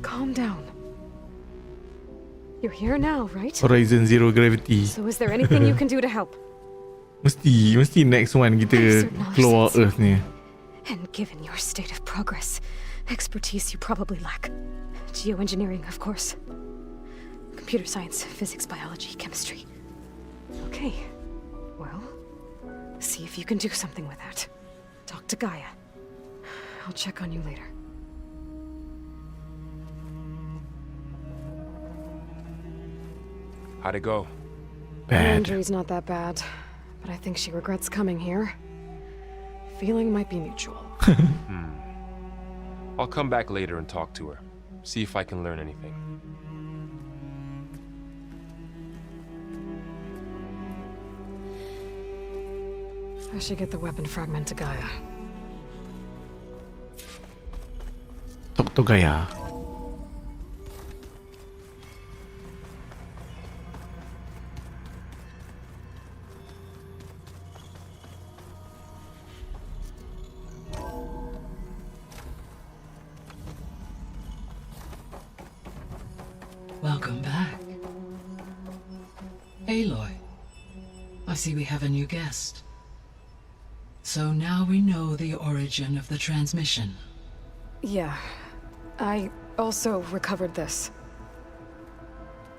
Calm down. You're here now, right? Horizon Zero Gravity. So is there anything you can do to help? Mesti next one kita keluar Earth ni. And given your state of progress, expertise you probably lack. Geoengineering, of course. Computer science, physics, biology, chemistry. Okay. Well, see if you can do something with that. Talk to Gaia. I'll check on you later. How'd it go? Her injury's not that bad, but I think she regrets coming here. Feeling might be mutual. I'll come back later and talk to her. See if I can learn anything. I should get the weapon fragment to Gaia. Talk to Gaia. Welcome back. Aloy, I see we have a new guest. So now we know the origin of the transmission. Yeah. I also recovered this.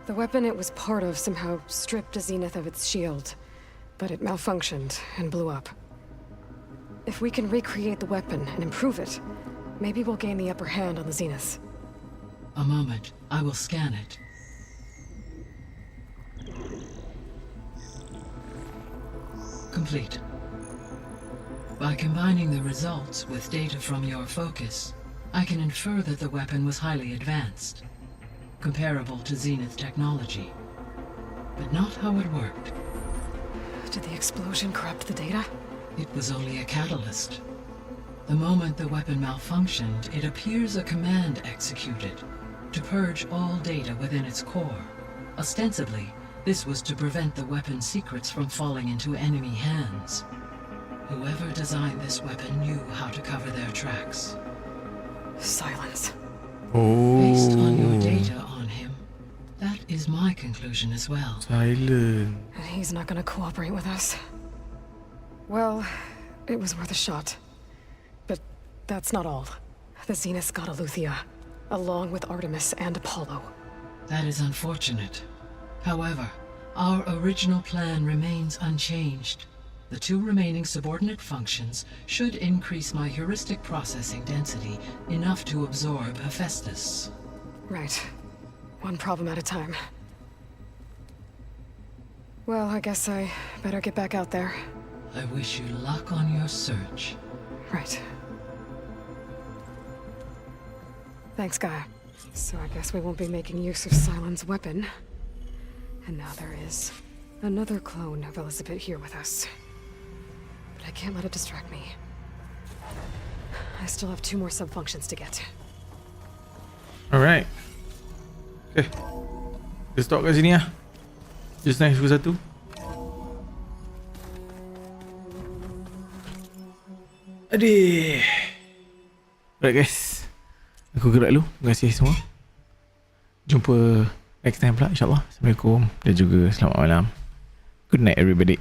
The weapon it was part of somehow stripped a Zenith of its shield, but it malfunctioned and blew up. If we can recreate the weapon and improve it, maybe we'll gain the upper hand on the Zeniths. A moment, I will scan it. Complete. By combining the results with data from your focus, I can infer that the weapon was highly advanced, comparable to Zenith technology, but not how it worked. Did the explosion corrupt the data? It was only a catalyst. The moment the weapon malfunctioned, it appears a command executed to purge all data within its core. Ostensibly, this was to prevent the weapon's secrets from falling into enemy hands. Whoever designed this weapon knew how to cover their tracks. Silence. Based on your data on him, that is my conclusion as well. Silent. And he's not gonna cooperate with us. Well, it was worth a shot. But that's not all. The Zeniths got Eleuthia, along with Artemis and Apollo. That is unfortunate. However, our original plan remains unchanged. The 2 remaining subordinate functions should increase my heuristic processing density enough to absorb Hephaestus. Right. One problem at a time. Well, I guess I better get back out there. I wish you luck on your search. Right. Thanks, Gaia. So I guess we won't be making use of Cylon's weapon. And now there is another clone of Elizabeth here with us. But I can't let it distract me. I still have 2 more sub-functions to get. Alright. Okay. Kita stop kat sini lah. Just nice pukul 1. Aduh. Alright guys. Aku gerak dulu. Terima kasih semua. Jumpa next time pula insyaAllah. Assalamualaikum dan juga selamat malam. Good night everybody.